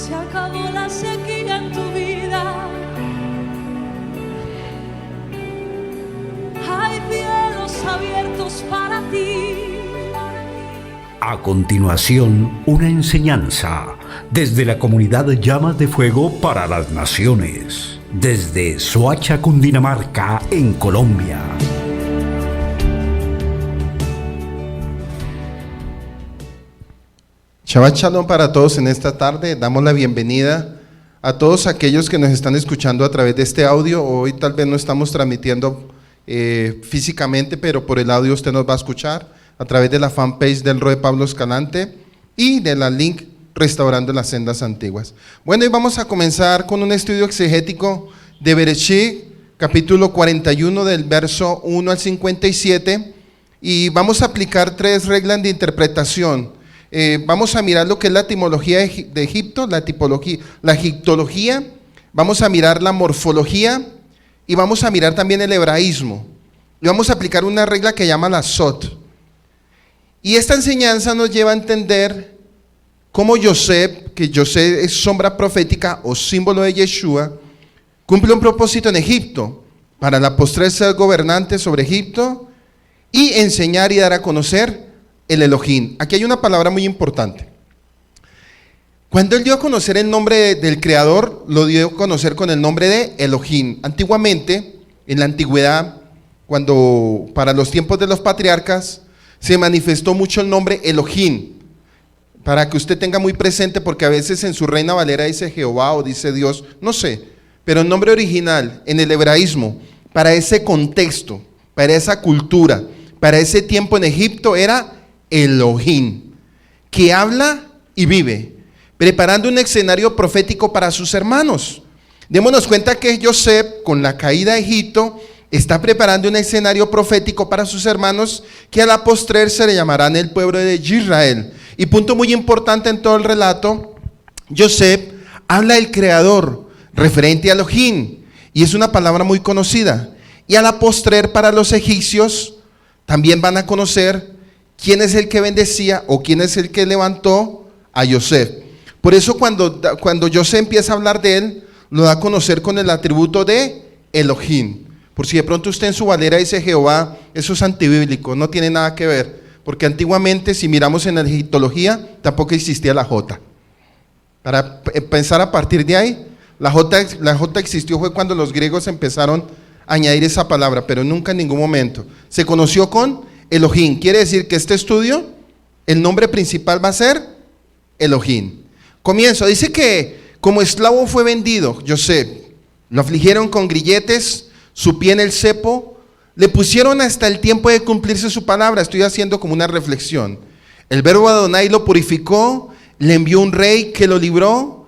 Se acabó la sequía en tu vida. Hay cielos abiertos para ti. A continuación, una enseñanza desde la comunidad Llamas de Fuego para las Naciones, desde Soacha, Cundinamarca, en Colombia. Shabbat Shalom para todos en esta tarde. Damos la bienvenida a todos aquellos que nos están escuchando a través de este audio. Hoy tal vez no estamos transmitiendo físicamente, pero por el audio usted nos va a escuchar a través de la fanpage del Roe Pablo Escalante y de la link Restaurando las Sendas Antiguas. Bueno, y vamos a comenzar con un estudio exegético de Bereshit, capítulo 41, del verso 1 al 57, y vamos a aplicar 3 reglas de interpretación. Vamos a mirar lo que es la etimología de Egipto, la egiptología, vamos a mirar la morfología y vamos a mirar también el hebraísmo. Y vamos a aplicar una regla que llama la Sot. Y esta enseñanza nos lleva a entender cómo Yosef, que Yosef es sombra profética o símbolo de Yeshua, cumple un propósito en Egipto para la postre ser gobernante sobre Egipto y enseñar y dar a conocer el Elohim. Aquí hay una palabra muy importante. Cuando él dio a conocer el nombre del Creador, lo dio a conocer con el nombre de Elohim. Antiguamente, en la antigüedad, cuando para los tiempos de los patriarcas, se manifestó mucho el nombre Elohim, para que usted tenga muy presente, porque a veces en su Reina Valera dice Jehová o dice Dios, no sé, pero el nombre original en el hebraísmo, para ese contexto, para esa cultura, para ese tiempo en Egipto era Elohim, que habla y vive, preparando un escenario profético para sus hermanos. Démonos cuenta que Yosef, con la caída de Egipto, está preparando un escenario profético para sus hermanos, que a la postrer se le llamarán el pueblo de Israel. Y punto muy importante en todo el relato, Yosef habla del Creador, referente a Elohim, y es una palabra muy conocida. Y a la postrer para los egipcios, también van a conocer quién es el que bendecía o quién es el que levantó a Yosef. Por eso cuando Yosef empieza a hablar de él, lo da a conocer con el atributo de Elohim. Por si de pronto usted en su Valera dice Jehová, eso es antibíblico, no tiene nada que ver. Porque antiguamente, si miramos en la egiptología, tampoco existía la J. Para pensar a partir de ahí, la J existió fue cuando los griegos empezaron a añadir esa palabra, pero nunca en ningún momento. Se conoció con Elohim. Quiere decir que este estudio, el nombre principal va a ser Elohim. Comienzo, dice que como esclavo fue vendido Yosef, lo afligieron con grilletes, su pie en el cepo, le pusieron hasta el tiempo de cumplirse su palabra. Estoy haciendo como una reflexión. El verbo Adonai lo purificó, le envió un rey que lo libró,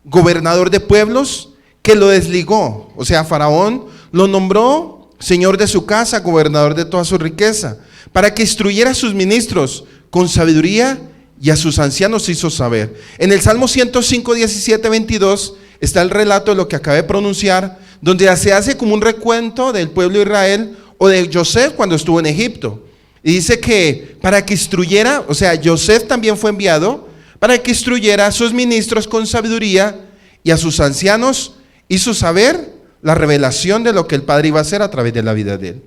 gobernador de pueblos, que lo desligó. O sea, Faraón lo nombró señor de su casa, gobernador de toda su riqueza, para que instruyera a sus ministros con sabiduría y a sus ancianos hizo saber. En el Salmo 105, 17, 22 está el relato de lo que acabé de pronunciar, donde se hace como un recuento del pueblo de Israel o de Yosef cuando estuvo en Egipto. Y dice que para que instruyera, o sea, Yosef también fue enviado para que instruyera a sus ministros con sabiduría y a sus ancianos hizo saber la revelación de lo que el Padre iba a hacer a través de la vida de él.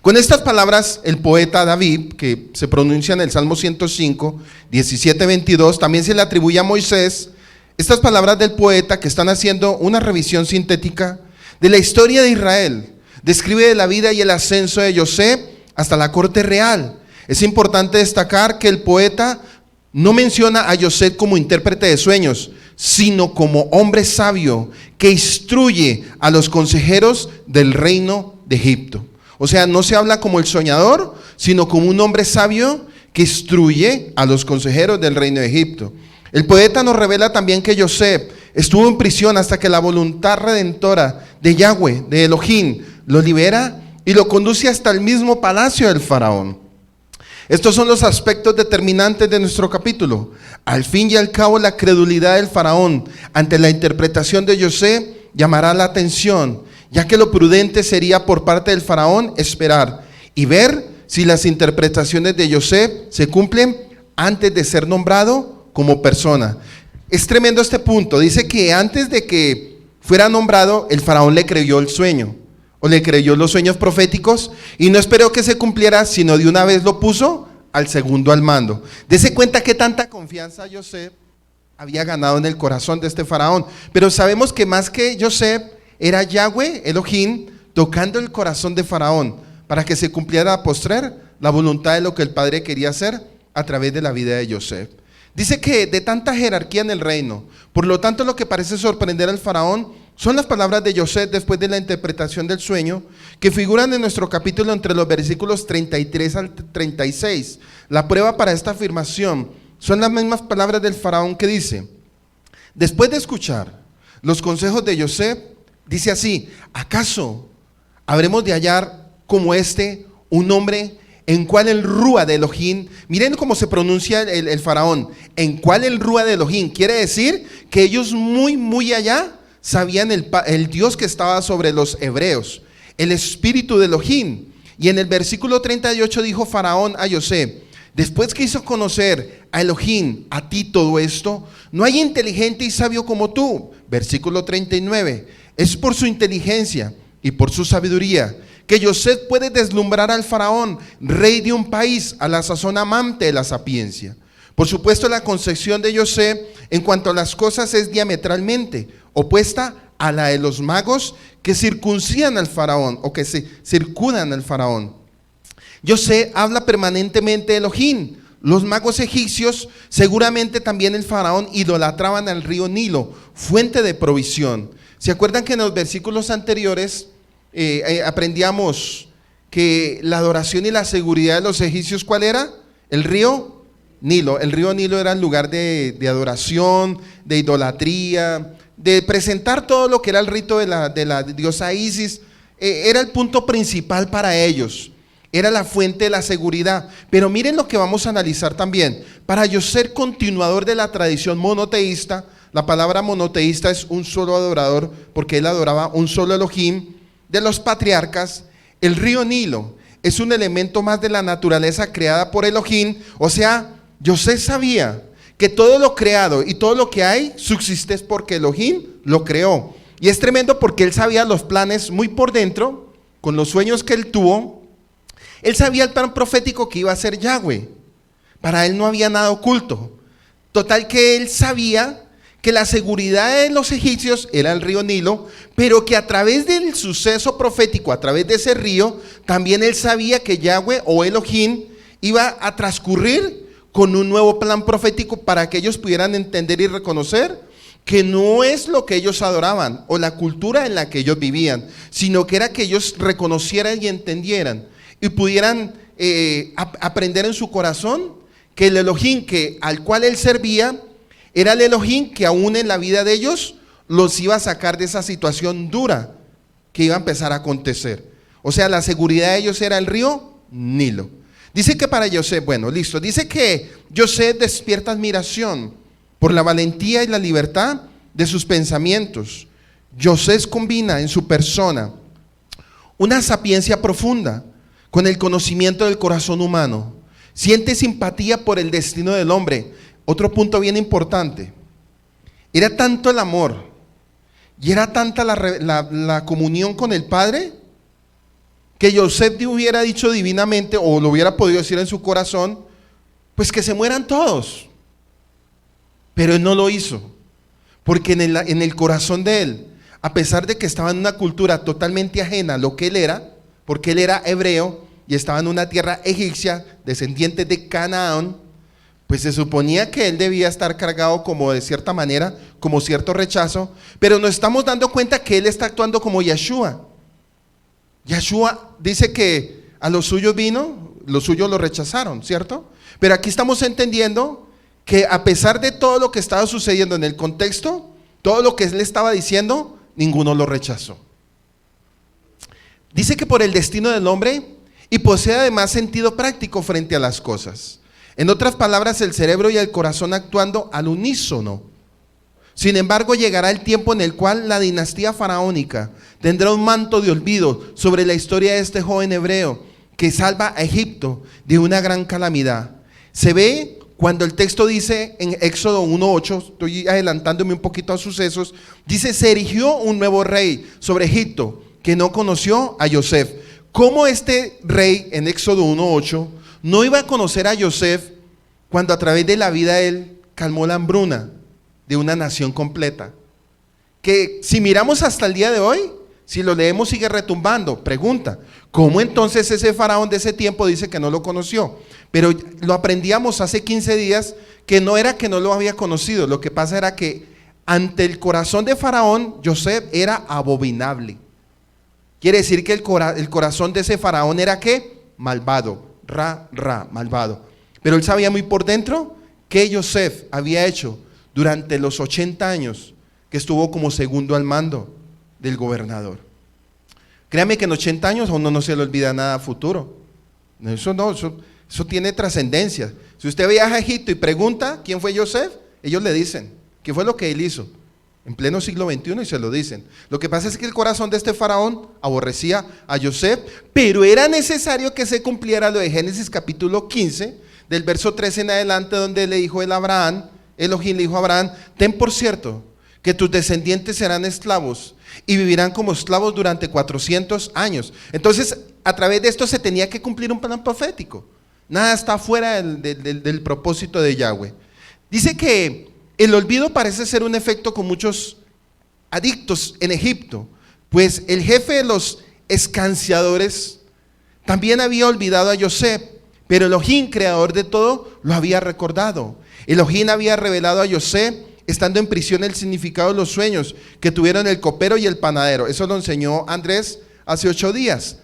Con estas palabras, el poeta David, que se pronuncia en el Salmo 105, 17, 22, también se le atribuye a Moisés. Estas palabras del poeta, que están haciendo una revisión sintética de la historia de Israel, describe de la vida y el ascenso de Yosef hasta la corte real. Es importante destacar que el poeta no menciona a Yosef como intérprete de sueños, sino como hombre sabio que instruye a los consejeros del reino de Egipto. O sea, no se habla como el soñador, sino como un hombre sabio que instruye a los consejeros del reino de Egipto. El poeta nos revela también que Yosef estuvo en prisión hasta que la voluntad redentora de Yahweh, de Elohim, lo libera y lo conduce hasta el mismo palacio del faraón. Estos son los aspectos determinantes de nuestro capítulo. Al fin y al cabo, la credulidad del faraón ante la interpretación de Yosef llamará la atención, ya que lo prudente sería por parte del faraón esperar y ver si las interpretaciones de Yosef se cumplen antes de ser nombrado como persona. Es tremendo este punto. Dice que antes de que fuera nombrado, el faraón le creyó el sueño, o le creyó los sueños proféticos, y no esperó que se cumpliera, sino de una vez lo puso al segundo al mando. Dese cuenta que tanta confianza José había ganado en el corazón de este faraón. Pero sabemos que más que José, era Yahweh, Elohim, tocando el corazón de faraón, para que se cumpliera a postrer la voluntad de lo que el padre quería hacer a través de la vida de José. Dice que de tanta jerarquía en el reino, por lo tanto lo que parece sorprender al faraón son las palabras de José después de la interpretación del sueño, que figuran en nuestro capítulo entre los versículos 33 al 36. La prueba para esta afirmación son las mismas palabras del faraón que dice: después de escuchar los consejos de José, dice así: ¿acaso habremos de hallar como este un hombre en cual el Rúa de Elohim? Miren cómo se pronuncia el faraón, en cual el Rúa de Elohim. Quiere decir que ellos muy allá sabían el Dios que estaba sobre los hebreos, el espíritu de Elohim. Y en el versículo 38 dijo faraón a José: después que hizo conocer a Elohim, a ti todo esto, no hay inteligente y sabio como tú. Versículo 39, es por su inteligencia y por su sabiduría que José puede deslumbrar al faraón, rey de un país, a la sazón amante de la sapiencia. Por supuesto, la concepción de José en cuanto a las cosas es diametralmente opuesta a la de los magos que circuncidan al faraón, o que se circundan al faraón. José habla permanentemente de Elohim. Los magos egipcios, seguramente también el faraón, idolatraban al río Nilo, fuente de provisión. ¿Se acuerdan que en los versículos anteriores aprendíamos que la adoración y la seguridad de los egipcios, ¿cuál era? El río Nilo. El río Nilo era el lugar de adoración, de idolatría, de presentar todo lo que era el rito de la diosa Isis. Era el punto principal para ellos, era la fuente de la seguridad. Pero miren lo que vamos a analizar también. Para yo ser continuador de la tradición monoteísta, la palabra monoteísta es un solo adorador, porque él adoraba un solo Elohim, de los patriarcas, el río Nilo es un elemento más de la naturaleza creada por Elohim. O sea, José sabía que todo lo creado y todo lo que hay subsiste porque Elohim lo creó. Y es tremendo porque él sabía los planes muy por dentro, con los sueños que él tuvo. Él sabía el plan profético que iba a ser Yahweh. Para él no había nada oculto. Total que él sabía que la seguridad de los egipcios era el río Nilo, pero que a través del suceso profético, a través de ese río, también él sabía que Yahweh o Elohim iba a transcurrir con un nuevo plan profético para que ellos pudieran entender y reconocer que no es lo que ellos adoraban o la cultura en la que ellos vivían, sino que era que ellos reconocieran y entendieran y pudieran aprender en su corazón que el Elohim al cual él servía era el Elohim que aún en la vida de ellos los iba a sacar de esa situación dura que iba a empezar a acontecer. O sea, la seguridad de ellos era el río Nilo. Dice que para José, bueno, listo, dice que José despierta admiración por la valentía y la libertad de sus pensamientos. José combina en su persona una sapiencia profunda con el conocimiento del corazón humano. Siente simpatía por el destino del hombre. Otro punto bien importante, era tanto el amor y era tanta la comunión con el Padre, que José hubiera dicho divinamente, o lo hubiera podido decir en su corazón, pues que se mueran todos. Pero él no lo hizo, porque en el corazón de él, a pesar de que estaba en una cultura totalmente ajena a lo que él era, porque él era hebreo y estaba en una tierra egipcia, descendiente de Canaán, pues se suponía que él debía estar cargado como de cierta manera, como cierto rechazo, pero nos estamos dando cuenta que él está actuando como Yeshua. Yeshua dice que a los suyos vino, los suyos lo rechazaron, ¿cierto? Pero aquí estamos entendiendo que a pesar de todo lo que estaba sucediendo en el contexto, todo lo que él estaba diciendo, ninguno lo rechazó. Dice que por el destino del hombre, y posee además sentido práctico frente a las cosas. En otras palabras, el cerebro y el corazón actuando al unísono. Sin embargo, llegará el tiempo en el cual la dinastía faraónica tendrá un manto de olvido sobre la historia de este joven hebreo que salva a Egipto de una gran calamidad. Se ve cuando el texto dice en Éxodo 1:8, estoy adelantándome un poquito a sucesos, dice: se erigió un nuevo rey sobre Egipto que no conoció a Yosef. ¿Cómo este rey en Éxodo 1:8 no iba a conocer a Yosef cuando a través de la vida él calmó la hambruna de una nación completa? Que si miramos hasta el día de hoy, si lo leemos sigue retumbando. Pregunta: ¿cómo entonces ese faraón de ese tiempo dice que no lo conoció? Pero lo aprendíamos hace 15 días que no era que no lo había conocido. Lo que pasa era que ante el corazón de faraón, Yosef era abominable. Quiere decir que el corazón de ese faraón era ¿qué? Malvado, malvado. Pero él sabía muy por dentro que Yosef había hecho durante los 80 años que estuvo como segundo al mando del gobernador. Créame que en 80 años a uno no se le olvida nada futuro. Eso tiene trascendencia. Si usted viaja a Egipto y pregunta quién fue Yosef, ellos le dicen qué fue lo que él hizo en pleno siglo XXI y se lo dicen. Lo que pasa es que el corazón de este faraón aborrecía a Yosef, pero era necesario que se cumpliera lo de Génesis capítulo 15, del verso 13 en adelante, donde le dijo Elohim le dijo a Abraham: ten por cierto que tus descendientes serán esclavos y vivirán como esclavos durante 400 años. Entonces, a través de esto se tenía que cumplir un plan profético. Nada está fuera del propósito de Yahweh. Dice que el olvido parece ser un efecto con muchos adictos en Egipto, pues el jefe de los escanciadores también había olvidado a Yosef, pero Elohim, creador de todo, lo había recordado. Elohim había revelado a Yosef, estando en prisión, el significado de los sueños que tuvieron el copero y el panadero. Eso lo enseñó Andrés hace 8 días.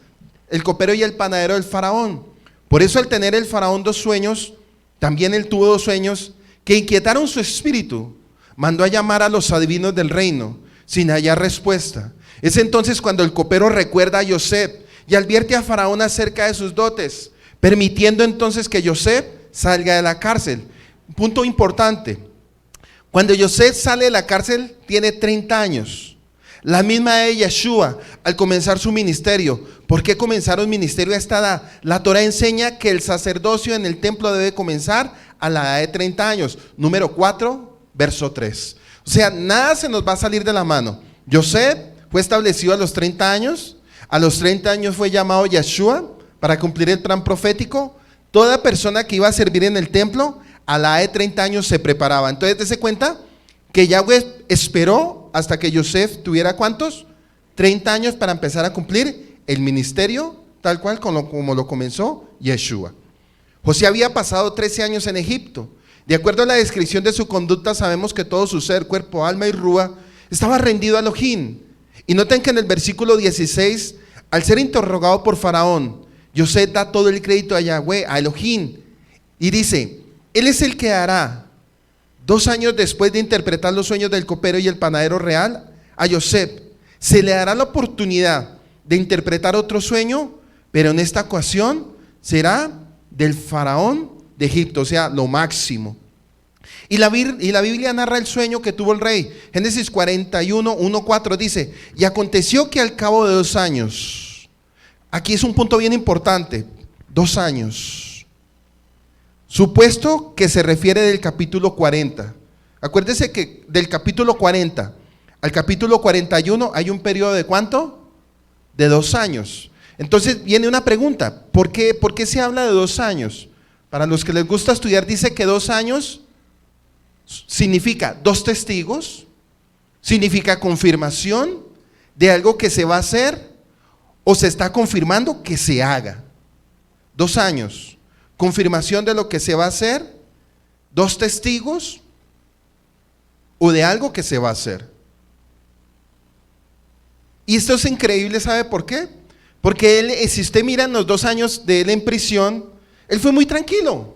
El copero y el panadero del faraón. Por eso, al tener el faraón 2 sueños, también él tuvo 2 sueños que inquietaron su espíritu. Mandó a llamar a los adivinos del reino sin hallar respuesta. Es entonces cuando el copero recuerda a Yosef y advierte a faraón acerca de sus dotes, permitiendo entonces que Yosef salga de la cárcel. Un punto importante: cuando Yosef sale de la cárcel tiene 30 años. La misma de Yeshua al comenzar su ministerio. ¿Por qué comenzar un ministerio a esta edad? La Torah enseña que el sacerdocio en el templo debe comenzar a la edad de 30 años. Número 4, verso 3. O sea, nada se nos va a salir de la mano. Yosef fue establecido a los 30 años. A los 30 años fue llamado Yeshua para cumplir el plan profético. Toda persona que iba a servir en el templo a la edad de 30 años se preparaba. Entonces, dése cuenta que Yahweh esperó hasta que Yosef tuviera ¿cuántos? 30 años para empezar a cumplir el ministerio tal cual como lo comenzó Yeshua. José había pasado 13 años en Egipto. De acuerdo a la descripción de su conducta, sabemos que todo su ser, cuerpo, alma y rúa estaba rendido a Elohim. Y noten que en el versículo 16, al ser interrogado por Faraón, Yosef da todo el crédito a Yahweh, a Elohim, y dice: Él es el que hará. 2 años después de interpretar los sueños del copero y el panadero real, a Yosef se le dará la oportunidad de interpretar otro sueño, pero en esta ocasión será del faraón de Egipto, o sea, lo máximo. Y la Biblia narra el sueño que tuvo el rey. Génesis 41, 1-4 dice: y aconteció que al cabo de 2 años, aquí es un punto bien importante, 2 años, supuesto que se refiere del capítulo 40. Acuérdese que del capítulo 40 al capítulo 41 hay un periodo de ¿cuánto? De 2 años. Entonces viene una pregunta: ¿por qué se habla de 2 años? Para los que les gusta estudiar, dice que 2 años significa 2 testigos, significa confirmación de algo que se va a hacer o se está confirmando que se haga. 2 años. Confirmación de lo que se va a hacer, 2 testigos o de algo que se va a hacer. Y esto es increíble, ¿sabe por qué? Porque él, si usted mira en los 2 años de él en prisión, él fue muy tranquilo.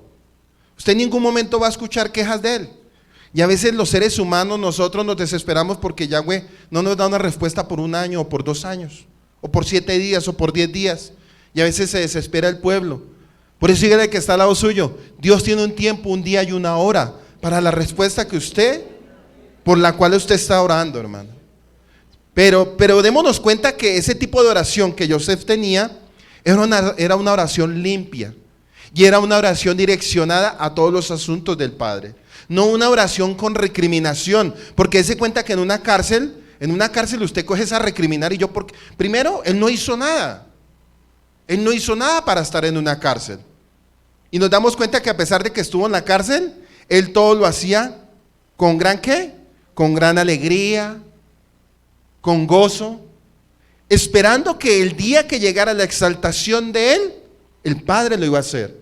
Usted en ningún momento va a escuchar quejas de él. Y a veces los seres humanos, nosotros nos desesperamos porque Yahweh no nos da una respuesta por 1 año o por 2 años, o por 7 días o por 10 días. Y a veces se desespera el pueblo. Por eso dígale que está al lado suyo: Dios tiene un tiempo, un día y una hora para la respuesta que usted, por la cual usted está orando, hermano. Pero démonos cuenta que ese tipo de oración que Yosef tenía era una oración limpia. Y era una oración direccionada a todos los asuntos del Padre. No una oración con recriminación, porque él se cuenta que en una cárcel usted coge a recriminar y yo, porque primero, él no hizo nada. Él no hizo nada para estar en una cárcel. Y nos damos cuenta que a pesar de que estuvo en la cárcel, él todo lo hacía con gran ¿qué? Con gran alegría, con gozo, esperando que el día que llegara la exaltación de él, el Padre lo iba a hacer.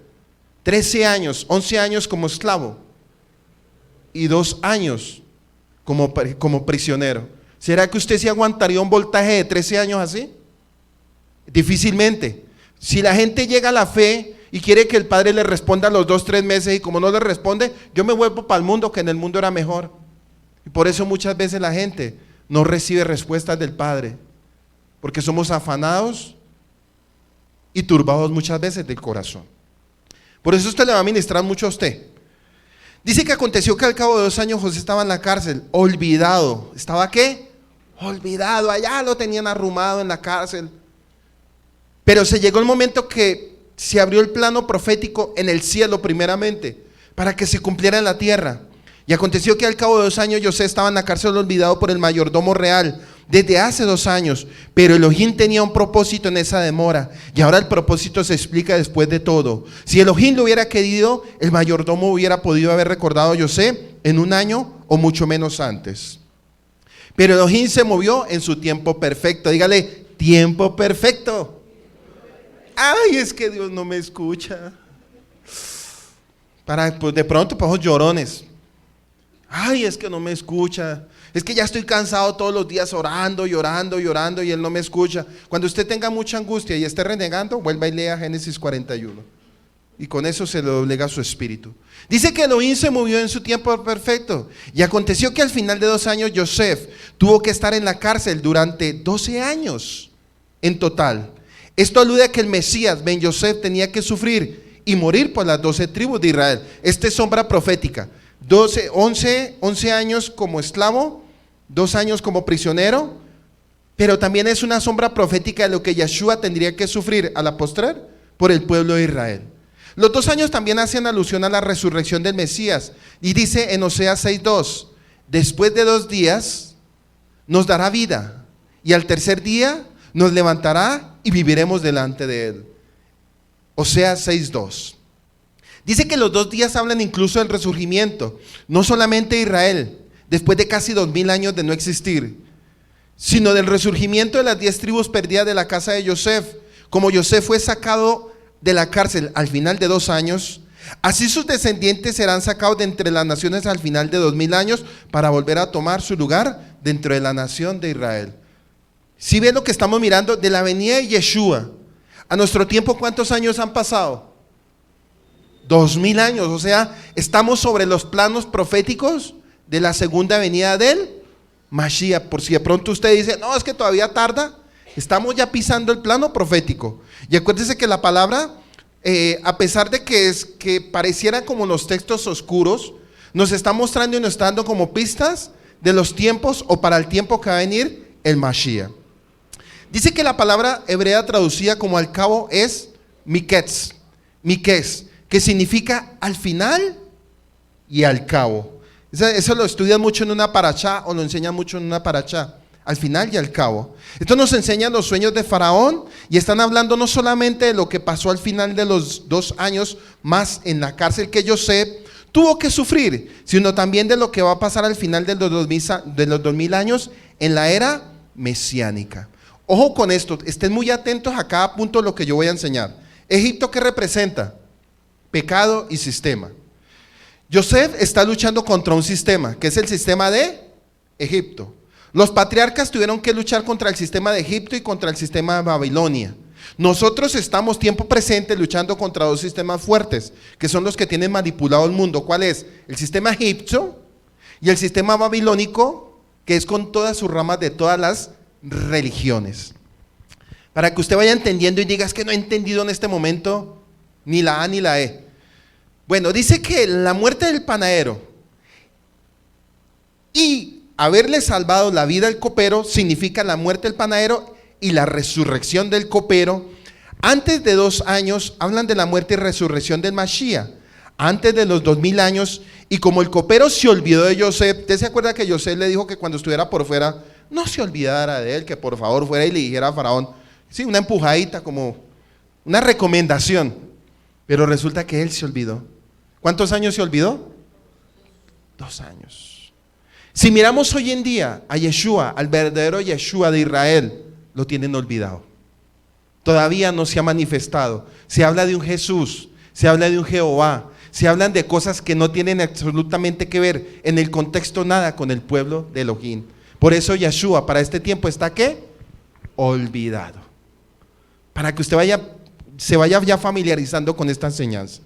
13 años, 11 años como esclavo y 2 años como prisionero. ¿Será que usted se aguantaría un voltaje de 13 años así? Difícilmente. Si la gente llega a la fe y quiere que el Padre le responda a los 2, 3 meses y como no le responde, yo me vuelvo para el mundo, que en el mundo era mejor. Y por eso muchas veces la gente no recibe respuestas del Padre, porque somos afanados y turbados muchas veces del corazón. Por eso usted le va a ministrar mucho a usted. Dice que aconteció que al cabo de 2 años José estaba en la cárcel, olvidado. ¿Estaba qué? Olvidado, allá lo tenían arrumado en la cárcel. Pero se llegó el momento que se abrió el plano profético en el cielo primeramente, para que se cumpliera en la tierra. Y aconteció que al cabo de 2 años José estaba en la cárcel olvidado por el mayordomo real, desde hace 2 años, pero Elohim tenía un propósito en esa demora, y ahora el propósito se explica después de todo. Si Elohim lo hubiera querido, el mayordomo hubiera podido haber recordado a José en 1 año o mucho menos antes. Pero Elohim se movió en su tiempo perfecto. Dígale, tiempo perfecto. Ay, es que Dios no me escucha. Pues de pronto, para los llorones. Ay, es que no me escucha. Es que ya estoy cansado todos los días orando, llorando y Él no me escucha. Cuando usted tenga mucha angustia y esté renegando, vuelva y lea Génesis 41. Y con eso se le doblega su espíritu. Dice que Elohim se movió en su tiempo perfecto. Y aconteció que al final de 2 años Joseph tuvo que estar en la cárcel durante 12 años en total. Esto alude a que el Mesías, Ben Yosef, tenía que sufrir y morir por las 12 tribus de Israel. Esta es sombra profética. 11 años como esclavo, 2 años como prisionero, pero también es una sombra profética de lo que Yeshua tendría que sufrir a la postrer por el pueblo de Israel. Los 2 años también hacen alusión a la resurrección del Mesías, y dice en Oseas 6:2, después de 2 días nos dará vida, y al tercer día nos levantará y viviremos delante de Él. Oseas 6:2. Dice que los 2 días hablan incluso del resurgimiento, no solamente de Israel, después de casi 2000 años de no existir, sino del resurgimiento de las 10 tribus perdidas de la casa de Joseph. Como Joseph fue sacado de la cárcel al final de 2 años, así sus descendientes serán sacados de entre las naciones al final de 2000 años para volver a tomar su lugar dentro de la nación de Israel. Si ven lo que estamos mirando de la venida de Yeshua a nuestro tiempo, ¿cuántos años han pasado? 2000 años, o sea, estamos sobre los planos proféticos de la segunda venida del Mashiach. Por si de pronto usted dice, no, es que todavía tarda, estamos ya pisando el plano profético. Y acuérdese que la palabra, a pesar de que pareciera como los textos oscuros, nos está mostrando y nos está dando como pistas de los tiempos o para el tiempo que va a venir el Mashiach. Dice que la palabra hebrea traducida como al cabo es miketz, que significa al final y al cabo. Eso lo estudian mucho en una parashá o lo enseñan mucho en una parashá, al final y al cabo. Esto nos enseña los sueños de Faraón y están hablando no solamente de lo que pasó al final de los 2 años más en la cárcel que Joseph tuvo que sufrir, sino también de lo que va a pasar al final de los 2000 años en la era mesiánica. Ojo con esto, estén muy atentos a cada punto de lo que yo voy a enseñar. Egipto, ¿qué representa? Pecado y sistema. Joseph está luchando contra un sistema, que es el sistema de Egipto. Los patriarcas tuvieron que luchar contra el sistema de Egipto y contra el sistema de Babilonia. Nosotros estamos tiempo presente luchando contra 2 sistemas fuertes, que son los que tienen manipulado el mundo. ¿Cuál es? El sistema egipcio y el sistema babilónico, que es con todas sus ramas de todas las religiones. Para que usted vaya entendiendo y diga, es que no he entendido en este momento ni la A ni la E. Bueno, dice que la muerte del panadero y haberle salvado la vida al copero significa la muerte del panadero y la resurrección del copero Antes de 2 años hablan de la muerte y resurrección del Mashiach. Antes de los 2000 años, y como el copero se olvidó de Yosef, ¿usted se acuerda que Yosef le dijo que cuando estuviera por fuera, no se olvidara de él, que por favor fuera y le dijera a Faraón, sí, una empujadita, como una recomendación, pero resulta que él se olvidó. ¿Cuántos años se olvidó? 2 años. Si miramos hoy en día a Yeshua, al verdadero Yeshua de Israel, lo tienen olvidado. Todavía no se ha manifestado. Se habla de un Jesús, se habla de un Jehová, se hablan de cosas que no tienen absolutamente que ver en el contexto nada con el pueblo de Elohim. Por eso Yeshua para este tiempo está ¿qué? Olvidado. Para que usted se vaya ya familiarizando con esta enseñanza.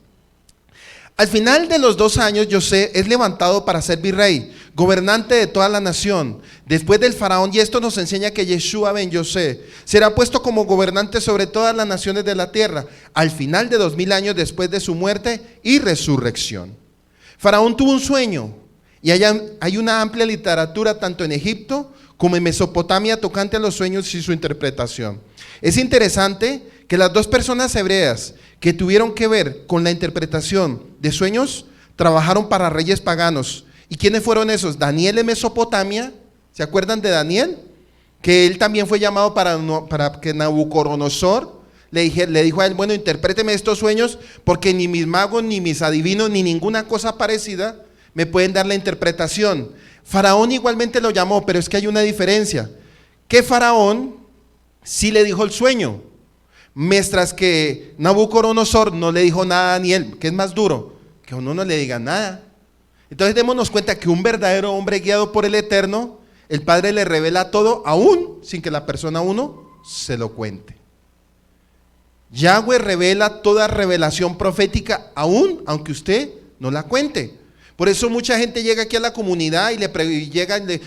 Al final de los 2 años, José es levantado para ser virrey, gobernante de toda la nación, después del faraón, y esto nos enseña que Yeshua ben José será puesto como gobernante sobre todas las naciones de la tierra, al final de 2000 años después de su muerte y resurrección. Faraón tuvo un sueño, y hay una amplia literatura tanto en Egipto como en Mesopotamia tocante a los sueños y su interpretación. Es interesante que las 2 personas hebreas que tuvieron que ver con la interpretación de sueños trabajaron para reyes paganos. ¿Y quiénes fueron esos? Daniel en Mesopotamia, ¿se acuerdan de Daniel? Que él también fue llamado para que Nabucodonosor le dijo a él, bueno, interpréteme estos sueños porque ni mis magos, ni mis adivinos, ni ninguna cosa parecida me pueden dar la interpretación. Faraón igualmente lo llamó, pero es que hay una diferencia, que Faraón sí le dijo el sueño, mientras que Nabucodonosor no le dijo nada a Daniel, que es más duro, que uno no le diga nada. Entonces démonos cuenta que un verdadero hombre guiado por el Eterno, el Padre le revela todo, aún sin que la persona uno se lo cuente. Yahweh revela toda revelación profética, aún aunque usted no la cuente. Por eso mucha gente llega aquí a la comunidad y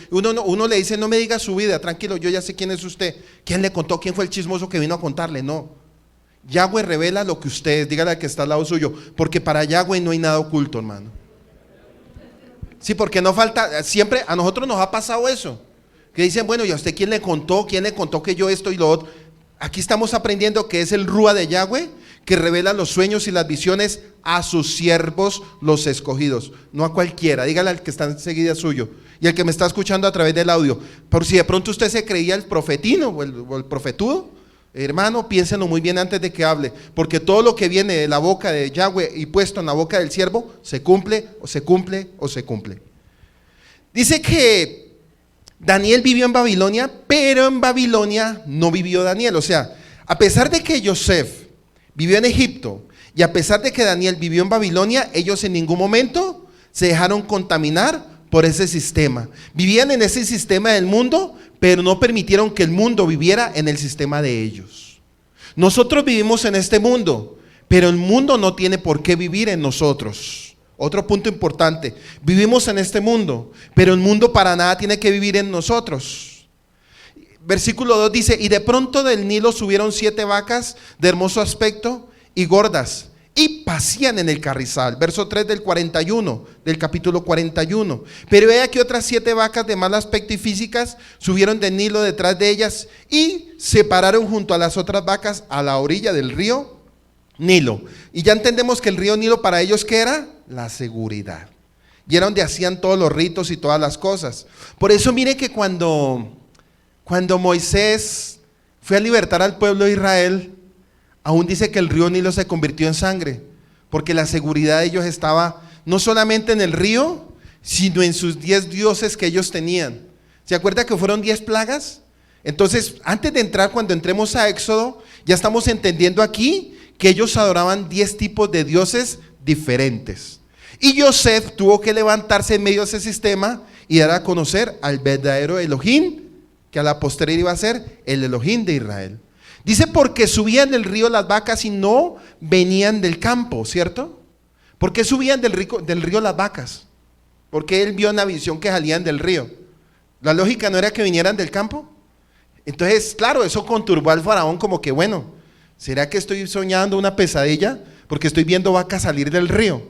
uno le dice, no me diga su vida, tranquilo, yo ya sé quién es usted. ¿Quién le contó? ¿Quién fue el chismoso que vino a contarle? No. Yahweh revela lo que usted es, dígale al que está al lado suyo, porque para Yahweh no hay nada oculto, hermano. Sí, porque no falta, siempre a nosotros nos ha pasado eso, que dicen, bueno, ¿y a usted quién le contó? ¿Quién le contó que yo esto y lo otro? Aquí estamos aprendiendo que es el Rúa de Yahweh, que revela los sueños y las visiones a sus siervos, los escogidos, no a cualquiera. Dígale al que está enseguida suyo y al que me está escuchando a través del audio, por si de pronto usted se creía el profetino o el profetudo, hermano, piénsenlo muy bien antes de que hable, porque todo lo que viene de la boca de Yahweh y puesto en la boca del siervo, se cumple o se cumple o se cumple. Dice que Daniel vivió en Babilonia, pero en Babilonia no vivió Daniel. O sea, a pesar de que Yosef vivió en Egipto y a pesar de que Daniel vivió en Babilonia, ellos en ningún momento se dejaron contaminar por ese sistema. Vivían en ese sistema del mundo, pero no permitieron que el mundo viviera en el sistema de ellos. Nosotros vivimos en este mundo, pero el mundo no tiene por qué vivir en nosotros. Otro punto importante, vivimos en este mundo, pero el mundo para nada tiene que vivir en nosotros. Versículo 2 dice, y de pronto del Nilo subieron 7 vacas de hermoso aspecto y gordas, y pacían en el carrizal. Verso 3 del 41, del capítulo 41. Pero he aquí otras 7 vacas de mal aspecto y físicas subieron del Nilo detrás de ellas y se pararon junto a las otras vacas a la orilla del río Nilo. Y ya entendemos que el río Nilo para ellos, ¿qué era? La seguridad. Y era donde hacían todos los ritos y todas las cosas. Por eso mire que cuando Moisés fue a libertar al pueblo de Israel, aún dice que el río Nilo se convirtió en sangre, porque la seguridad de ellos estaba no solamente en el río, sino en sus 10 dioses que ellos tenían. ¿Se acuerda que fueron 10 plagas? Entonces, antes de entrar, cuando entremos a Éxodo, ya estamos entendiendo aquí que ellos adoraban 10 tipos de dioses diferentes. Y Yosef tuvo que levantarse en medio de ese sistema y dar a conocer al verdadero Elohim, que a la posterior iba a ser el Elohim de Israel. Dice, porque subían del río las vacas y no venían del campo, ¿cierto? ¿Por qué subían del río las vacas? Porque él vio una visión que salían del río. La lógica no era que vinieran del campo. Entonces, claro, eso conturbó al faraón como que, bueno, ¿será que estoy soñando una pesadilla? Porque estoy viendo vacas salir del río.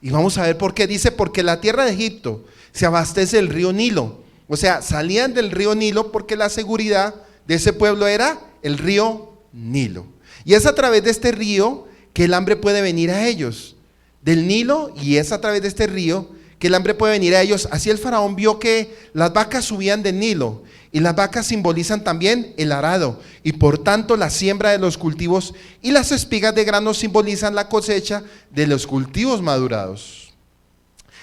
Y vamos a ver por qué. Dice, porque la tierra de Egipto se abastece del río Nilo. O sea, salían del río Nilo porque la seguridad de ese pueblo era el río Nilo. Y es a través de este río que el hambre puede venir a ellos. Del Nilo, y es a través de este río que el hambre puede venir a ellos. Así el faraón vio que las vacas subían del Nilo, y las vacas simbolizan también el arado, y por tanto la siembra de los cultivos, y las espigas de grano simbolizan la cosecha de los cultivos madurados.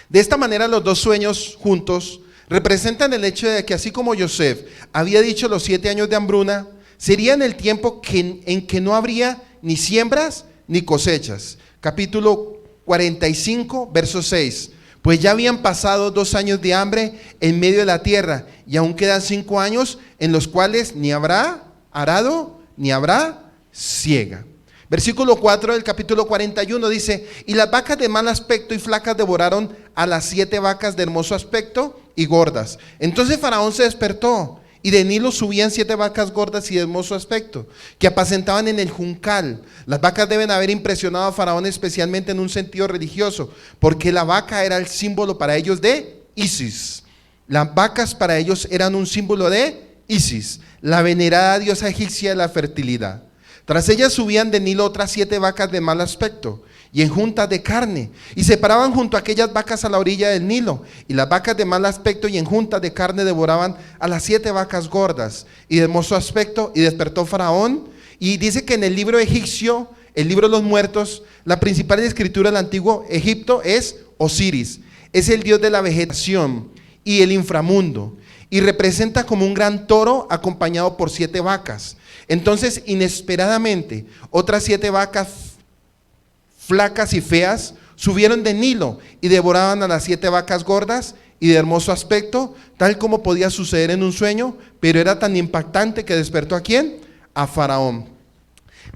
De esta manera los dos sueños juntos representan el hecho de que así como Yosef había dicho los 7 años de hambruna, serían el tiempo en que no habría ni siembras ni cosechas. Capítulo 45, verso 6. Pues ya habían pasado 2 años de hambre en medio de la tierra, y aún quedan 5 años en los cuales ni habrá arado, ni habrá siega. Versículo 4 del capítulo 41 dice: y las vacas de mal aspecto y flacas devoraron a las 7 vacas de hermoso aspecto y gordas. Entonces Faraón se despertó, y de Nilo subían 7 vacas gordas y de hermoso aspecto, que apacentaban en el juncal. Las vacas deben haber impresionado a Faraón especialmente en un sentido religioso, porque la vaca era el símbolo para ellos de Isis. Las vacas para ellos eran un símbolo de Isis, la venerada diosa egipcia de la fertilidad. Tras ellas subían de Nilo otras 7 vacas de mal aspecto y en juntas de carne, y se paraban junto a aquellas vacas a la orilla del Nilo, y las vacas de mal aspecto y en juntas de carne devoraban a las 7 vacas gordas y de hermoso aspecto, y despertó Faraón. Y dice que en el libro egipcio, el libro de los muertos, la principal escritura del antiguo Egipto es Osiris, es el dios de la vegetación y el inframundo, y representa como un gran toro acompañado por 7 vacas. Entonces, inesperadamente, otras 7 vacas flacas y feas subieron de Nilo y devoraban a las 7 vacas gordas y de hermoso aspecto, tal como podía suceder en un sueño, pero era tan impactante que despertó ¿a quién? A Faraón.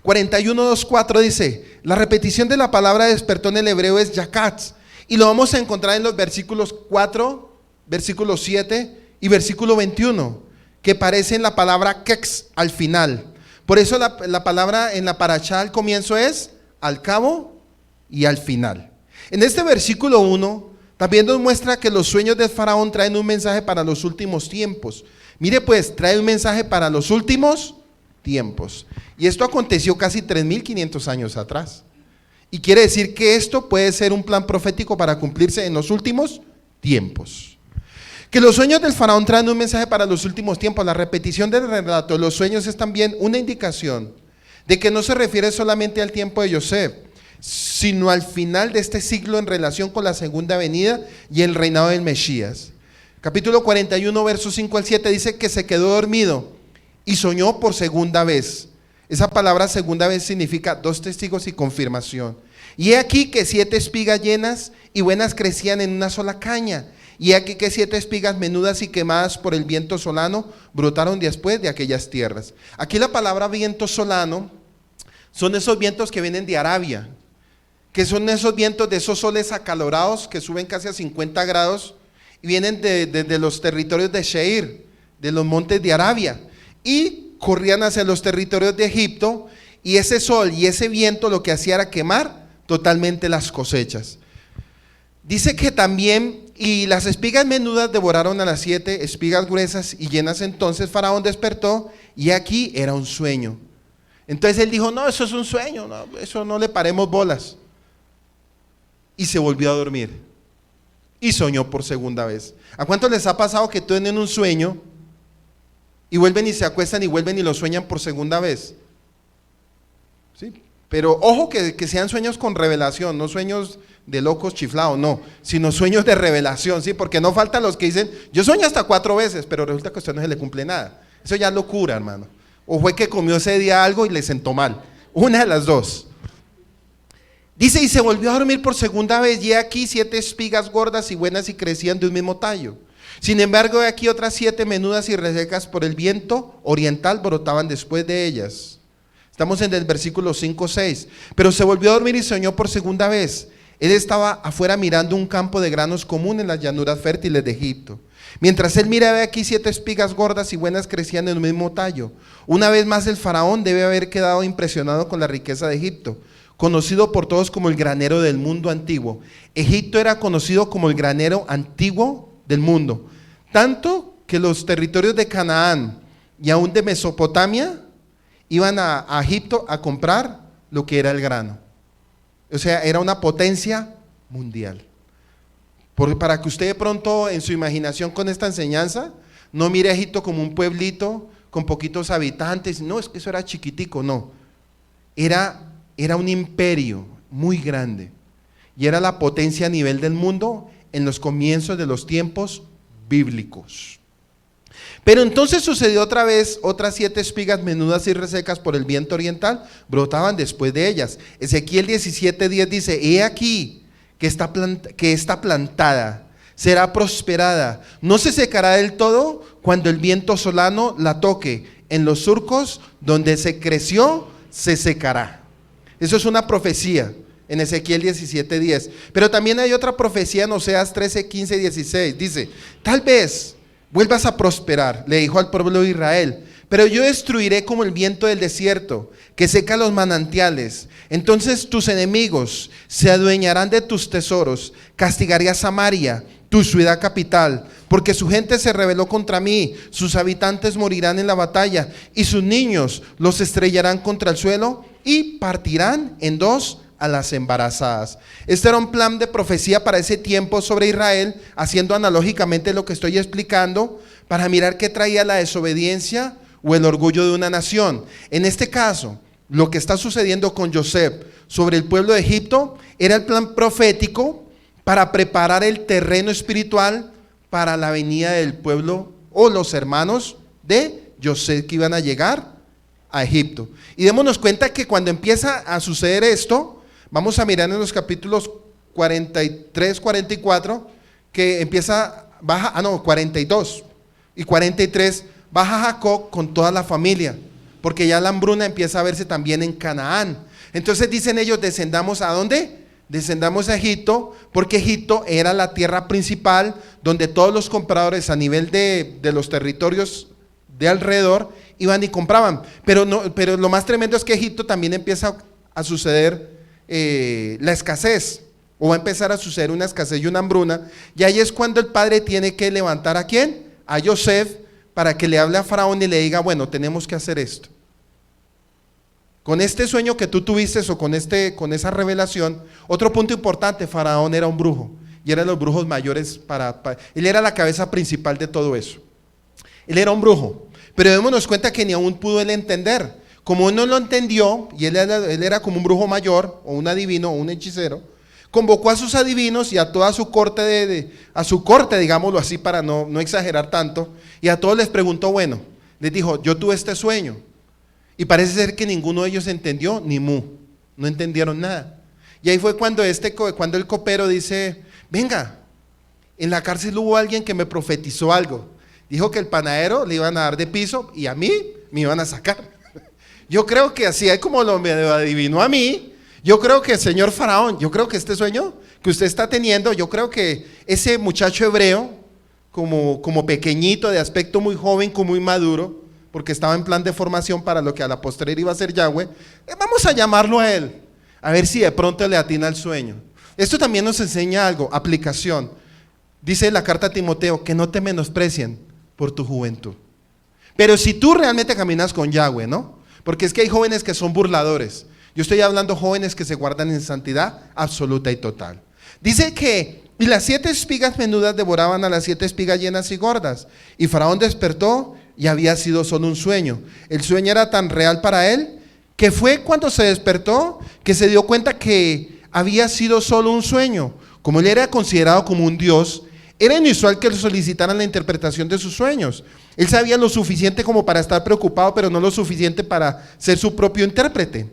41:2-4 dice: la repetición de la palabra despertó en el hebreo es yakatz, y lo vamos a encontrar en los versículos 4, versículo 7 y versículo 21, que parecen la palabra kex al final. Por eso la palabra en la parashá al comienzo es al cabo y al final. En este versículo 1 también nos muestra que los sueños de Faraón traen un mensaje para los últimos tiempos. Mire pues, trae un mensaje para los últimos tiempos. Y esto aconteció casi 3.500 años atrás. Y quiere decir que esto puede ser un plan profético para cumplirse en los últimos tiempos. Que los sueños del Faraón traen un mensaje para los últimos tiempos. La repetición del relato de los sueños es también una indicación de que no se refiere solamente al tiempo de Yosef, sino al final de este siglo en relación con la segunda venida y el reinado del Mesías. Capítulo 41, versos 5 al 7 dice que se quedó dormido y soñó por segunda vez. Esa palabra segunda vez significa 2 testigos y confirmación. Y he aquí que 7 espigas llenas y buenas crecían en una sola caña. Y he aquí que 7 espigas menudas y quemadas por el viento solano brotaron después de aquellas tierras. Aquí la palabra viento solano son esos vientos que vienen de Arabia, que son esos vientos de esos soles acalorados que suben casi a 50 grados y vienen de los territorios de Sheir, de los montes de Arabia, y corrían hacia los territorios de Egipto, y ese sol y ese viento lo que hacía era quemar totalmente las cosechas. Dice que también, y las espigas menudas devoraron a las 7 espigas gruesas y llenas. Entonces Faraón despertó y aquí era un sueño. Entonces él dijo: no, eso es un sueño, no, eso no le paremos bolas. Y se volvió a dormir y soñó por segunda vez. ¿A cuántos les ha pasado que tienen un sueño y vuelven y se acuestan y vuelven y lo sueñan por segunda vez? ¿Sí? Pero ojo que sean sueños con revelación, no sueños de locos chiflados, no, sino sueños de revelación, ¿sí? Porque no faltan los que dicen: yo sueño hasta 4 veces, pero resulta que a usted no se le cumple nada. Eso ya es locura, hermano. O fue que comió ese día algo y le sentó mal. Una de las dos. Dice: y se volvió a dormir por segunda vez, y he aquí 7 espigas gordas y buenas y crecían de un mismo tallo. Sin embargo, he aquí otras 7 menudas y resecas por el viento oriental brotaban después de ellas. Estamos en el versículo 5-6. Pero se volvió a dormir y soñó por segunda vez. Él estaba afuera mirando un campo de granos común en las llanuras fértiles de Egipto. Mientras él miraba, aquí 7 espigas gordas y buenas crecían en el mismo tallo. Una vez más el faraón debe haber quedado impresionado con la riqueza de Egipto, conocido por todos como el granero del mundo antiguo. Egipto era conocido como el granero antiguo del mundo, tanto que los territorios de Canaán y aún de Mesopotamia iban a Egipto a comprar lo que era el grano. O sea, era una potencia mundial. Para que usted de pronto en su imaginación con esta enseñanza no mire a Egipto como un pueblito con poquitos habitantes. No, es que eso era chiquitico, no. Era un imperio muy grande y era la potencia a nivel del mundo en los comienzos de los tiempos bíblicos. Pero entonces sucedió otra vez, otras 7 espigas menudas y resecas por el viento oriental brotaban después de ellas. Ezequiel 17:10 dice: he aquí que está plantada, será prosperada, no se secará del todo cuando el viento solano la toque, en los surcos donde se creció se secará. Eso es una profecía en Ezequiel 17:10. Pero también hay otra profecía en Oseas 13:15 y 16. Dice: tal vez vuelvas a prosperar, le dijo al pueblo de Israel, pero yo destruiré como el viento del desierto, que seca los manantiales. Entonces tus enemigos se adueñarán de tus tesoros. Castigaré a Samaria, tu ciudad capital, porque su gente se rebeló contra mí. Sus habitantes morirán en la batalla, y sus niños los estrellarán contra el suelo, y partirán en dos a las embarazadas. Este era un plan de profecía para ese tiempo sobre Israel, haciendo analógicamente lo que estoy explicando, para mirar qué traía la desobediencia o el orgullo de una nación. En este caso, lo que está sucediendo con José sobre el pueblo de Egipto era el plan profético para preparar el terreno espiritual para la venida del pueblo o los hermanos de José que iban a llegar a Egipto. Y démonos cuenta que cuando empieza a suceder esto, vamos a mirar en los capítulos 43, 44, que empieza, 42 y 43, baja Jacob con toda la familia, porque ya la hambruna empieza a verse también en Canaán. Entonces dicen ellos: descendamos ¿a dónde? Descendamos a Egipto, porque Egipto era la tierra principal donde todos los compradores a nivel de los territorios de alrededor iban y compraban. Pero lo más tremendo es que Egipto también empieza a suceder la escasez, o va a empezar a suceder una escasez y una hambruna, y ahí es cuando el padre tiene que levantar ¿a quién? A José, para que le hable a Faraón y le diga: bueno, tenemos que hacer esto. Con este sueño que tú tuviste o con esa revelación. Otro punto importante: Faraón era un brujo, y eran los brujos mayores él era la cabeza principal de todo eso. Él era un brujo, pero démonos cuenta que ni aún pudo él entender. Como él no lo entendió, y él era como un brujo mayor, o un adivino, o un hechicero, convocó a sus adivinos y a toda su corte, digámoslo así para no exagerar tanto, y a todos les preguntó, bueno, les dijo: yo tuve este sueño, y parece ser que ninguno de ellos entendió ni mu, no entendieron nada. Y ahí fue cuando el copero dice: venga, en la cárcel hubo alguien que me profetizó algo, dijo que el panadero le iban a dar de piso y a mí me iban a sacar. Yo creo que así es como lo me adivinó a mí. Yo creo que, señor Faraón, yo creo que este sueño que usted está teniendo, yo creo que ese muchacho hebreo, como pequeñito, de aspecto muy joven, como muy maduro, porque estaba en plan de formación para lo que a la posterior iba a ser Yahweh, vamos a llamarlo a él, a ver si de pronto le atina el sueño. Esto también nos enseña algo, aplicación. Dice la carta a Timoteo: que no te menosprecien por tu juventud. Pero si tú realmente caminas con Yahweh, ¿no? Porque es que hay jóvenes que son burladores. Yo estoy hablando de jóvenes que se guardan en santidad absoluta y total. Dice que y las 7 espigas menudas devoraban a las 7 espigas llenas y gordas. Y Faraón despertó y había sido solo un sueño. El sueño era tan real para él que fue cuando se despertó que se dio cuenta que había sido solo un sueño. Como él era considerado como un dios, era inusual que le solicitaran la interpretación de sus sueños. Él sabía lo suficiente como para estar preocupado, pero no lo suficiente para ser su propio intérprete.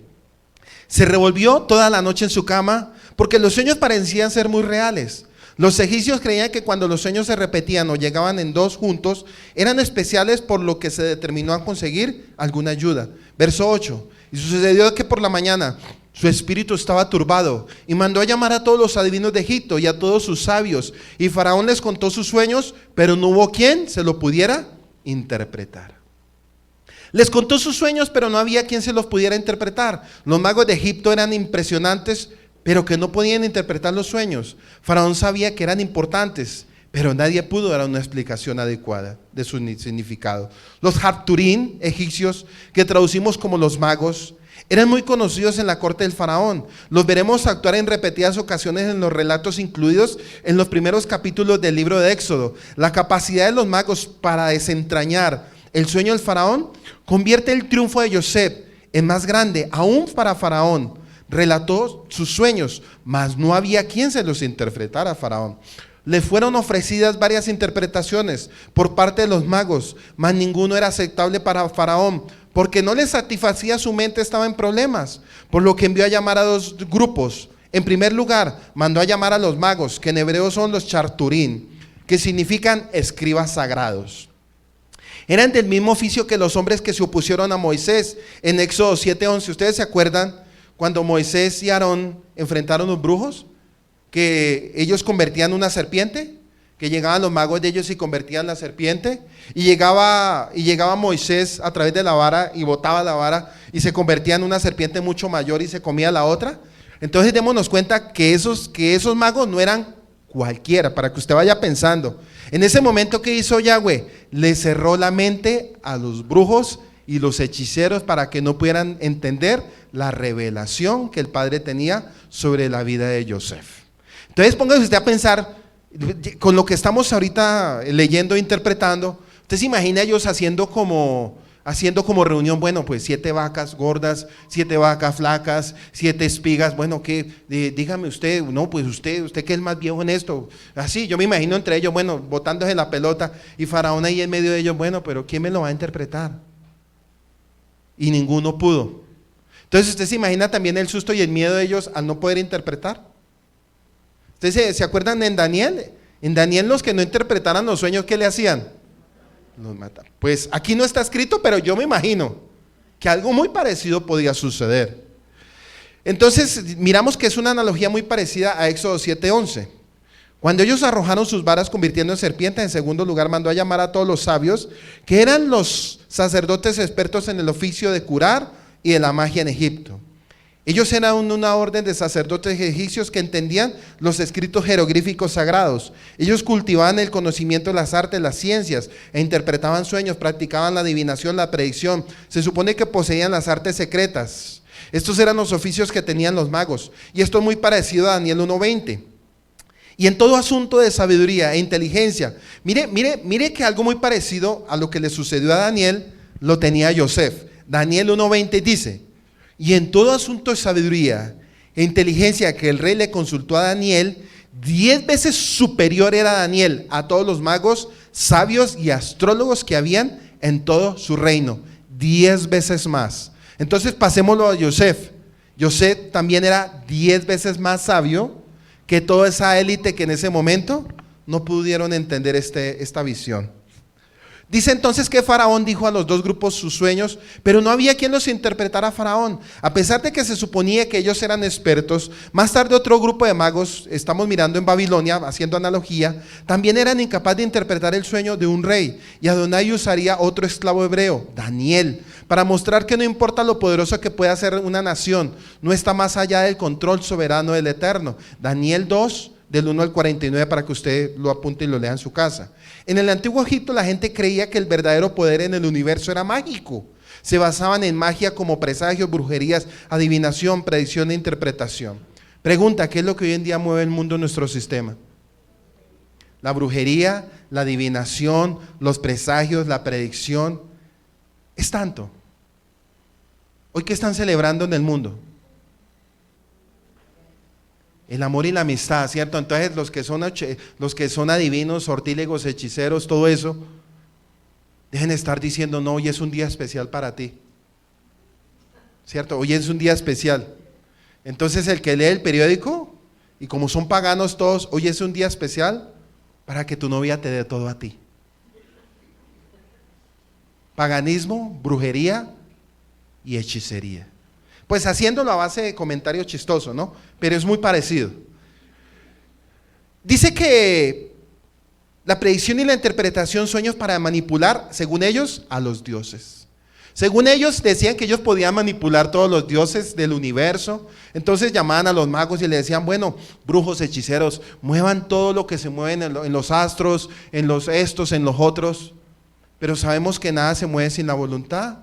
Se revolvió toda la noche en su cama porque los sueños parecían ser muy reales. Los egipcios creían que cuando los sueños se repetían o llegaban en dos juntos, eran especiales, por lo que se determinó a conseguir alguna ayuda. Verso 8. Y sucedió que por la mañana su espíritu estaba turbado y mandó a llamar a todos los adivinos de Egipto y a todos sus sabios. Y Faraón les contó sus sueños, pero no hubo quien se lo pudiera interpretar. Les contó sus sueños, pero no había quien se los pudiera interpretar. Los magos de Egipto eran impresionantes, pero que no podían interpretar los sueños. Faraón sabía que eran importantes, pero nadie pudo dar una explicación adecuada de su significado. Los Hapturim egipcios, que traducimos como los magos, eran muy conocidos en la corte del faraón. Los veremos actuar en repetidas ocasiones en los relatos incluidos en los primeros capítulos del libro de Éxodo. La capacidad de los magos para desentrañar el sueño del faraón convierte el triunfo de Yosef en más grande, aún para faraón. Relató sus sueños, mas no había quien se los interpretara a faraón. Le fueron ofrecidas varias interpretaciones por parte de los magos, mas ninguno era aceptable para faraón, porque no le satisfacía, su mente estaba en problemas, por lo que envió a llamar a dos grupos. En primer lugar, mandó a llamar a los magos, que en hebreo son los charturín, que significan escribas sagrados. Eran del mismo oficio que los hombres que se opusieron a Moisés en Éxodo 7:11. ¿Ustedes se acuerdan cuando Moisés y Aarón enfrentaron a los brujos? Que ellos convertían una serpiente, que llegaban los magos de ellos y convertían la serpiente, y llegaba Moisés a través de la vara y botaba la vara y se convertía en una serpiente mucho mayor y se comía la otra. Entonces démonos cuenta que esos magos no eran cualquiera, para que usted vaya pensando. En ese momento, ¿qué hizo Yahweh? Le cerró la mente a los brujos y los hechiceros para que no pudieran entender la revelación que el Padre tenía sobre la vida de Yosef. Entonces póngase usted a pensar, con lo que estamos ahorita leyendo e interpretando, usted se imagina ellos haciendo como reunión, bueno, pues 7 vacas gordas, 7 vacas flacas, 7 espigas, bueno, ¿qué? Dígame usted, no, pues usted que es más viejo en esto, así, yo me imagino entre ellos, bueno, botándose la pelota, y Faraón ahí en medio de ellos, bueno, pero ¿quién me lo va a interpretar? Y ninguno pudo. Entonces usted se imagina también el susto y el miedo de ellos al no poder interpretar. ¿Ustedes se acuerdan en Daniel? En Daniel, los que no interpretaran los sueños, ¿qué le hacían? Los mataban. Pues aquí no está escrito, pero yo me imagino que algo muy parecido podía suceder. Entonces miramos que es una analogía muy parecida a Éxodo 7:11. Cuando ellos arrojaron sus varas convirtiendo en serpientes, en segundo lugar mandó a llamar a todos los sabios, que eran los sacerdotes expertos en el oficio de curar y de la magia en Egipto. Ellos eran una orden de sacerdotes egipcios que entendían los escritos jeroglíficos sagrados. Ellos cultivaban el conocimiento de las artes, las ciencias, e interpretaban sueños, practicaban la adivinación, la predicción. Se supone que poseían las artes secretas. Estos eran los oficios que tenían los magos. Y esto es muy parecido a Daniel 1:20. Y en todo asunto de sabiduría e inteligencia, mire que algo muy parecido a lo que le sucedió a Daniel, lo tenía Yosef. Daniel 1:20 dice: y en todo asunto de sabiduría e inteligencia que el rey le consultó a Daniel, 10 veces superior era Daniel a todos los magos, sabios y astrólogos que habían en todo su reino. 10 veces más. Entonces pasémoslo a Yosef. Yosef también era 10 veces más sabio que toda esa élite que en ese momento no pudieron entender esta visión. Dice entonces que Faraón dijo a los dos grupos sus sueños, pero no había quien los interpretara a Faraón. A pesar de que se suponía que ellos eran expertos, más tarde otro grupo de magos, estamos mirando en Babilonia, haciendo analogía, también eran incapaces de interpretar el sueño de un rey. Y Adonai usaría otro esclavo hebreo, Daniel, para mostrar que no importa lo poderoso que pueda ser una nación, no está más allá del control soberano del Eterno. Daniel 2, del 1 al 49, para que usted lo apunte y lo lea en su casa. En el antiguo Egipto la gente creía que el verdadero poder en el universo era mágico. Se basaban en magia como presagios, brujerías, adivinación, predicción e interpretación. Pregunta, ¿qué es lo que hoy en día mueve el mundo en nuestro sistema? La brujería, la adivinación, los presagios, la predicción. Es tanto. Hoy, ¿qué están celebrando en el mundo? El amor y la amistad, ¿cierto? Entonces los que son adivinos, sortílegos, hechiceros, todo eso, dejen de estar diciendo, no, hoy es un día especial para ti, ¿cierto? Hoy es un día especial. Entonces el que lee el periódico, y como son paganos todos, hoy es un día especial para que tu novia te dé todo a ti. Paganismo, brujería y hechicería. Pues haciéndolo a base de comentarios chistosos, ¿no? Pero es muy parecido. Dice que la predicción y la interpretación, sueños para manipular, según ellos, a los dioses. Según ellos decían que ellos podían manipular todos los dioses del universo. Entonces llamaban a los magos y le decían, bueno, brujos, hechiceros, muevan todo lo que se mueve en los astros, en los estos, en los otros. Pero sabemos que nada se mueve sin la voluntad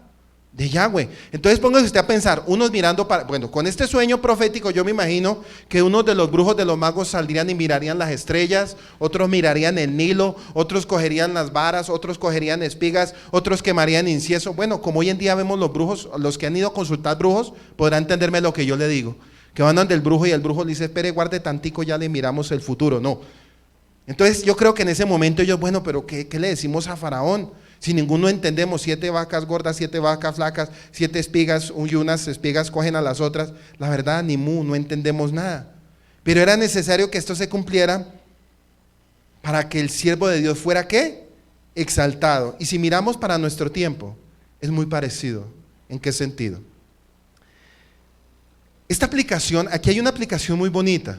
de Yahweh. Entonces póngase usted a pensar, unos mirando para, bueno, con este sueño profético yo me imagino que unos de los brujos de los magos saldrían y mirarían las estrellas, otros mirarían el Nilo, otros cogerían las varas, otros cogerían espigas, otros quemarían incienso. Bueno, como hoy en día vemos los brujos, los que han ido a consultar brujos podrán entenderme lo que yo le digo, que van donde el brujo y el brujo le dice, espere, guarde tantico, ya le miramos el futuro. No. Entonces yo creo que en ese momento ellos, bueno, pero ¿qué le decimos a Faraón? Si ninguno entendemos, 7 vacas gordas, 7 vacas flacas, 7 espigas y unas espigas cogen a las otras, la verdad, ni mu, no entendemos nada. Pero era necesario que esto se cumpliera para que el siervo de Dios fuera, ¿qué? Exaltado. Y si miramos para nuestro tiempo, es muy parecido. ¿En qué sentido? Esta aplicación, aquí hay una aplicación muy bonita.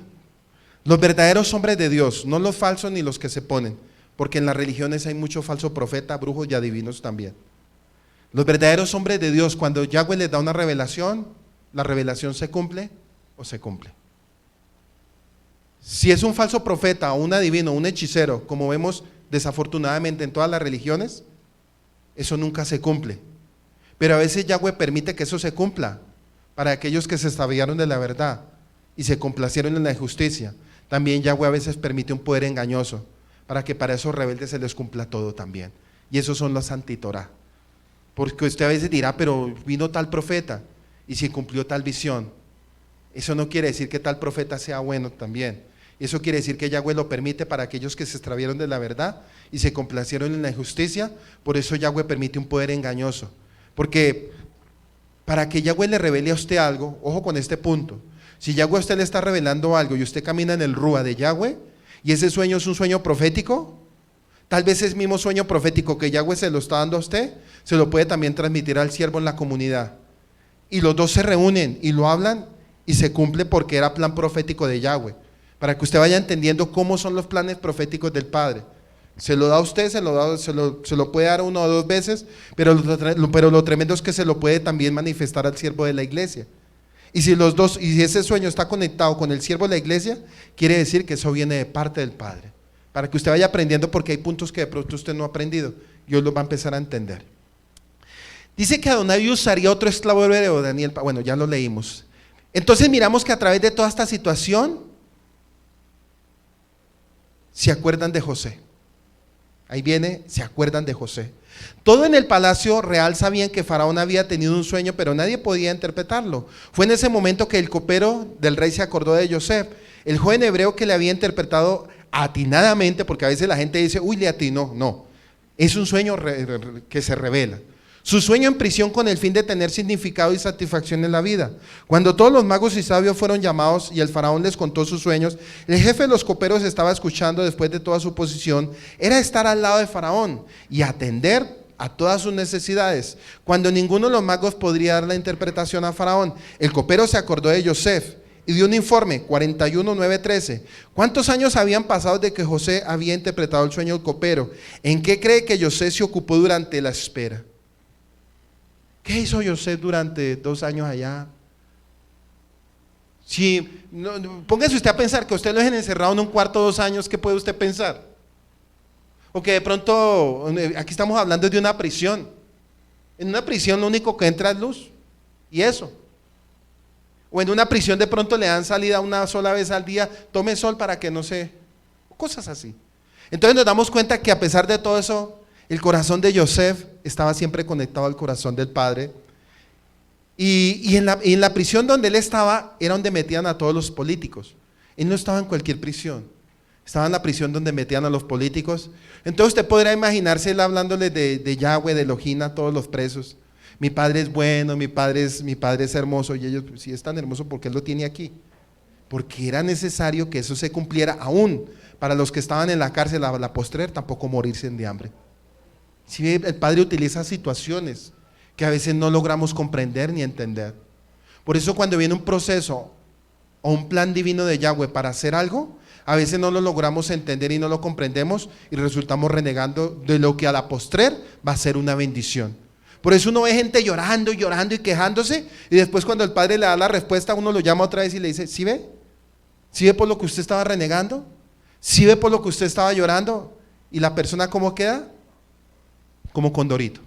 Los verdaderos hombres de Dios, no los falsos ni los que se ponen, porque en las religiones hay mucho falso profeta, brujos y adivinos también. Los verdaderos hombres de Dios, cuando Yahweh les da una revelación, la revelación se cumple o se cumple. Si es un falso profeta o un adivino, un hechicero, como vemos desafortunadamente en todas las religiones, eso nunca se cumple. Pero a veces Yahweh permite que eso se cumpla para aquellos que se extraviaron de la verdad y se complacieron en la injusticia. También Yahweh a veces permite un poder engañoso para que para esos rebeldes se les cumpla todo también. Y esos son los antitorá. Porque usted a veces dirá, pero vino tal profeta y se cumplió tal visión. Eso no quiere decir que tal profeta sea bueno también. Eso quiere decir que Yahweh lo permite para aquellos que se extraviaron de la verdad y se complacieron en la injusticia. Por eso Yahweh permite un poder engañoso. Porque para que Yahweh le revele a usted algo, ojo con este punto, si Yahweh a usted le está revelando algo y usted camina en el Rúa de Yahweh, y ese sueño es un sueño profético, tal vez ese mismo sueño profético que Yahweh se lo está dando a usted, se lo puede también transmitir al siervo en la comunidad. Y los dos se reúnen y lo hablan y se cumple porque era plan profético de Yahweh. Para que usted vaya entendiendo cómo son los planes proféticos del Padre. Se lo da a usted, se lo puede dar 1 o 2 veces, pero lo tremendo es que se lo puede también manifestar al siervo de la iglesia. Y si ese sueño está conectado con el siervo de la iglesia, quiere decir que eso viene de parte del Padre. Para que usted vaya aprendiendo, porque hay puntos que de pronto usted no ha aprendido, y hoy los va a empezar a entender. Dice que Adonai usaría otro esclavo hebreo, Daniel, bueno, ya lo leímos. Entonces miramos que a través de toda esta situación, se acuerdan de José. Ahí viene, se acuerdan de José. Todo en el palacio real sabían que Faraón había tenido un sueño, pero nadie podía interpretarlo. Fue en ese momento que el copero del rey se acordó de Yosef, el joven hebreo que le había interpretado atinadamente, porque a veces la gente dice, uy, le atinó. No, es un sueño que se revela. Su sueño en prisión con el fin de tener significado y satisfacción en la vida. Cuando todos los magos y sabios fueron llamados y el faraón les contó sus sueños, el jefe de los coperos estaba escuchando después de toda su posición, era estar al lado de faraón y atender a todas sus necesidades. Cuando ninguno de los magos podría dar la interpretación a faraón, el copero se acordó de Yosef y dio un informe, 41:9-13. ¿Cuántos años habían pasado de que José había interpretado el sueño del copero? ¿En qué cree que Yosef se ocupó durante la espera? ¿Qué hizo Yosef durante 2 años allá? Si, póngase usted a pensar que usted lo dejen encerrado en un cuarto 2 años, ¿qué puede usted pensar? O que de pronto, aquí estamos hablando de una prisión. En una prisión lo único que entra es luz, y eso. O en una prisión de pronto le dan salida 1 sola vez al día, tome sol para que no se... cosas así. Entonces nos damos cuenta que a pesar de todo eso, el corazón de Yosef estaba siempre conectado al corazón del Padre. Y en la prisión donde él estaba, era donde metían a todos los políticos. Él no estaba en cualquier prisión. Estaba en la prisión donde metían a los políticos. Entonces usted podrá imaginarse él hablándole de Yahweh, de Elohim a todos los presos. Mi padre es bueno, mi padre es hermoso. Y ellos, si es tan hermoso, ¿por qué él lo tiene aquí? Porque era necesario que eso se cumpliera aún para los que estaban en la cárcel a la postrer, tampoco morirse de hambre. Si el Padre utiliza situaciones que a veces no logramos comprender ni entender. Por eso cuando viene un proceso o un plan divino de Yahweh para hacer algo, a veces no lo logramos entender y no lo comprendemos y resultamos renegando de lo que a la postrer va a ser una bendición. Por eso uno ve gente llorando y llorando y quejándose, y después cuando el padre le da la respuesta, uno lo llama otra vez y le dice, ¿sí ve? ¿Sí ve por lo que usted estaba renegando? ¿Sí ve por lo que usted estaba llorando? ¿Y la persona cómo queda? Como condorito.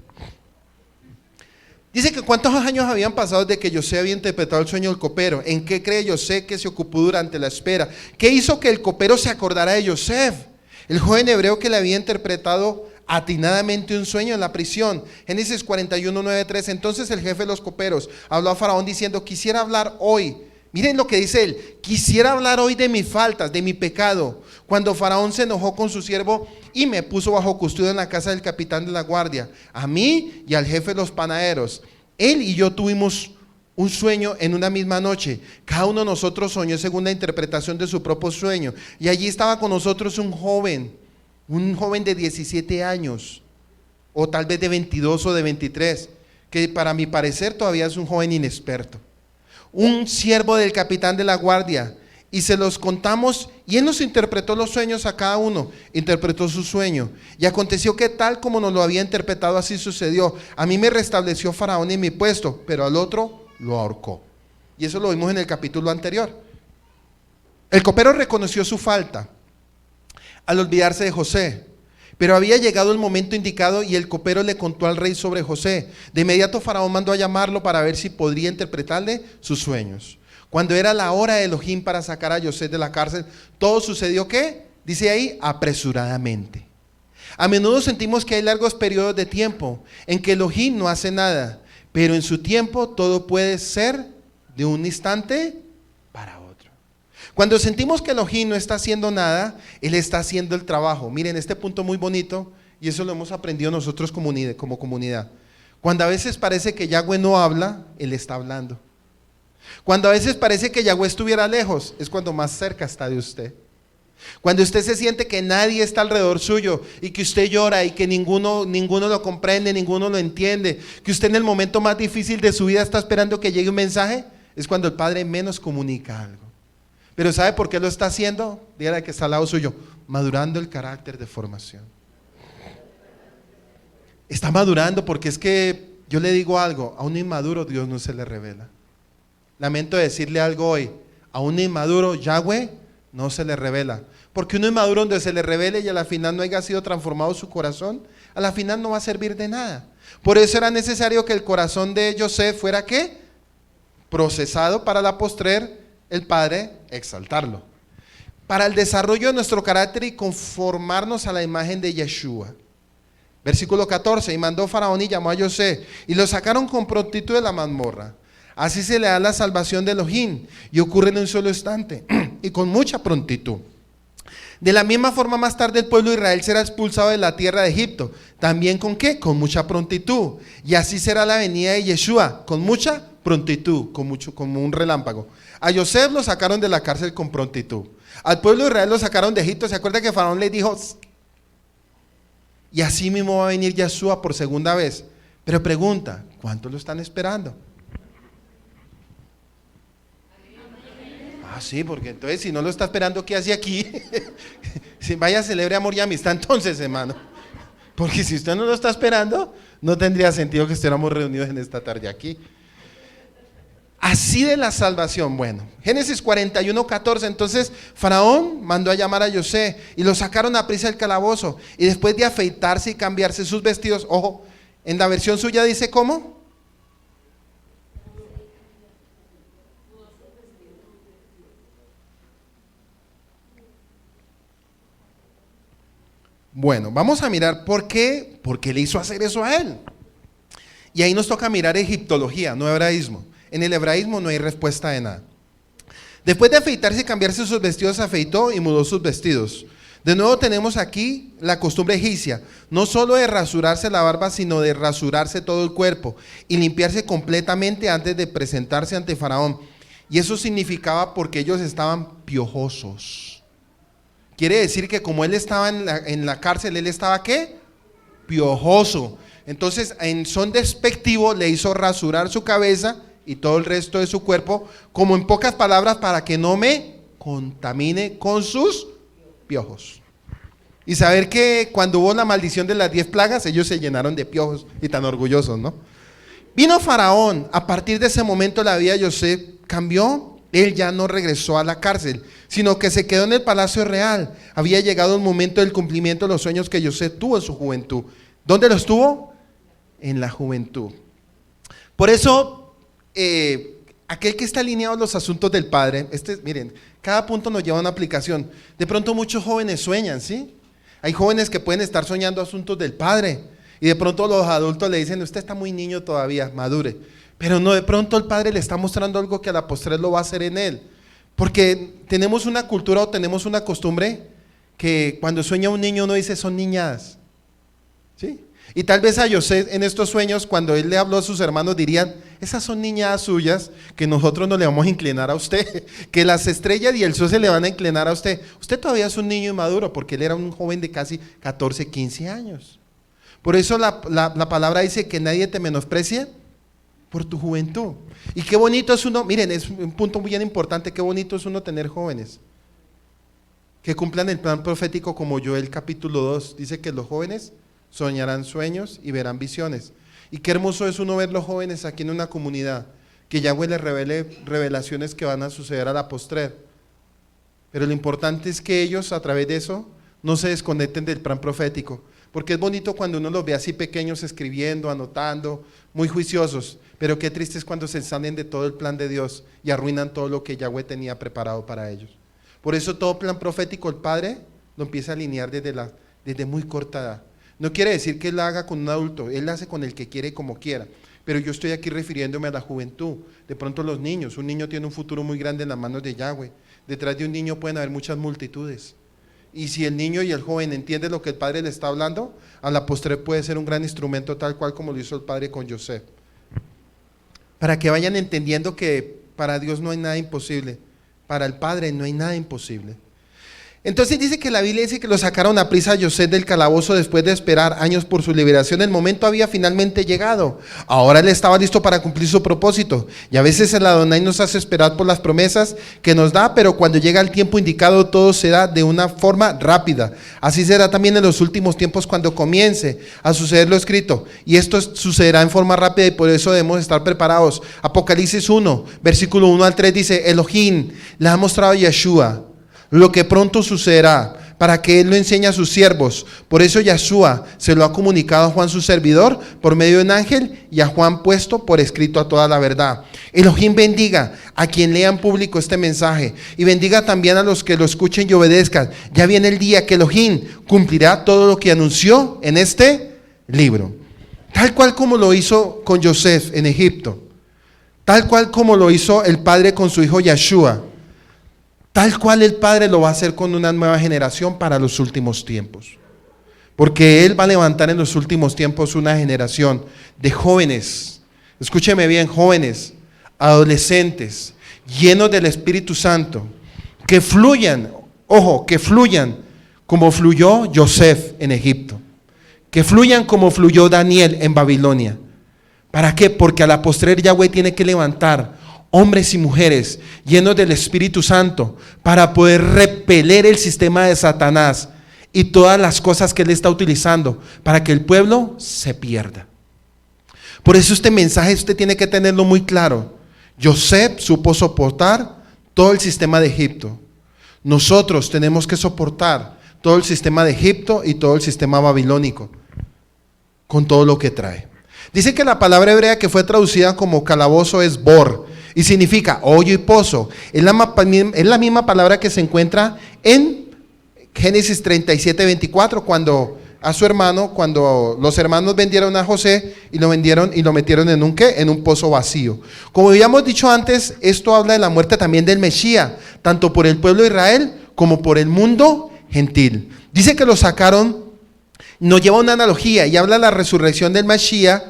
Dice que cuántos años habían pasado desde que José había interpretado el sueño del copero. ¿En qué cree José que se ocupó durante la espera? ¿Qué hizo que el copero se acordara de Yosef, el joven hebreo que le había interpretado atinadamente un sueño en la prisión? Génesis 41, 9, 13. Entonces el jefe de los coperos habló a Faraón diciendo, quisiera hablar hoy. Miren lo que dice él, quisiera hablar hoy de mis faltas, de mi pecado. Cuando Faraón se enojó con su siervo y me puso bajo custodia en la casa del capitán de la guardia, a mí y al jefe de los panaderos. Él y yo tuvimos un sueño en una misma noche. Cada uno de nosotros soñó según la interpretación de su propio sueño. Y allí estaba con nosotros un joven de 17 años, o tal vez de 22 o de 23, que para mi parecer todavía es un joven inexperto. Un siervo del capitán de la guardia, y se los contamos, y él nos interpretó los sueños a cada uno, interpretó su sueño, y aconteció que tal como nos lo había interpretado, así sucedió. A mí me restableció Faraón en mi puesto, pero al otro lo ahorcó. Y eso lo vimos en el capítulo anterior. El copero reconoció su falta al olvidarse de José, pero había llegado el momento indicado y el copero le contó al rey sobre José. De inmediato Faraón mandó a llamarlo para ver si podría interpretarle sus sueños. Cuando era la hora de Elohim para sacar a José de la cárcel, todo sucedió, ¿qué? Dice ahí, apresuradamente. A menudo sentimos que hay largos periodos de tiempo en que Elohim no hace nada, pero en su tiempo todo puede ser de un instante para otro. Cuando sentimos que Elohim no está haciendo nada, Él está haciendo el trabajo. Miren, este punto muy bonito, y eso lo hemos aprendido nosotros como comunidad. Cuando a veces parece que Yahweh no habla, Él está hablando. Cuando a veces parece que Yahweh estuviera lejos, es cuando más cerca está de usted. Cuando usted se siente que nadie está alrededor suyo y que usted llora y que ninguno lo comprende, ninguno lo entiende, que usted en el momento más difícil de su vida está esperando que llegue un mensaje, es cuando el Padre menos comunica algo. Pero ¿sabe por qué lo está haciendo? Dígale que está al lado suyo, madurando el carácter de formación. Está madurando porque es que yo le digo algo, a un inmaduro Dios no se le revela. Lamento decirle algo hoy, a un inmaduro Yahweh no se le revela. Porque un inmaduro donde se le revele y a la final no haya sido transformado su corazón, a la final no va a servir de nada. Por eso era necesario que el corazón de José fuera ¿qué? Procesado para la postrer el Padre exaltarlo. Para el desarrollo de nuestro carácter y conformarnos a la imagen de Yeshua. Versículo 14, y mandó Faraón y llamó a José, y lo sacaron con prontitud de la mazmorra. Así se le da la salvación de Elohim, y ocurre en un solo instante, y con mucha prontitud. De la misma forma más tarde el pueblo de Israel será expulsado de la tierra de Egipto. ¿También con qué? Con mucha prontitud. Y así será la venida de Yeshua, con mucha prontitud, como un relámpago. A José lo sacaron de la cárcel con prontitud. Al pueblo de Israel lo sacaron de Egipto. ¿Se acuerda que Faraón le dijo? Y así mismo va a venir Yeshua por segunda vez. Pero pregunta, ¿cuántos lo están esperando? Ah, sí, porque entonces si no lo está esperando, ¿qué hace aquí? Si vaya, celebre amor y amistad entonces, hermano. Porque si usted no lo está esperando, no tendría sentido que estuviéramos reunidos en esta tarde aquí. Así de la salvación. Bueno, Génesis 41, 14. Entonces Faraón mandó a llamar a José y lo sacaron a prisa del calabozo. Y después de afeitarse y cambiarse sus vestidos, ojo, en la versión suya dice ¿cómo? Bueno, vamos a mirar por qué le hizo hacer eso a él. Y ahí nos toca mirar egiptología, no hebraísmo. En el hebraísmo no hay respuesta de nada. Después de afeitarse y cambiarse sus vestidos, se afeitó y mudó sus vestidos. De nuevo tenemos aquí la costumbre egipcia, no solo de rasurarse la barba, sino de rasurarse todo el cuerpo y limpiarse completamente antes de presentarse ante Faraón. Y eso significaba porque ellos estaban piojosos. Quiere decir que como él estaba en la cárcel, él estaba ¿qué? Piojoso. Entonces, en son despectivo, le hizo rasurar su cabeza y todo el resto de su cuerpo, como en pocas palabras, para que no me contamine con sus piojos. Y saber que cuando hubo la maldición de las 10 plagas, ellos se llenaron de piojos y tan orgullosos, ¿no? Vino Faraón, a partir de ese momento la vida de José cambió, él ya no regresó a la cárcel, sino que se quedó en el palacio real. Había llegado el momento del cumplimiento de los sueños que José tuvo en su juventud. ¿Dónde los tuvo? En la juventud. Por eso, aquel que está alineado a los asuntos del Padre, miren, cada punto nos lleva a una aplicación. De pronto muchos jóvenes sueñan, ¿sí? Hay jóvenes que pueden estar soñando asuntos del Padre, y de pronto los adultos le dicen, usted está muy niño todavía, madure. Pero no, de pronto el Padre le está mostrando algo que a la postre lo va a hacer en él. Porque tenemos una cultura o tenemos una costumbre que cuando sueña un niño uno dice, son niñadas, ¿sí? Y tal vez a José en estos sueños, cuando él le habló a sus hermanos, dirían, esas son niñadas suyas que nosotros no le vamos a inclinar a usted, que las estrellas y el sol se le van a inclinar a usted. Usted todavía es un niño inmaduro, porque él era un joven de casi 14, 15 años. Por eso la palabra dice que nadie te menosprecie por tu juventud. Y qué bonito es uno, miren, es un punto muy bien importante, qué bonito es uno tener jóvenes que cumplan el plan profético como Joel capítulo 2, dice que los jóvenes soñarán sueños y verán visiones. Y qué hermoso es uno ver los jóvenes aquí en una comunidad, que Yahweh les revele revelaciones que van a suceder a la postrer. Pero lo importante es que ellos a través de eso no se desconecten del plan profético, porque es bonito cuando uno los ve así pequeños escribiendo, anotando, muy juiciosos, pero qué triste es cuando se salen de todo el plan de Dios y arruinan todo lo que Yahweh tenía preparado para ellos. Por eso todo plan profético el Padre lo empieza a alinear desde muy corta edad. No quiere decir que él lo haga con un adulto, él lo hace con el que quiere y como quiera, pero yo estoy aquí refiriéndome a la juventud. De pronto los niños, un niño tiene un futuro muy grande en las manos de Yahweh. Detrás de un niño pueden haber muchas multitudes, y si el niño y el joven entienden lo que el Padre le está hablando, a la postre puede ser un gran instrumento, tal cual como lo hizo el Padre con José, para que vayan entendiendo que para Dios no hay nada imposible, para el Padre no hay nada imposible. Entonces dice que la Biblia dice que lo sacaron a prisa a José del calabozo después de esperar años por su liberación. El momento había finalmente llegado. Ahora él estaba listo para cumplir su propósito. Y a veces el Adonai nos hace esperar por las promesas que nos da, pero cuando llega el tiempo indicado todo se da de una forma rápida. Así será también en los últimos tiempos cuando comience a suceder lo escrito. Y esto sucederá en forma rápida y por eso debemos estar preparados. Apocalipsis 1, versículo 1 al 3 dice, Elohim le ha mostrado a Yeshua lo que pronto sucederá, para que él lo enseñe a sus siervos. Por eso Yeshua se lo ha comunicado a Juan su servidor por medio de un ángel, y a Juan puesto por escrito a toda la verdad. Elohim bendiga a quien lea en público este mensaje, y bendiga también a los que lo escuchen y obedezcan. Ya viene el día que Elohim cumplirá todo lo que anunció en este libro, tal cual como lo hizo con Joseph en Egipto, tal cual como lo hizo el Padre con su hijo Yeshua. Tal cual el Padre lo va a hacer con una nueva generación para los últimos tiempos. Porque Él va a levantar en los últimos tiempos una generación de jóvenes, escúcheme bien, jóvenes, adolescentes, llenos del Espíritu Santo, que fluyan, ojo, que fluyan como fluyó Joseph en Egipto, que fluyan como fluyó Daniel en Babilonia. ¿Para qué? Porque a la postre Yahweh tiene que levantar hombres y mujeres llenos del Espíritu Santo para poder repeler el sistema de Satanás y todas las cosas que él está utilizando para que el pueblo se pierda. Por eso este mensaje usted tiene que tenerlo muy claro. José supo soportar todo el sistema de Egipto. Nosotros tenemos que soportar todo el sistema de Egipto y todo el sistema babilónico con todo lo que trae. Dice que la palabra hebrea que fue traducida como calabozo es bor, y significa hoyo y pozo. Es la misma palabra que se encuentra en Génesis 37, 24, cuando los hermanos vendieron a José y lo vendieron y lo metieron en un pozo vacío. Como habíamos dicho antes, esto habla de la muerte también del Mesías, tanto por el pueblo de Israel como por el mundo gentil. Dice que lo sacaron, nos lleva una analogía y habla de la resurrección del Mesías.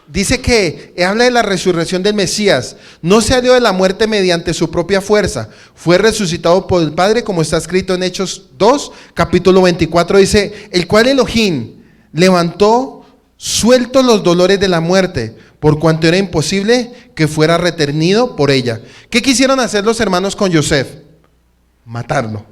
Dice que habla de la resurrección del Mesías. No salió de la muerte mediante su propia fuerza, fue resucitado por el Padre, como está escrito en Hechos 2, capítulo 24, dice, el cual Elohim levantó sueltos los dolores de la muerte, por cuanto era imposible que fuera retenido por ella. ¿Qué quisieron hacer los hermanos con Joseph? Matarlo.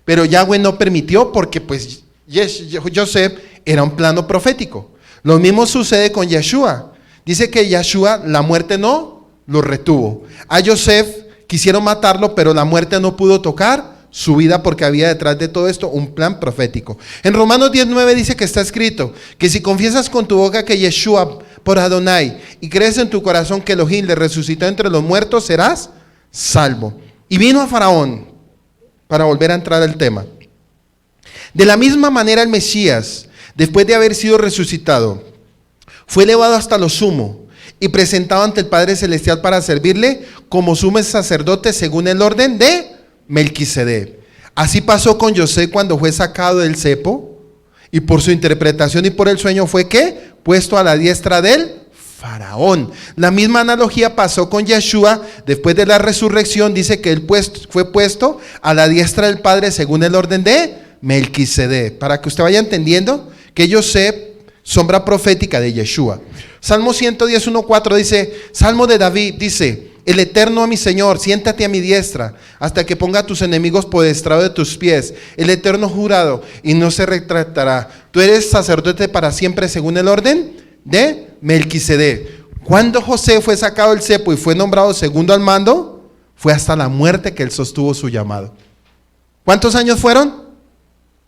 Pero Yahweh no permitió, porque pues Yosef era un plano profético. Lo mismo sucede con Yeshua. Dice que Yeshua, la muerte no lo retuvo. A Yosef quisieron matarlo, pero la muerte no pudo tocar su vida porque había detrás de todo esto un plan profético. En Romanos 10:9 dice que está escrito que si confiesas con tu boca que Yeshua por Adonai y crees en tu corazón que Elohim le resucitó entre los muertos, serás salvo. Y vino a Faraón, para volver a entrar al tema. De la misma manera el Mesías, después de haber sido resucitado, fue elevado hasta lo sumo y presentado ante el Padre Celestial para servirle como sumo sacerdote según el orden de Melquisedec. Así pasó con José cuando fue sacado del cepo y por su interpretación y por el sueño fue ¿qué? Puesto a la diestra del Faraón. La misma analogía pasó con Yeshua después de la resurrección. Dice que él fue puesto a la diestra del Padre según el orden de Melquisedec. Para que usted vaya entendiendo que José, sombra profética de Yeshua. Salmo 110:1-4 dice, Salmo de David, dice, el Eterno a mi Señor, siéntate a mi diestra, hasta que ponga a tus enemigos por estrado de tus pies. El Eterno jurado y no se retractará. Tú eres sacerdote para siempre según el orden de Melquisedec. Cuando José fue sacado del cepo y fue nombrado segundo al mando, fue hasta la muerte que él sostuvo su llamado. ¿Cuántos años fueron?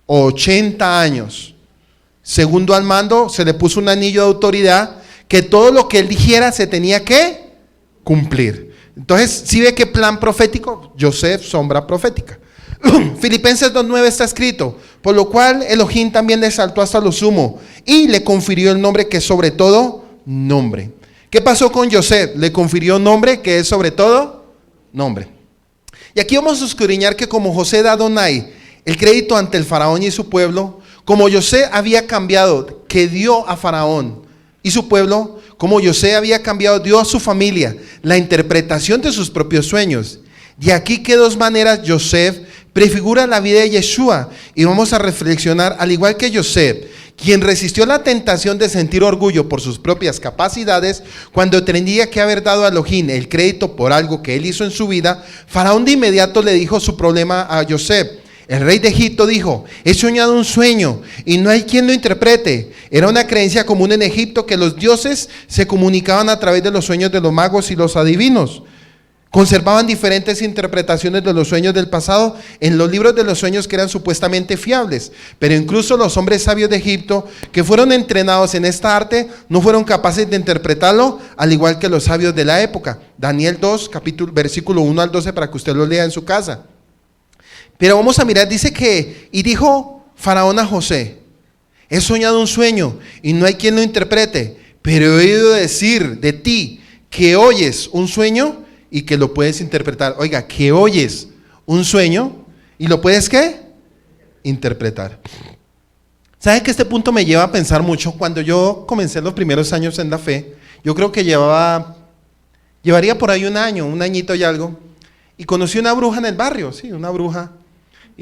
80 años. Segundo al mando, se le puso un anillo de autoridad que todo lo que él dijera se tenía que cumplir. Entonces, ¿sí ve qué plan profético? Joseph, sombra profética. Filipenses 2:9 está escrito, por lo cual Elohim también le exaltó hasta lo sumo y le confirió el nombre que es sobre todo nombre. ¿Qué pasó con Joseph? Le confirió nombre que es sobre todo nombre. Y aquí vamos a escudriñar que como José da a Adonai el crédito ante el faraón y su pueblo, como José había cambiado, que dio a Faraón y su pueblo, como José había cambiado, dio a su familia la interpretación de sus propios sueños. De aquí que dos maneras José prefigura la vida de Yeshua. Y vamos a reflexionar, al igual que José, quien resistió la tentación de sentir orgullo por sus propias capacidades, cuando tendría que haber dado a Elohim el crédito por algo que él hizo en su vida, Faraón de inmediato le dijo su problema a José. El rey de Egipto dijo, he soñado un sueño y no hay quien lo interprete. Era una creencia común en Egipto que los dioses se comunicaban a través de los sueños de los magos y los adivinos. Conservaban diferentes interpretaciones de los sueños del pasado en los libros de los sueños que eran supuestamente fiables. Pero incluso los hombres sabios de Egipto que fueron entrenados en esta arte no fueron capaces de interpretarlo, al igual que los sabios de la época. Daniel 2, versículo 1-12 para que usted lo lea en su casa. Pero vamos a mirar, dice que, y dijo Faraón a José, he soñado un sueño y no hay quien lo interprete, pero he oído decir de ti que oyes un sueño y que lo puedes interpretar. Oiga, que oyes un sueño y lo puedes ¿qué? Interpretar. ¿Sabe que este punto me lleva a pensar mucho? Cuando yo comencé los primeros años en la fe, yo creo que llevaría por ahí un añito y algo, y conocí una bruja en el barrio, sí, una bruja.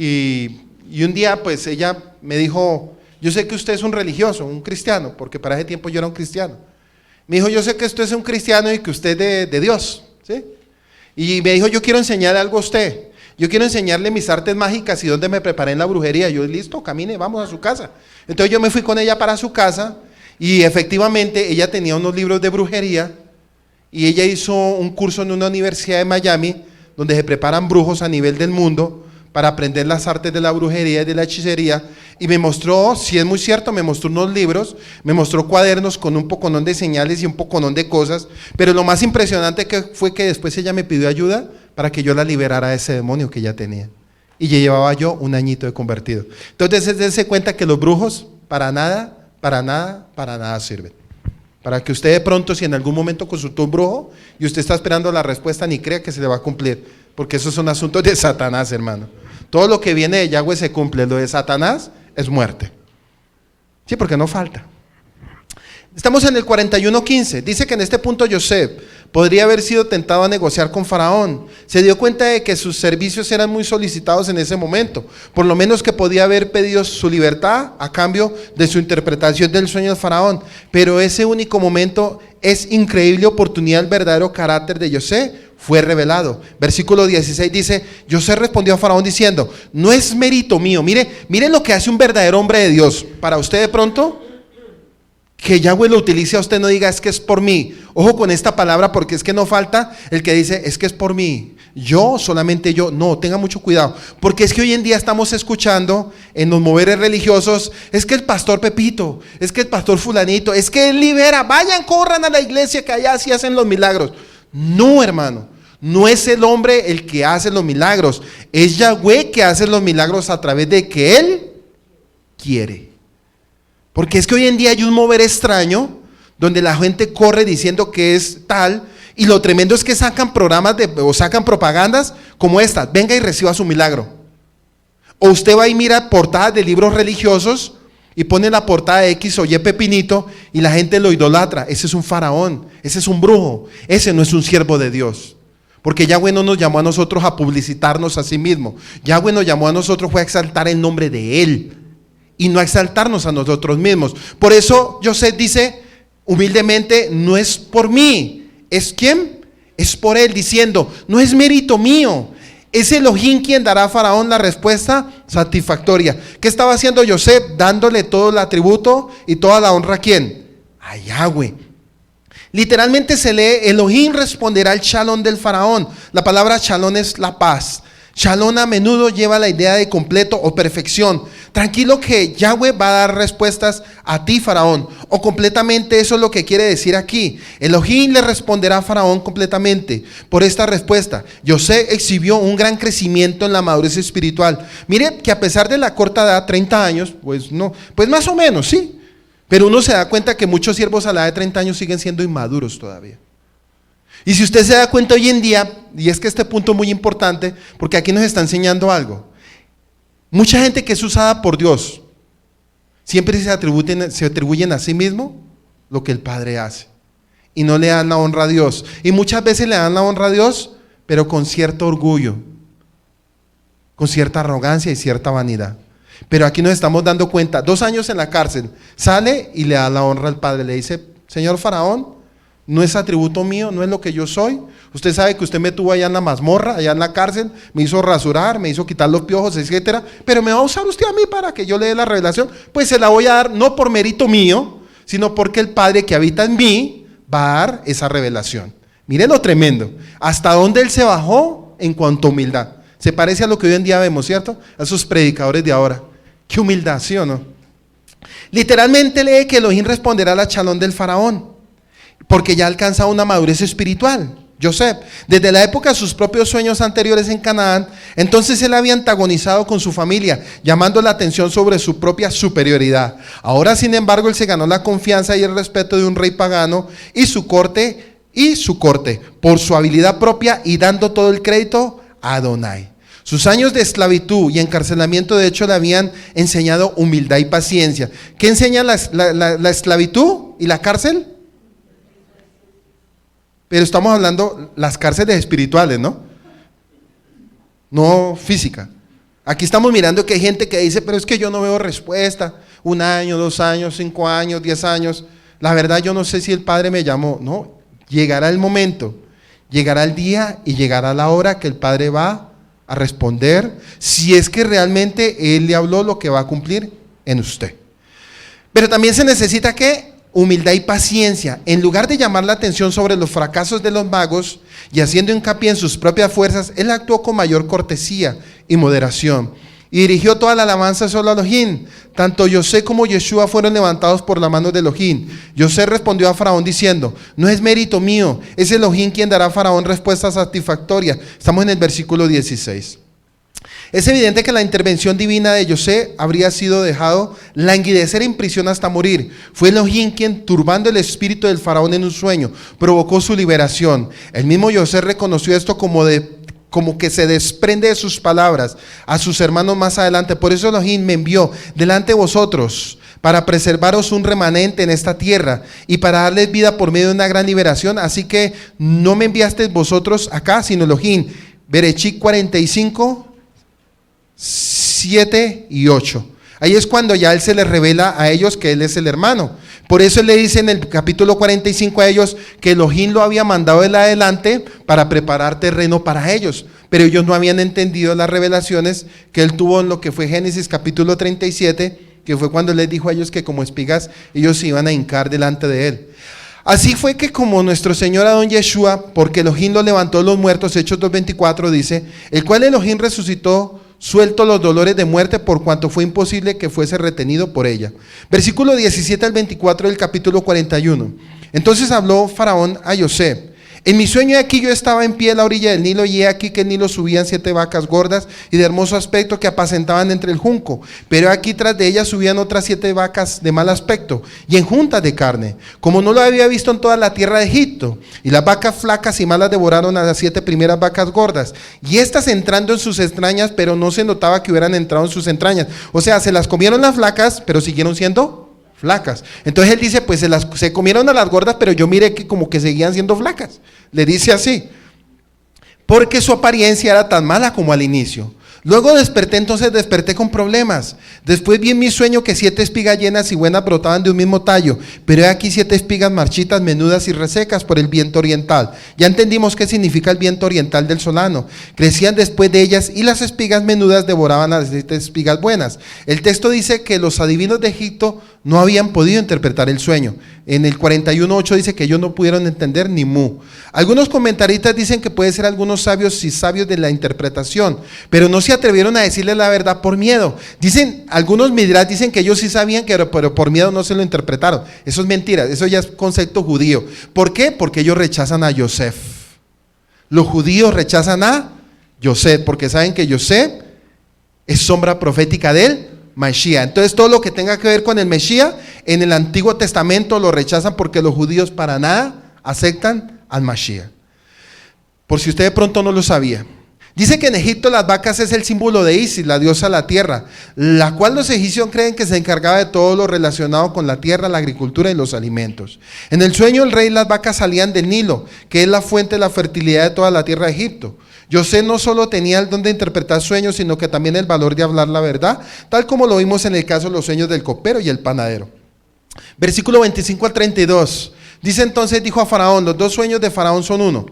Y un día pues ella me dijo, yo sé que usted es un religioso, un cristiano, porque para ese tiempo yo era un cristiano. Me dijo, yo sé que usted es un cristiano y que usted es de Dios, ¿sí? Y me dijo, yo quiero enseñarle algo a usted. Yo quiero enseñarle mis artes mágicas y dónde me preparé en la brujería. Yo, listo, camine, vamos a su casa. Entonces yo me fui con ella para su casa y efectivamente ella tenía unos libros de brujería y ella hizo un curso en una universidad de Miami donde se preparan brujos a nivel del mundo para aprender las artes de la brujería y de la hechicería, y me mostró, si es muy cierto, me mostró unos libros, me mostró cuadernos con un poconón de señales y un poconón de cosas, pero lo más impresionante fue que después ella me pidió ayuda para que yo la liberara de ese demonio que ella tenía, y ya llevaba yo un añito de convertido. Entonces dése cuenta que los brujos para nada sirven. Para que usted de pronto, si en algún momento consultó un brujo y usted está esperando la respuesta, ni crea que se le va a cumplir, porque esos son asuntos de Satanás, hermano. Todo lo que viene de Yahweh se cumple, lo de Satanás es muerte. Sí, porque no falta. Estamos en el 41:15. Dice que en este punto José podría haber sido tentado a negociar con Faraón. Se dio cuenta de que sus servicios eran muy solicitados en ese momento. Por lo menos que podía haber pedido su libertad a cambio de su interpretación del sueño del Faraón. Pero ese único momento es increíble oportunidad, el verdadero carácter de José fue revelado. Versículo 16 dice, José respondió a Faraón diciendo, no es mérito mío. Mire lo que hace un verdadero hombre de Dios. Para usted de pronto, que Yahweh lo utilice a usted, no diga es que es por mí. Ojo con esta palabra, porque es que no falta el que dice es que es por mí. Yo, solamente yo. No, tenga mucho cuidado, porque es que hoy en día estamos escuchando en los moveres religiosos, es que el pastor Pepito, es que el pastor fulanito, es que él libera, vayan, corran a la iglesia que allá sí hacen los milagros. No, hermano, no es el hombre el que hace los milagros, es Yahweh que hace los milagros a través de que Él quiere. Porque es que hoy en día hay un mover extraño donde la gente corre diciendo que es tal, y lo tremendo es que sacan programas o sacan propagandas como esta, venga y reciba su milagro. O usted va y mira portadas de libros religiosos y pone la portada de X o Y pepinito y la gente lo idolatra. Ese es un faraón, ese es un brujo, ese no es un siervo de Dios. Porque Yahweh no nos llamó a nosotros a publicitarnos a sí mismo. Yahweh nos llamó a nosotros fue a exaltar el nombre de Él y no a exaltarnos a nosotros mismos. Por eso José dice humildemente, no es por mí, ¿es quién? Es por Él, diciendo, no es mérito mío. Es Elohim quien dará a Faraón la respuesta satisfactoria. ¿Qué estaba haciendo José? Dándole todo el atributo y toda la honra ¿a quién? A Yahweh. Literalmente se lee, Elohim responderá al shalom del Faraón. La palabra shalom es la paz. Shalom a menudo lleva la idea de completo o perfección. Tranquilo que Yahweh va a dar respuestas a ti, Faraón. O completamente, eso es lo que quiere decir aquí. Elohim le responderá a Faraón completamente por esta respuesta. José exhibió un gran crecimiento en la madurez espiritual. Mire que a pesar de la corta edad, 30 años, pues no, pues más o menos, sí. Pero uno se da cuenta que muchos siervos a la edad de 30 años siguen siendo inmaduros todavía. Y si usted se da cuenta hoy en día, y es que este punto es muy importante, porque aquí nos está enseñando algo. Mucha gente que es usada por Dios, siempre se atribuyen a sí mismo lo que el Padre hace. Y no le dan la honra a Dios. Y muchas veces le dan la honra a Dios, pero con cierto orgullo, con cierta arrogancia y cierta vanidad. Pero aquí nos estamos dando cuenta, 2 años en la cárcel, sale y le da la honra al Padre. Le dice, señor Faraón, no es atributo mío, no es lo que yo soy. Usted sabe que usted me tuvo allá en la mazmorra, allá en la cárcel, me hizo rasurar, me hizo quitar los piojos, etcétera. Pero me va a usar usted a mí para que yo le dé la revelación. Pues se la voy a dar no por mérito mío, sino porque el Padre que habita en mí va a dar esa revelación. Mire lo tremendo. Hasta dónde Él se bajó en cuanto a humildad. Se parece a lo que hoy en día vemos, ¿cierto? A esos predicadores de ahora. Qué humildad, ¿sí o no? Literalmente lee que Elohim responderá a la shalom del Faraón, porque ya alcanza una madurez espiritual. José, desde la época de sus propios sueños anteriores en Canaán, entonces él había antagonizado con su familia, llamando la atención sobre su propia superioridad. Ahora, sin embargo, él se ganó la confianza y el respeto de un rey pagano y su corte, por su habilidad propia y dando todo el crédito a Adonai. Sus años de esclavitud y encarcelamiento de hecho le habían enseñado humildad y paciencia. ¿Qué enseña la esclavitud y la cárcel? Pero estamos hablando las cárceles espirituales, ¿no? No física. Aquí estamos mirando que hay gente que dice, pero es que yo no veo respuesta. 1 año, 2 años, 5 años, 10 años. La verdad yo no sé si el Padre me llamó. No, llegará el momento, llegará el día y llegará la hora que el Padre va a responder si es que realmente Él le habló lo que va a cumplir en usted. Pero también se necesita ¿qué? Humildad y paciencia. En lugar de llamar la atención sobre los fracasos de los magos y haciendo hincapié en sus propias fuerzas, él actuó con mayor cortesía y moderación y dirigió toda la alabanza solo a Elohim. Tanto José como Yeshua fueron levantados por la mano de Elohim. José respondió a Faraón diciendo, no es mérito mío, es Elohim quien dará a Faraón respuesta satisfactoria. Estamos en el versículo 16. Es evidente que la intervención divina de José habría sido dejado languidecer en prisión hasta morir. Fue Elohim quien, turbando el espíritu del Faraón en un sueño, provocó su liberación. El mismo José reconoció esto como que se desprende de sus palabras a sus hermanos más adelante. Por eso Elohim me envió delante de vosotros para preservaros un remanente en esta tierra y para darles vida por medio de una gran liberación. Así que no me enviasteis vosotros acá, sino Elohim. Berechit 45, 7 y 8. Ahí es cuando ya Él se les revela a ellos que Él es el hermano. Por eso él le dice en el capítulo 45 a ellos que Elohim lo había mandado él adelante para preparar terreno para ellos. Pero ellos no habían entendido las revelaciones que él tuvo en lo que fue Génesis capítulo 37, que fue cuando les dijo a ellos que como espigas ellos se iban a hincar delante de él. Así fue que como nuestro Señor Adón Yeshua, porque Elohim lo levantó de los muertos, Hechos 2:24 dice, el cual Elohim resucitó, suelto los dolores de muerte, por cuanto fue imposible que fuese retenido por ella. Versículo 17 al 24 del capítulo 41. Entonces habló Faraón a José: en mi sueño aquí yo estaba en pie a la orilla del Nilo, y he aquí que el Nilo subían 7 vacas gordas y de hermoso aspecto que apacentaban entre el junco, pero aquí tras de ellas subían otras 7 vacas de mal aspecto y en juntas de carne, como no lo había visto en toda la tierra de Egipto. Y las vacas flacas y malas devoraron a las 7 primeras vacas gordas, y estas entrando en sus entrañas, pero no se notaba que hubieran entrado en sus entrañas. O sea, se las comieron las flacas, pero siguieron siendo flacas. Entonces él dice, pues se comieron a las gordas, pero yo miré que como que seguían siendo flacas. Le dice así, porque su apariencia era tan mala como al inicio. Luego desperté con problemas. Después vi en mi sueño que 7 espigas llenas y buenas brotaban de un mismo tallo, pero he aquí 7 espigas marchitas, menudas y resecas por el viento oriental. Ya entendimos qué significa el viento oriental del solano. Crecían después de ellas, y las espigas menudas devoraban a las 7 espigas buenas. El texto dice que los adivinos de Egipto no habían podido interpretar el sueño. En el 41:8 dice que ellos no pudieron entender ni mu. Algunos comentaristas dicen que puede ser algunos sabios y sabios de la interpretación, pero no se atrevieron a decirle la verdad por miedo. Dicen, algunos midrash dicen que ellos sí sabían, pero por miedo no se lo interpretaron. Eso es mentira, eso ya es concepto judío. ¿Por qué? Porque ellos rechazan a Yosef. Los judíos rechazan a Yosef, porque saben que Yosef es sombra profética de él. Mashiach. Entonces todo lo que tenga que ver con el Mashiach en el Antiguo Testamento lo rechazan, porque los judíos para nada aceptan al Mashiach. Por si usted de pronto no lo sabía. Dice que en Egipto las vacas es el símbolo de Isis, la diosa de la tierra, la cual los egipcios creen que se encargaba de todo lo relacionado con la tierra, la agricultura y los alimentos. En el sueño el rey y las vacas salían del Nilo, que es la fuente de la fertilidad de toda la tierra de Egipto. José no solo tenía el don de interpretar sueños, sino que también el valor de hablar la verdad, tal como lo vimos en el caso de los sueños del copero y el panadero. Versículo 25 al 32. Dice entonces, dijo a Faraón, los 2 sueños de Faraón son uno.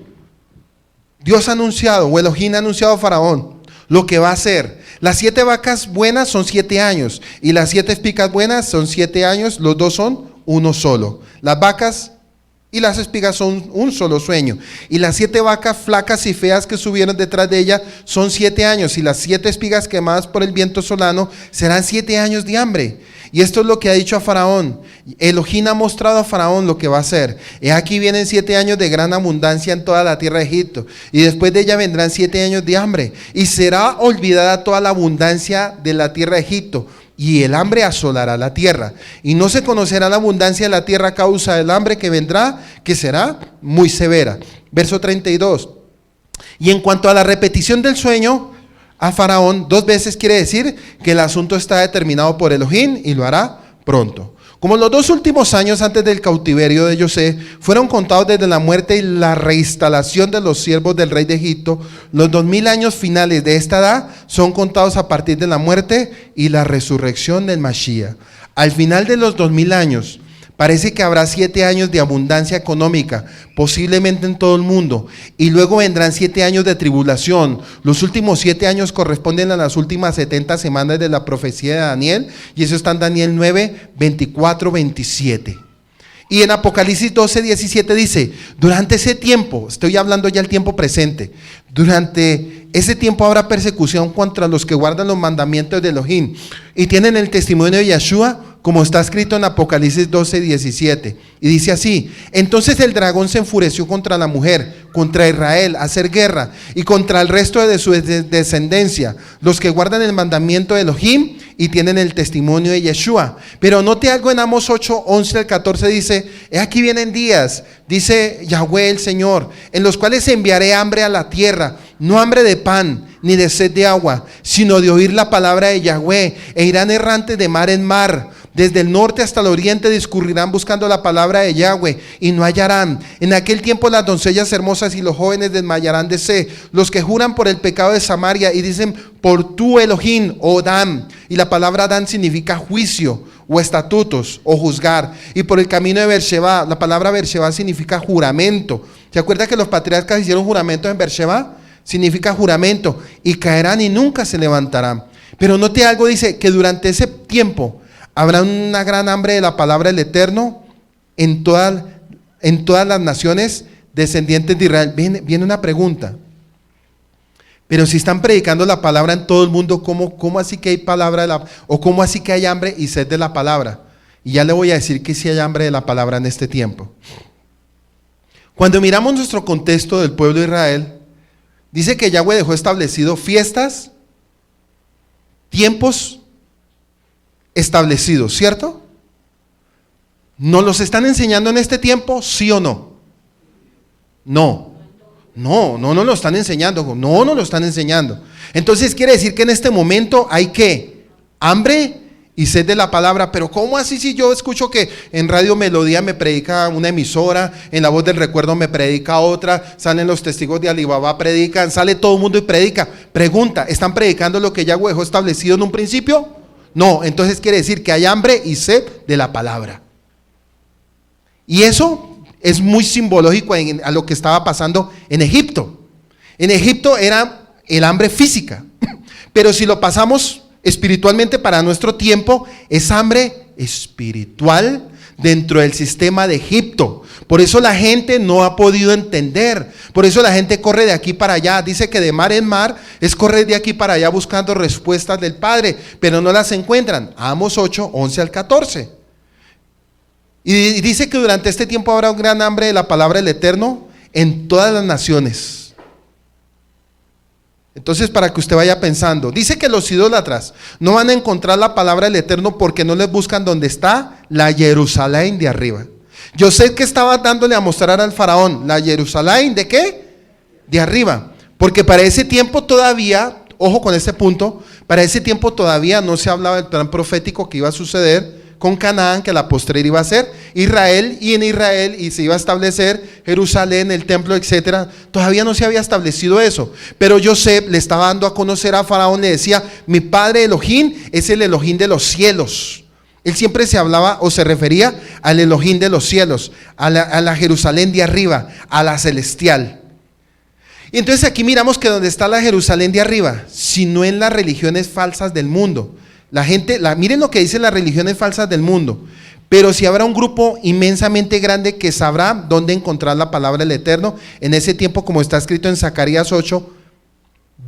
Dios ha anunciado, o Elohim ha anunciado a Faraón lo que va a hacer. Las 7 vacas buenas son 7 años, y las 7 espigas buenas son 7 años, los 2 son uno solo. Las vacas y las espigas son un solo sueño, y las 7 vacas flacas y feas que subieron detrás de ella son 7 años, y las 7 espigas quemadas por el viento solano serán 7 años de hambre. Y esto es lo que ha dicho a Faraón. Elohim ha mostrado a Faraón lo que va a hacer. He aquí vienen 7 años de gran abundancia en toda la tierra de Egipto, y después de ella vendrán 7 años de hambre, y será olvidada toda la abundancia de la tierra de Egipto, y el hambre asolará la tierra, y no se conocerá la abundancia de la tierra a causa del hambre que vendrá, que será muy severa. Verso 32. Y en cuanto a la repetición del sueño a Faraón 2 veces, quiere decir que el asunto está determinado por Elohim y lo hará pronto. Como los 2 últimos años antes del cautiverio de José fueron contados desde la muerte y la reinstalación de los siervos del rey de Egipto, los 2000 años finales de esta edad son contados a partir de la muerte y la resurrección del Mashiach. Al final de los 2000 años, parece que habrá 7 años de abundancia económica, posiblemente en todo el mundo, y luego vendrán 7 años de tribulación. Los últimos 7 años corresponden a las últimas 70 semanas de la profecía de Daniel, y eso está en Daniel 9, 24, 27. Y en Apocalipsis 12, 17 dice, durante ese tiempo, estoy hablando ya del tiempo presente, durante ese tiempo habrá persecución contra los que guardan los mandamientos de Elohim y tienen el testimonio de Yeshua, como está escrito en Apocalipsis 12, 17. Y dice así, entonces el dragón se enfureció contra la mujer, contra Israel, a hacer guerra, y contra el resto de su descendencia, los que guardan el mandamiento de Elohim y tienen el testimonio de Yeshua. Pero note algo en Amos 8, 11 al 14, dice, he aquí vienen días, dice Yahweh el Señor, en los cuales enviaré hambre a la tierra, no hambre de pan, ni de sed de agua, sino de oír la palabra de Yahweh, e irán errantes de mar en mar, desde el norte hasta el oriente discurrirán buscando la palabra de Yahweh y no hallarán. En aquel tiempo las doncellas hermosas y los jóvenes desmayarán de sed, los que juran por el pecado de Samaria y dicen, por tu Elohim, oh Dan. Y la palabra Dan significa juicio o estatutos, o juzgar. Y por el camino de Beersheba, la palabra Beersheba significa juramento. ¿Se acuerda que los patriarcas hicieron juramentos en Beersheba? Significa juramento. Y caerán y nunca se levantarán. Pero note algo, dice que durante ese tiempo habrá una gran hambre de la palabra del Eterno en todas las naciones descendientes de Israel. Viene una pregunta. Pero si están predicando la palabra en todo el mundo, ¿cómo así que hay palabra o cómo así que hay hambre y sed de la palabra? Y ya le voy a decir que sí hay hambre de la palabra en este tiempo. Cuando miramos nuestro contexto del pueblo de Israel, dice que Yahweh dejó establecido fiestas, tiempos establecidos, ¿cierto? ¿Nos los están enseñando en este tiempo, sí o no? No lo están enseñando, no lo están enseñando. Entonces quiere decir que en este momento hay ¿qué? Hambre y sed de la palabra. Pero ¿cómo así si yo escucho que en Radio Melodía me predica una emisora, en La Voz del Recuerdo me predica otra, salen los testigos de Alibaba, predican, sale todo el mundo y predica? Pregunta, ¿están predicando lo que Yahweh dejó establecido en un principio? No, entonces quiere decir que hay hambre y sed de la palabra. Y eso es muy simbológico a lo que estaba pasando en Egipto. En Egipto era el hambre física, pero si lo pasamos espiritualmente para nuestro tiempo, es hambre espiritual dentro del sistema de Egipto. Por eso la gente no ha podido entender, por eso la gente corre de aquí para allá. Dice que de mar en mar es correr de aquí para allá buscando respuestas del Padre, pero no las encuentran. Amos 8, 11 al 14. Y dice que durante este tiempo habrá un gran hambre de la palabra del Eterno en todas las naciones. Entonces, para que usted vaya pensando, dice que los idólatras no van a encontrar la palabra del Eterno porque no les buscan donde está la Jerusalén de arriba. Yo sé que estaba dándole a mostrar al faraón la Jerusalén de ¿qué? De arriba. Porque para ese tiempo todavía, ojo con este punto, para ese tiempo todavía no se hablaba del plan profético que iba a suceder con Canaán, que la postrera iba a ser Israel, y en Israel y se iba a establecer Jerusalén, el templo, etcétera. Todavía no se había establecido eso, pero Joseph le estaba dando a conocer a Faraón, le decía: mi padre Elohim es el Elohim de los cielos. Él siempre se hablaba o se refería al Elohim de los cielos, a la Jerusalén de arriba, a la celestial. Y entonces aquí miramos que donde está la Jerusalén de arriba, sino en las religiones falsas del mundo. La gente, miren lo que dicen las religiones falsas del mundo. Pero si habrá un grupo inmensamente grande que sabrá dónde encontrar la palabra del Eterno en ese tiempo, como está escrito en Zacarías 8,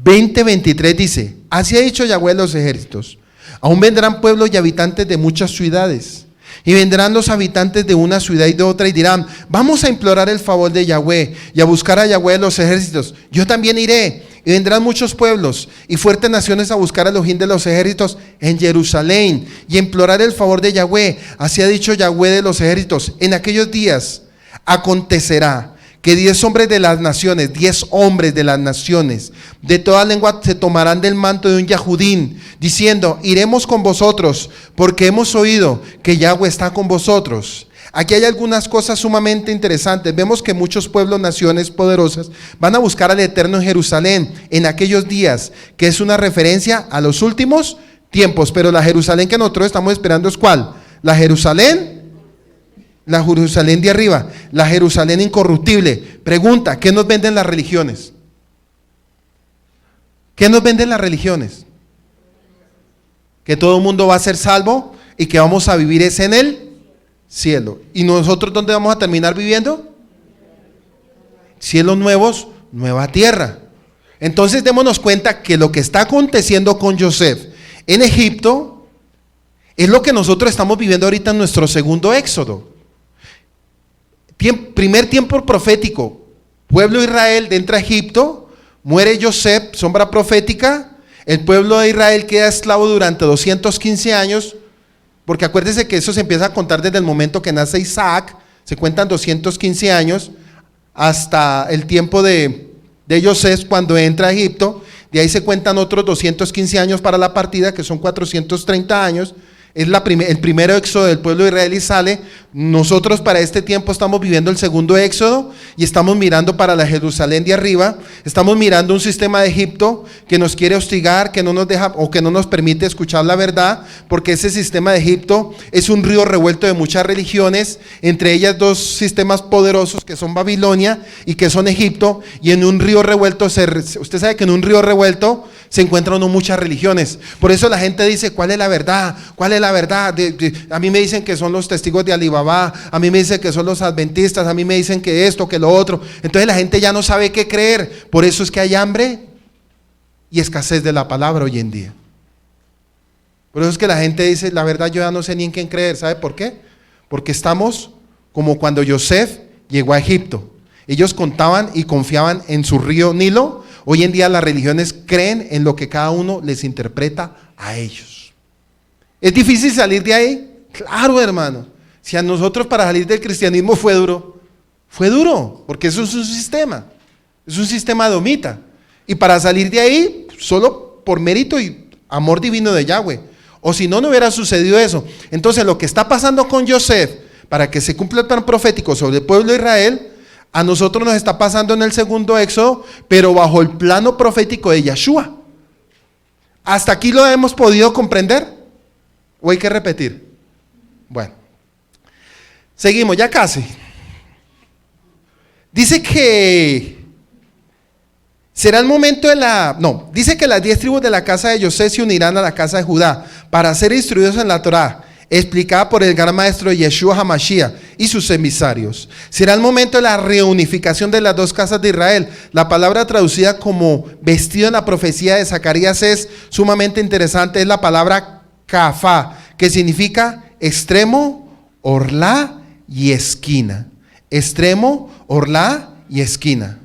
20-23, dice: así ha dicho Yahweh de los ejércitos, aún vendrán pueblos y habitantes de muchas ciudades, y vendrán los habitantes de una ciudad y de otra, y dirán: vamos a implorar el favor de Yahweh y a buscar a Yahweh de los ejércitos. Yo también iré. Y vendrán muchos pueblos y fuertes naciones a buscar al Elohim de los ejércitos en Jerusalén y a implorar el favor de Yahweh. Así ha dicho Yahweh de los ejércitos: en aquellos días acontecerá que 10 hombres de las naciones, 10 hombres de las naciones, de toda lengua, se tomarán del manto de un Yahudín, diciendo: iremos con vosotros, porque hemos oído que Yahweh está con vosotros. Aquí hay algunas cosas sumamente interesantes. Vemos que muchos pueblos, naciones poderosas van a buscar al Eterno en Jerusalén en aquellos días, que es una referencia a los últimos tiempos. Pero la Jerusalén que nosotros estamos esperando es ¿cuál? La Jerusalén de arriba, la Jerusalén incorruptible. Pregunta: ¿qué nos venden las religiones? ¿Qué nos venden las religiones? Que todo el mundo va a ser salvo y que vamos a vivir es en el cielo. ¿Y nosotros dónde vamos a terminar viviendo? Cielos nuevos, nueva tierra. Entonces démonos cuenta que lo que está aconteciendo con Joseph en Egipto es lo que nosotros estamos viviendo ahorita en nuestro segundo éxodo. Primer tiempo profético: pueblo de Israel entra a Egipto, muere Joseph, sombra profética, el pueblo de Israel queda esclavo durante 215 años. Porque acuérdense que eso se empieza a contar desde el momento que nace Isaac, se cuentan 215 años hasta el tiempo de José cuando entra a Egipto. De ahí se cuentan otros 215 años para la partida, que son 430 años. Es el primer éxodo del pueblo de Israel y sale Nosotros para este tiempo estamos viviendo el segundo éxodo y estamos mirando para la Jerusalén de arriba, estamos mirando un sistema de Egipto que nos quiere hostigar, que no nos deja o que no nos permite escuchar la verdad, porque ese sistema de Egipto es un río revuelto de muchas religiones, entre ellas dos sistemas poderosos que son Babilonia y que son Egipto, y en un río revuelto, usted sabe que en un río revuelto se encuentran muchas religiones. Por eso la gente dice, ¿cuál es la verdad? ¿Cuál es la verdad? A mí me dicen que son los testigos de Alibaba, a mí me dicen que son los adventistas, a mí me dicen que esto, que lo otro. Entonces la gente ya no sabe qué creer. Por eso es que hay hambre y escasez de la palabra hoy en día. Por eso es que la gente dice, la verdad yo ya no sé ni en quién creer. ¿Sabe por qué? Porque estamos como cuando Yosef llegó a Egipto. Ellos contaban y confiaban en su río Nilo. Hoy en día las religiones creen en lo que cada uno les interpreta a ellos. ¿Es difícil salir de ahí? Claro, hermano. Si a nosotros para salir del cristianismo fue duro, porque eso es un sistema domita. Y para salir de ahí, solo por mérito y amor divino de Yahweh. O si no, no hubiera sucedido eso. Entonces lo que está pasando con Yosef, para que se cumpla el plan profético sobre el pueblo de Israel, a nosotros nos está pasando en el segundo éxodo, pero bajo el plano profético de Yeshua. ¿Hasta aquí lo hemos podido comprender? ¿O hay que repetir? Bueno, seguimos, ya casi. Dice que será el momento dice que las 10 tribus de la casa de José se unirán a la casa de Judá para ser instruidos en la Torá, explicada por el gran maestro Yeshua HaMashiach y sus emisarios. Será el momento de la reunificación de las dos casas de Israel. La palabra traducida como vestido en la profecía de Zacarías es sumamente interesante, es la palabra kafá, que significa extremo, orlá y esquina. Extremo, orlá y esquina.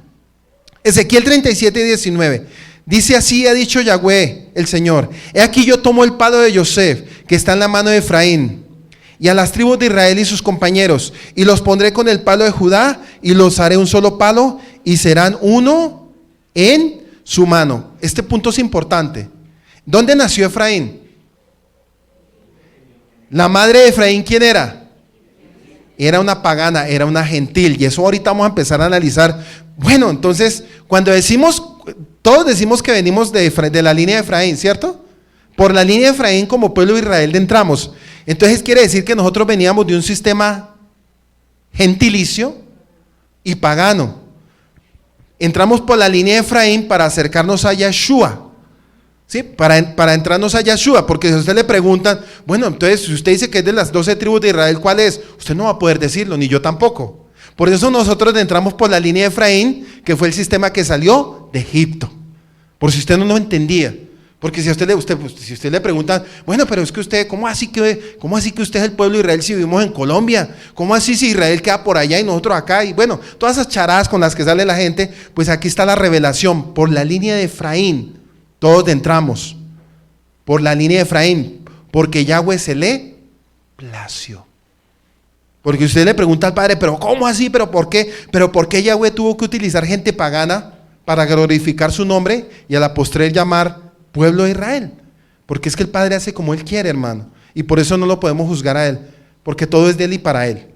Ezequiel 37:19. Dice así ha dicho Yahweh, el Señor: he aquí yo tomo el palo de Yosef, que está en la mano de Efraín, y a las tribus de Israel y sus compañeros, y los pondré con el palo de Judá, y los haré un solo palo, y serán uno en su mano. Este punto es importante. ¿Dónde nació Efraín? La madre de Efraín, ¿quién era? Era una pagana, era una gentil, y eso ahorita vamos a empezar a analizar. Bueno, entonces, cuando todos decimos que venimos de la línea de Efraín, ¿cierto? Por la línea de Efraín como pueblo de Israel entramos. Entonces quiere decir que nosotros veníamos de un sistema gentilicio y pagano. Entramos por la línea de Efraín para acercarnos a Yeshua, ¿sí? Para entrarnos a Yeshua, porque si a usted le preguntan, bueno, entonces si usted dice que es de las 12 tribus de Israel, ¿cuál es? Usted no va a poder decirlo, ni yo tampoco. Por eso nosotros entramos por la línea de Efraín, que fue el sistema que salió de Egipto. Por si usted no lo entendía. Porque si a usted le preguntan, bueno, pero es que usted, ¿cómo así que usted es el pueblo de Israel si vivimos en Colombia? ¿Cómo así si Israel queda por allá y nosotros acá? Y bueno, todas esas charadas con las que sale la gente, pues aquí está la revelación. Por la línea de Efraín, todos entramos. Por la línea de Efraín, porque Yahweh se le plació. Porque usted le pregunta al Padre, pero ¿cómo así? ¿Pero por qué? ¿Pero por qué Yahweh tuvo que utilizar gente pagana para glorificar su nombre y a la postre llamar pueblo de Israel? Porque es que el Padre hace como Él quiere, hermano. Y por eso no lo podemos juzgar a Él, porque todo es de Él y para Él.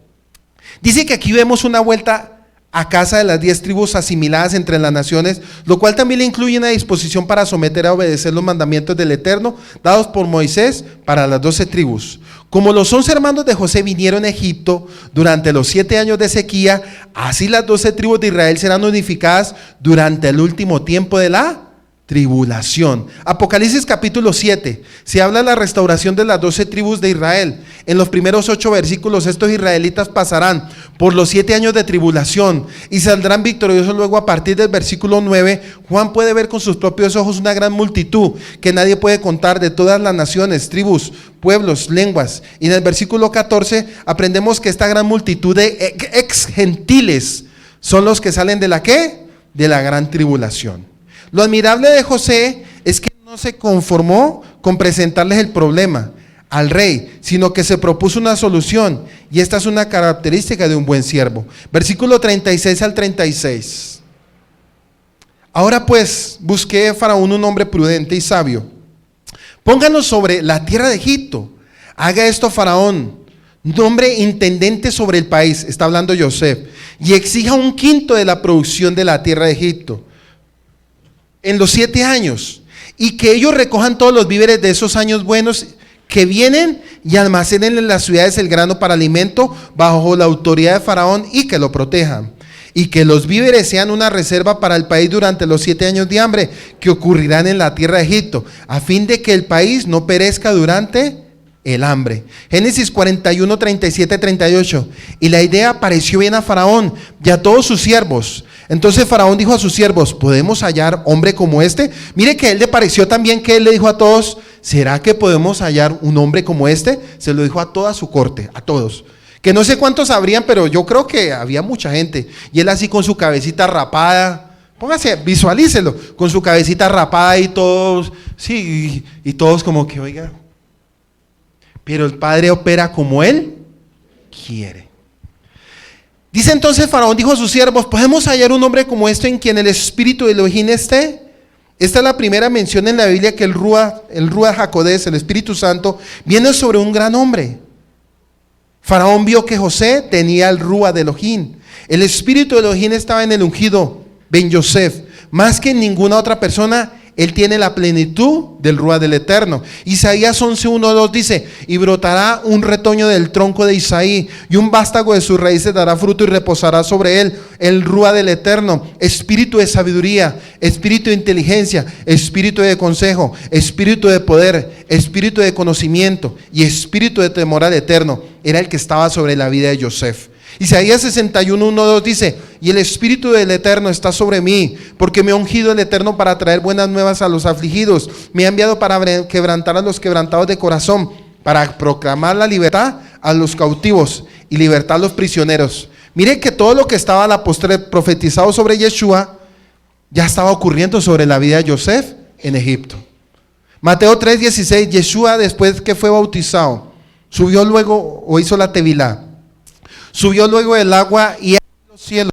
Dice que aquí vemos una vuelta a casa de las 10 tribus asimiladas entre las naciones, lo cual también le incluye una disposición para someter a obedecer los mandamientos del Eterno dados por Moisés para las 12 tribus. Como los 11 hermanos de José vinieron a Egipto durante los 7 años de sequía, así las 12 tribus de Israel serán unificadas durante el último tiempo de la tribulación. Apocalipsis capítulo 7, se habla de la restauración de las 12 tribus de Israel. En los primeros 8 versículos, estos israelitas pasarán por los 7 años de tribulación y saldrán victoriosos. Luego, a partir del versículo 9, Juan puede ver con sus propios ojos una gran multitud que nadie puede contar, de todas las naciones, tribus, pueblos, lenguas. Y en el versículo 14 aprendemos que esta gran multitud de ex gentiles son los que salen de la ¿qué? De la gran tribulación. Lo admirable de José es que no se conformó con presentarles el problema al rey, sino que se propuso una solución, y esta es una característica de un buen siervo. Versículo 36 al 36. Ahora pues, busqué a Faraón un hombre prudente y sabio. Pónganos sobre la tierra de Egipto. Haga esto Faraón. nombre intendente sobre el país, está hablando Joseph, y exija 1/5 de la producción de la tierra de Egipto en los 7 años, y que ellos recojan todos los víveres de esos años buenos que vienen y almacenen en las ciudades el grano para alimento bajo la autoridad de Faraón, y que lo protejan, y que los víveres sean una reserva para el país durante los 7 años de hambre que ocurrirán en la tierra de Egipto, a fin de que el país no perezca durante el hambre. Génesis 41, 37, 38. Y la idea pareció bien a Faraón y a todos sus siervos. Entonces Faraón dijo a sus siervos: ¿podemos hallar hombre como este? Mire que él le pareció también que él le dijo a todos: ¿será que podemos hallar un hombre como este? Se lo dijo a toda su corte, a todos. Que no sé cuántos habrían, pero yo creo que había mucha gente. Y él así con su cabecita rapada. Póngase, visualícelo, con su cabecita rapada y todos, sí, y todos como que, oiga. Pero el Padre opera como Él quiere. Dice entonces Faraón, dijo a sus siervos: ¿podemos hallar un hombre como este en quien el espíritu de Elohim esté? Esta es la primera mención en la Biblia que el Ruach HaKodesh, el Espíritu Santo, viene sobre un gran hombre. Faraón vio que José tenía el Ruach de Elohim. El espíritu de Elohim estaba en el ungido Ben Yosef. Más que en ninguna otra persona, él tiene la plenitud del Ruach del Eterno. Isaías 11:1-2 dice: y brotará un retoño del tronco de Isaí, y un vástago de sus raíces dará fruto, y reposará sobre él el Ruach del Eterno, espíritu de sabiduría, espíritu de inteligencia, espíritu de consejo, espíritu de poder, espíritu de conocimiento y espíritu de temor al Eterno. Era el que estaba sobre la vida de Joseph. Isaías 61:1-2 dice: y el espíritu del Eterno está sobre mí, porque me ha ungido el Eterno para traer buenas nuevas a los afligidos, me ha enviado para quebrantar a los quebrantados de corazón, para proclamar la libertad a los cautivos y libertad a los prisioneros. Mire que todo lo que estaba a la postre profetizado sobre Yeshua ya estaba ocurriendo sobre la vida de Joseph en Egipto. Mateo 3:16: Yeshua, después que fue bautizado, subió luego, o hizo la tevilá, subió luego del agua, y los cielos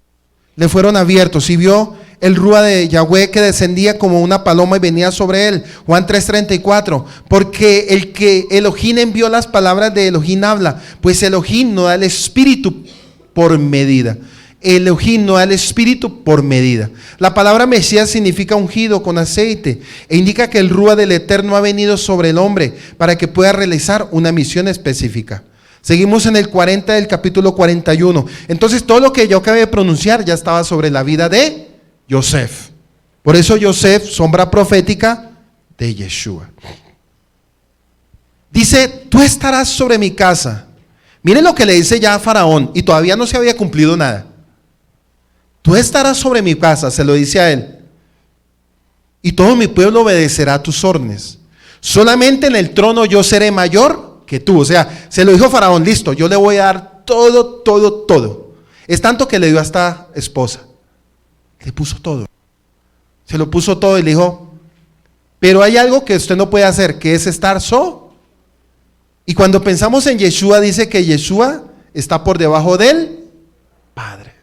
le fueron abiertos, y vio el Ruach de Yahweh que descendía como una paloma y venía sobre él. Juan 3:34: porque el que Elohim envió, las palabras de Elohim habla, pues Elohim no da el espíritu por medida. Elohim no da el espíritu por medida. La palabra Mesías significa ungido con aceite, e indica que el Ruach del Eterno ha venido sobre el hombre para que pueda realizar una misión específica. Seguimos en el 40 del capítulo 41. Entonces todo lo que yo acabé de pronunciar ya estaba sobre la vida de Joseph. Por eso Joseph, sombra profética de Yeshua. Dice: tú estarás sobre mi casa. Miren lo que le dice ya a Faraón, y todavía no se había cumplido nada. Tú estarás sobre mi casa, se lo dice a él, y todo mi pueblo obedecerá a tus órdenes. Solamente en el trono yo seré mayor que tú. O sea, se lo dijo Faraón: listo, yo le voy a dar todo, todo, todo. Es tanto que le dio hasta esposa. Le puso todo. Se lo puso todo y le dijo: pero hay algo que usted no puede hacer, que es estar Y cuando pensamos en Yeshua, dice que Yeshua está por debajo del Padre.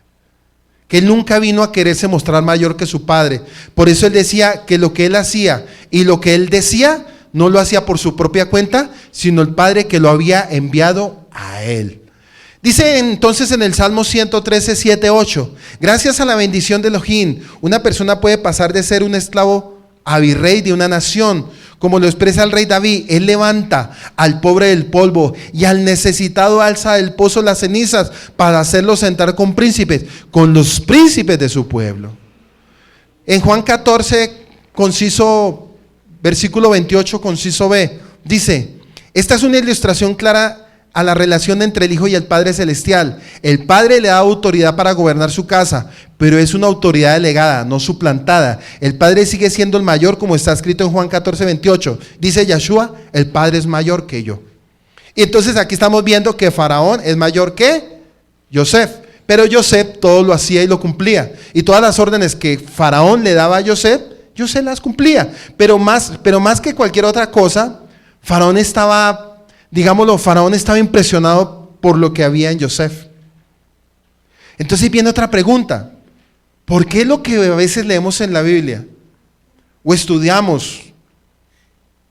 Que él nunca vino a quererse mostrar mayor que su Padre. Por eso él decía que lo que él hacía y lo que él decía no lo hacía por su propia cuenta, sino el Padre que lo había enviado a él. Dice entonces en el Salmo 113, 7, 8: gracias a la bendición de Elohim, una persona puede pasar de ser un esclavo a virrey de una nación. Como lo expresa el rey David, él levanta al pobre del polvo y al necesitado alza del pozo las cenizas para hacerlo sentar con príncipes, con los príncipes de su pueblo. En Juan 14, conciso, versículo 28, conciso B, dice: esta es una ilustración clara a la relación entre el Hijo y el Padre Celestial. El Padre le da autoridad para gobernar su casa, pero es una autoridad delegada, no suplantada. El Padre sigue siendo el mayor, como está escrito en Juan 14, 28. Dice Yeshua: el Padre es mayor que yo. Y entonces aquí estamos viendo que Faraón es mayor que Joseph. Pero Joseph todo lo hacía y lo cumplía. Y todas las órdenes que Faraón le daba a Joseph las cumplía. Pero más que cualquier otra cosa, Faraón estaba impresionado por lo que había en Joseph. Entonces viene otra pregunta: ¿por qué lo que a veces leemos en la Biblia, o estudiamos,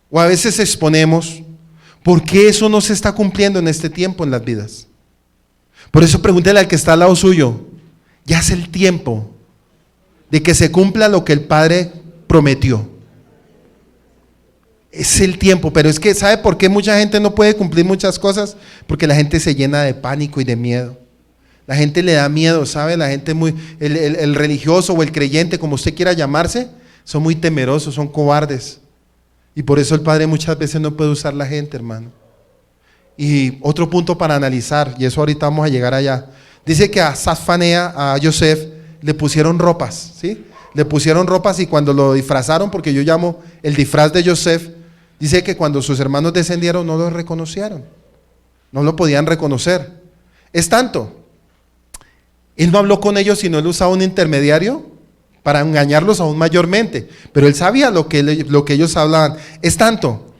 o a veces exponemos, ¿Por qué eso no se está cumpliendo en este tiempo en las vidas? Por eso pregúntele al que está al lado suyo, ya es el tiempo de que se cumpla lo que el Padre prometió. Es el tiempo, pero es que ¿sabe por qué mucha gente no puede cumplir muchas cosas? Porque la gente se llena de pánico y de miedo. La gente le da miedo, ¿sabe? La gente el religioso o el creyente, como usted quiera llamarse, son muy temerosos, son cobardes. Y por eso el Padre muchas veces no puede usar la gente, hermano. Y otro punto para analizar, y eso ahorita vamos a llegar allá. Dice que a Saffanea, a Yosef, le pusieron ropas, ¿sí? Le pusieron ropas y cuando lo disfrazaron, porque yo llamo el disfraz de Yosef, dice que cuando sus hermanos descendieron no lo reconocieron. No lo podían reconocer. Es tanto, él no habló con ellos sino él usaba un intermediario para engañarlos aún mayormente, pero él sabía lo que ellos hablaban. Es tanto,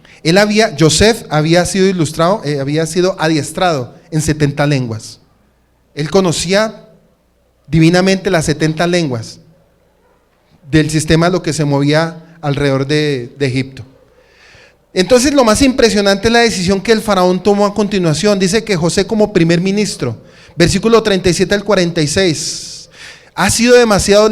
Yosef había sido ilustrado, había sido adiestrado en 70 lenguas. Él conocía divinamente las 70 lenguas del sistema de lo que se movía alrededor de Egipto. Entonces lo más impresionante es la decisión que el faraón tomó a continuación. Dice que José como primer ministro, versículo 37 al 46, ha ido demasiado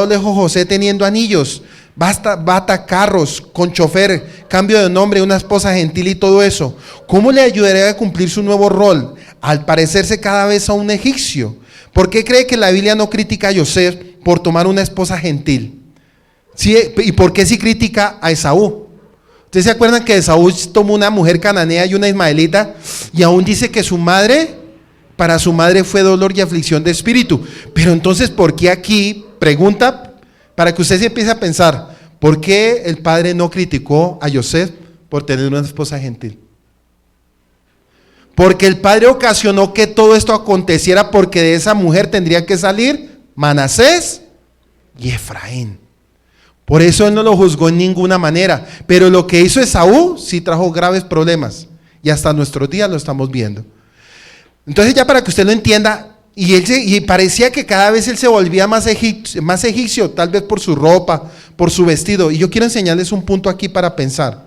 lejos José teniendo anillos, bata, carros, con chofer, cambio de nombre, una esposa gentil y todo eso. ¿Cómo le ayudaría a cumplir su nuevo rol al parecerse cada vez a un egipcio? ¿Por qué cree que la Biblia no critica a Yosef por tomar una esposa gentil? ¿Sí? ¿Y por qué sí critica a Esaú? ¿Ustedes se acuerdan que Esaú tomó una mujer cananea y una ismaelita y aún dice que para su madre fue dolor y aflicción de espíritu? Pero entonces, ¿por qué aquí? Pregunta para que usted se empiece a pensar, ¿por qué el padre no criticó a Yosef por tener una esposa gentil? Porque el padre ocasionó que todo esto aconteciera porque de esa mujer tendría que salir Manasés y Efraín. Por eso él no lo juzgó en ninguna manera, pero lo que hizo Esaú sí trajo graves problemas y hasta nuestros días lo estamos viendo. Entonces ya para que usted lo entienda, y parecía que cada vez él se volvía más egipcio, tal vez por su ropa, por su vestido. Y yo quiero enseñarles un punto aquí para pensar.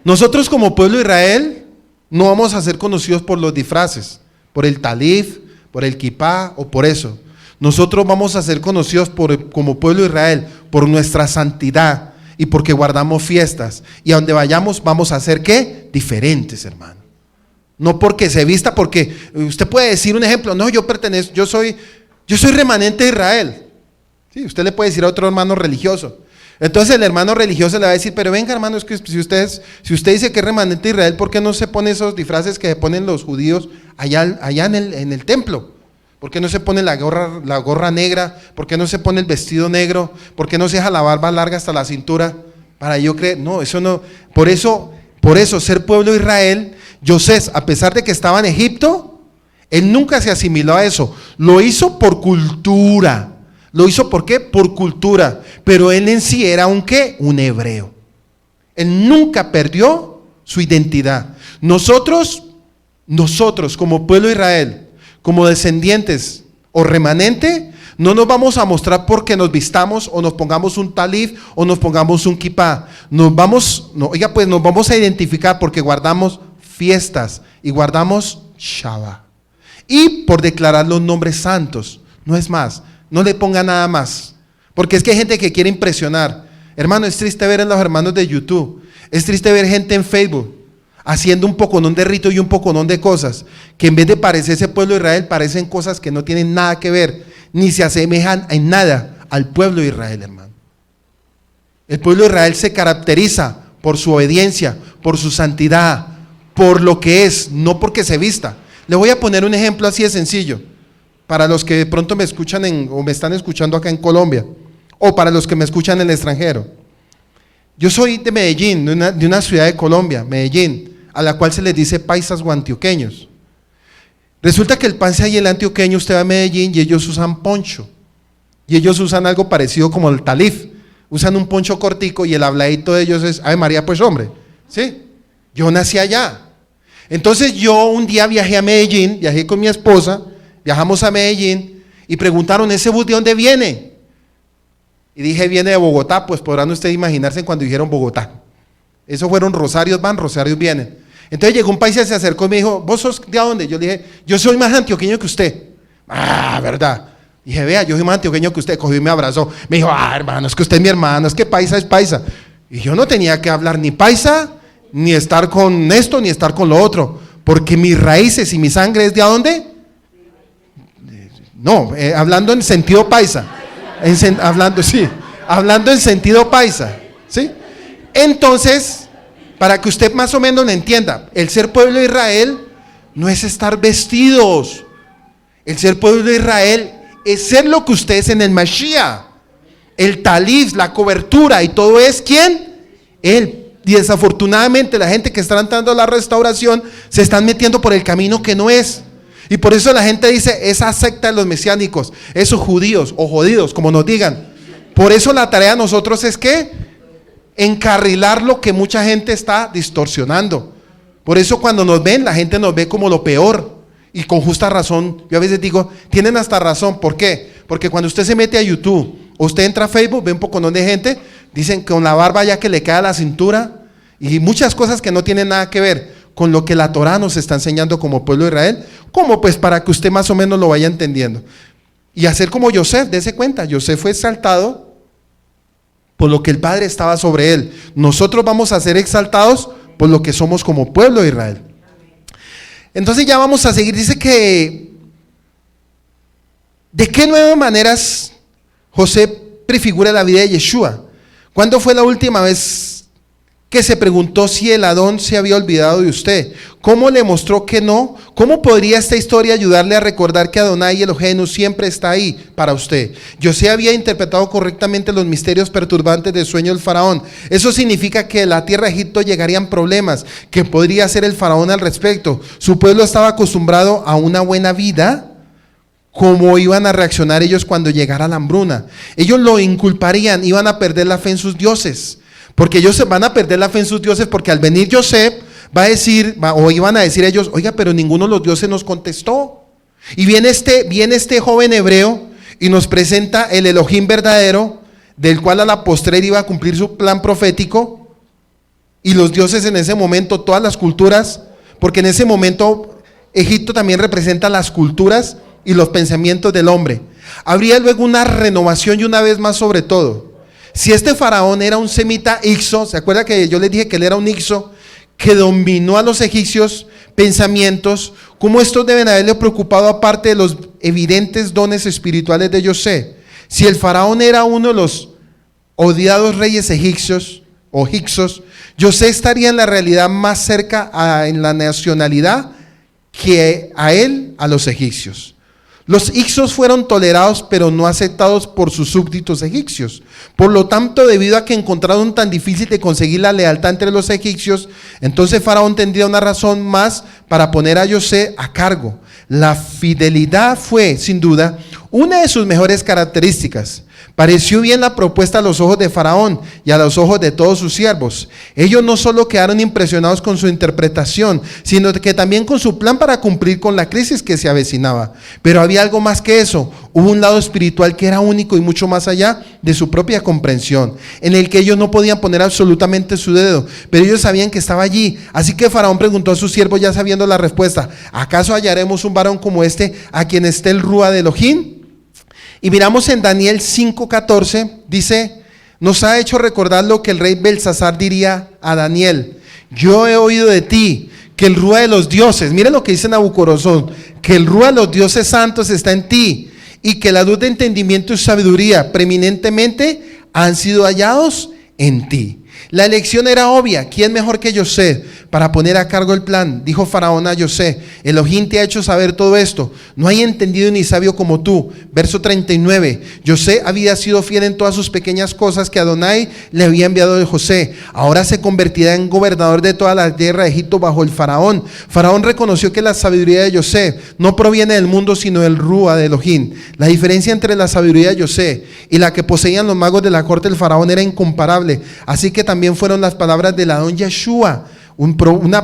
Nosotros como pueblo de Israel no vamos a ser conocidos por los disfraces, por el talif, por el kipá o por eso. Nosotros vamos a ser conocidos como pueblo de Israel por nuestra santidad y porque guardamos fiestas. Y a donde vayamos vamos a ser ¿qué? Diferentes, hermano. No porque se vista, porque usted puede decir un ejemplo, no, yo soy remanente de Israel. Sí, usted le puede decir a otro hermano religioso. Entonces el hermano religioso le va a decir, pero venga hermano, es que si usted dice que es remanente de Israel, ¿por qué no se pone esos disfraces que se ponen los judíos allá en el templo? ¿Por qué no se pone la gorra negra? ¿Por qué no se pone el vestido negro? ¿Por qué no se deja la barba larga hasta la cintura? Para yo creer, no, eso no. Por eso, ser pueblo de Israel, Yosef, a pesar de que estaba en Egipto, él nunca se asimiló a eso. Lo hizo por cultura. ¿Lo hizo por qué? Por cultura. Pero él en sí era un ¿qué? Un hebreo. Él nunca perdió su identidad. Nosotros como pueblo de Israel, como descendientes o remanente, no nos vamos a mostrar porque nos vistamos o nos pongamos un talif o nos pongamos un kipá. Nos vamos a identificar porque guardamos fiestas y guardamos Shabbat. Y por declarar los nombres santos, no es más, no le ponga nada más. Porque es que hay gente que quiere impresionar. Hermano, es triste ver a los hermanos de YouTube, es triste ver gente en Facebook haciendo un poconón de rito y un poconón de cosas, que en vez de parecerse pueblo de Israel, parecen cosas que no tienen nada que ver, ni se asemejan en nada al pueblo de Israel, hermano. El pueblo de Israel se caracteriza por su obediencia, por su santidad, por lo que es, no porque se vista. Le voy a poner un ejemplo así de sencillo, para los que de pronto me escuchan o me están escuchando acá en Colombia, o para los que me escuchan en el extranjero. Yo soy de Medellín, de una ciudad de Colombia, Medellín, a la cual se les dice paisas o antioqueños. Resulta que el paisa y el antioqueño, usted va a Medellín y ellos usan poncho, y ellos usan algo parecido como el talif, usan un poncho cortico y el habladito de ellos es, Ave María, pues hombre, ¿sí? Yo nací allá. Entonces yo un día viajé a Medellín, viajé con mi esposa, viajamos a Medellín y preguntaron, ¿ese bus de dónde viene? Y dije, viene de Bogotá. Pues podrán ustedes imaginarse cuando dijeron Bogotá. Eso fueron rosarios van, rosarios vienen. Entonces llegó un paisa, se acercó y me dijo, ¿vos sos de dónde? Yo le dije, yo soy más antioqueño que usted. Ah, ¿verdad? Dije, vea, yo soy más antioqueño que usted. Cogió y me abrazó. Me dijo, hermano, es que usted es mi hermano, es que paisa es paisa. Y yo no tenía que hablar ni paisa, ni estar con esto, ni estar con lo otro. Porque mis raíces y mi sangre es de dónde? No, hablando en sentido paisa. Hablando en sentido paisa. ¿Sí? Entonces, para que usted más o menos lo entienda, el ser pueblo de Israel no es estar vestidos. El ser pueblo de Israel es ser lo que usted es en el Mashiach. El talif, la cobertura y todo es ¿quién? Él. Y desafortunadamente la gente que está entrando a la restauración se están metiendo por el camino que no es. Y por eso la gente dice, esa secta de los mesiánicos, esos judíos o jodidos, como nos digan. Por eso la tarea de nosotros es que encarrilar lo que mucha gente está distorsionando. Por eso cuando nos ven, la gente nos ve como lo peor. Y con justa razón. Yo a veces digo, tienen hasta razón. ¿Por qué? Porque cuando usted se mete a YouTube o usted entra a Facebook, ve un poco de gente, dicen que con la barba ya que le cae a la cintura y muchas cosas que no tienen nada que ver con lo que la Torah nos está enseñando como pueblo de Israel, como pues para que usted más o menos lo vaya entendiendo. Y hacer como Yosef, dése cuenta, Yosef fue exaltado por lo que el Padre estaba sobre él. Nosotros vamos a ser exaltados por lo que somos como pueblo de Israel. Entonces ya vamos a seguir. Dice que ¿de qué 9 maneras José prefigura la vida de Yeshua? ¿Cuándo fue la última vez que se preguntó si el Adón se había olvidado de usted? ¿Cómo le mostró que no? ¿Cómo podría esta historia ayudarle a recordar que Adonai Elohenu siempre está ahí para usted? José había interpretado correctamente los misterios perturbantes del sueño del faraón. Eso significa que en la tierra de Egipto llegarían problemas, que podría hacer el faraón al respecto. Su pueblo estaba acostumbrado a una buena vida. ¿Cómo iban a reaccionar ellos cuando llegara la hambruna? Ellos lo inculparían, iban a perder la fe en sus dioses. Porque ellos se van a perder la fe en sus dioses, porque al venir Yosef va a decir, o iban a decir ellos, oiga, pero ninguno de los dioses nos contestó. Y viene este joven hebreo y nos presenta el Elohim verdadero, del cual a la postre iba a cumplir su plan profético. Y los dioses en ese momento, todas las culturas, porque en ese momento Egipto también representa las culturas y los pensamientos del hombre. Habría luego una renovación y una vez más sobre todo. Si este faraón era un semita ixo, ¿se acuerda que yo les dije que él era un ixo que dominó a los egipcios pensamientos? ¿Cómo estos deben haberle preocupado aparte de los evidentes dones espirituales de José? Si el faraón era uno de los odiados reyes egipcios o hicsos, José estaría en la realidad más cerca en la nacionalidad que a él, a los egipcios. Los hicsos fueron tolerados pero no aceptados por sus súbditos egipcios. Por lo tanto, debido a que encontraron tan difícil de conseguir la lealtad entre los egipcios, entonces Faraón tendría una razón más para poner a José a cargo. La fidelidad fue, sin duda, una de sus mejores características. Pareció bien la propuesta a los ojos de Faraón y a los ojos de todos sus siervos. Ellos no solo quedaron impresionados con su interpretación, sino que también con su plan para cumplir con la crisis que se avecinaba. Pero había algo más que eso. Hubo un lado espiritual que era único y mucho más allá de su propia comprensión, en el que ellos no podían poner absolutamente su dedo, pero ellos sabían que estaba allí. Así que Faraón preguntó a sus siervos, ya sabiendo la respuesta: ¿acaso hallaremos un varón como este a quien esté el Rúa de Elohim? Y miramos en Daniel 5:14, dice, nos ha hecho recordar lo que el rey Belsasar diría a Daniel: yo he oído de ti que el Rúa de los dioses, mira lo que dice Nabucodonosor, que el Rúa de los dioses santos está en ti, y que la luz de entendimiento y sabiduría preeminentemente han sido hallados en ti. La elección era obvia. ¿Quién mejor que José para poner a cargo el plan? Dijo Faraón a José: Elohim te ha hecho saber todo esto. No hay entendido ni sabio como tú. Verso 39. José había sido fiel en todas sus pequeñas cosas que Adonai le había enviado de José. Ahora se convertirá en gobernador de toda la tierra de Egipto bajo el Faraón. Faraón reconoció que la sabiduría de José no proviene del mundo, sino del Rúa de Elohim. La diferencia entre la sabiduría de José y la que poseían los magos de la corte del Faraón era incomparable. Así que también fueron las palabras del Adón Yeshua,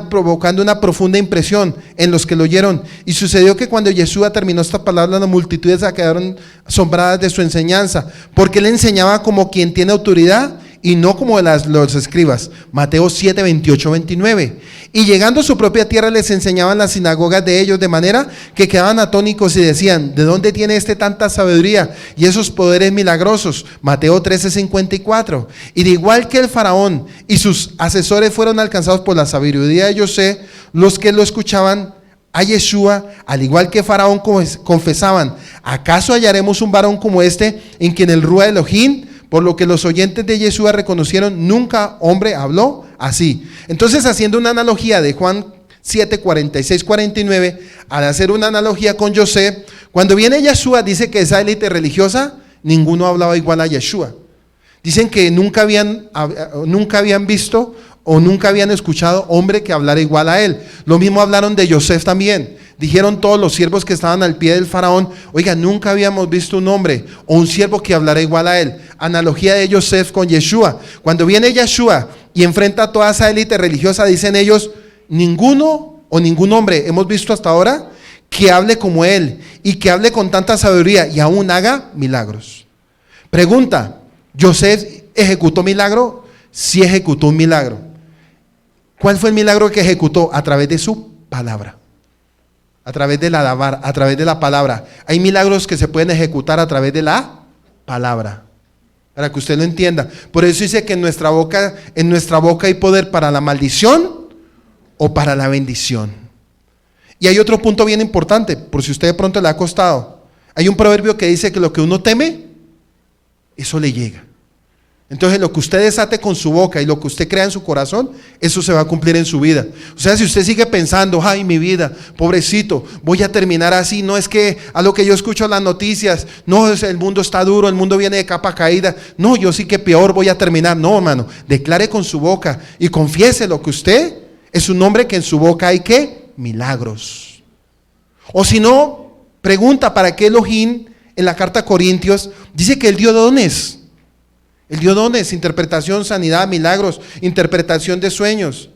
provocando una profunda impresión en los que lo oyeron. Y sucedió que cuando Yeshua terminó esta palabra, las multitudes se quedaron asombradas de su enseñanza, porque él enseñaba como quien tiene autoridad y no como los escribas. Mateo 7, 28, 29. Y llegando a su propia tierra les enseñaban las sinagogas de ellos, de manera que quedaban atónicos y decían: ¿de dónde tiene tanta sabiduría y esos poderes milagrosos? Mateo 13, 54. Y de igual que el faraón y sus asesores fueron alcanzados por la sabiduría de José, los que lo escuchaban a Yeshua, al igual que faraón, confesaban: ¿acaso hallaremos un varón como este en quien el Ruach Elohim? Por lo que los oyentes de Yeshua reconocieron: nunca hombre habló así. Entonces, haciendo una analogía de Juan 7, 46, 49, al hacer una analogía con José, cuando viene Yeshua, dice que esa élite religiosa, ninguno hablaba igual a Yeshua. Dicen que nunca habían visto o nunca habían escuchado hombre que hablara igual a él. Lo mismo hablaron de José también. Dijeron todos los siervos que estaban al pie del faraón: oiga, nunca habíamos visto un hombre o un siervo que hablara igual a él. Analogía de José con Yeshua. Cuando viene Yeshua y enfrenta a toda esa élite religiosa, dicen ellos: ninguno o ningún hombre hemos visto hasta ahora que hable como él y que hable con tanta sabiduría y aún haga milagros. Pregunta: ¿José ejecutó milagro? Sí ejecutó un milagro. ¿Cuál fue el milagro que ejecutó? A través de su palabra. A través de a través de la palabra. Hay milagros que se pueden ejecutar a través de la palabra. Para que usted lo entienda. Por eso dice que en nuestra boca hay poder para la maldición o para la bendición. Y hay otro punto bien importante, por si usted de pronto le ha costado. Hay un proverbio que dice que lo que uno teme, eso le llega. Entonces lo que usted desate con su boca y lo que usted crea en su corazón, eso se va a cumplir en su vida. O sea, si usted sigue pensando: ay, mi vida, pobrecito, voy a terminar así. No, es que a lo que yo escucho en las noticias, no, el mundo está duro, el mundo viene de capa caída. No, yo sí que peor voy a terminar. No, hermano, declare con su boca y confiese lo que usted es un hombre que en su boca hay ¿qué? Milagros. O si no, pregunta: ¿para qué Elohim en la carta a Corintios dice que él dio dones? Él dio dones: interpretación, sanidad, milagros, interpretación de sueños.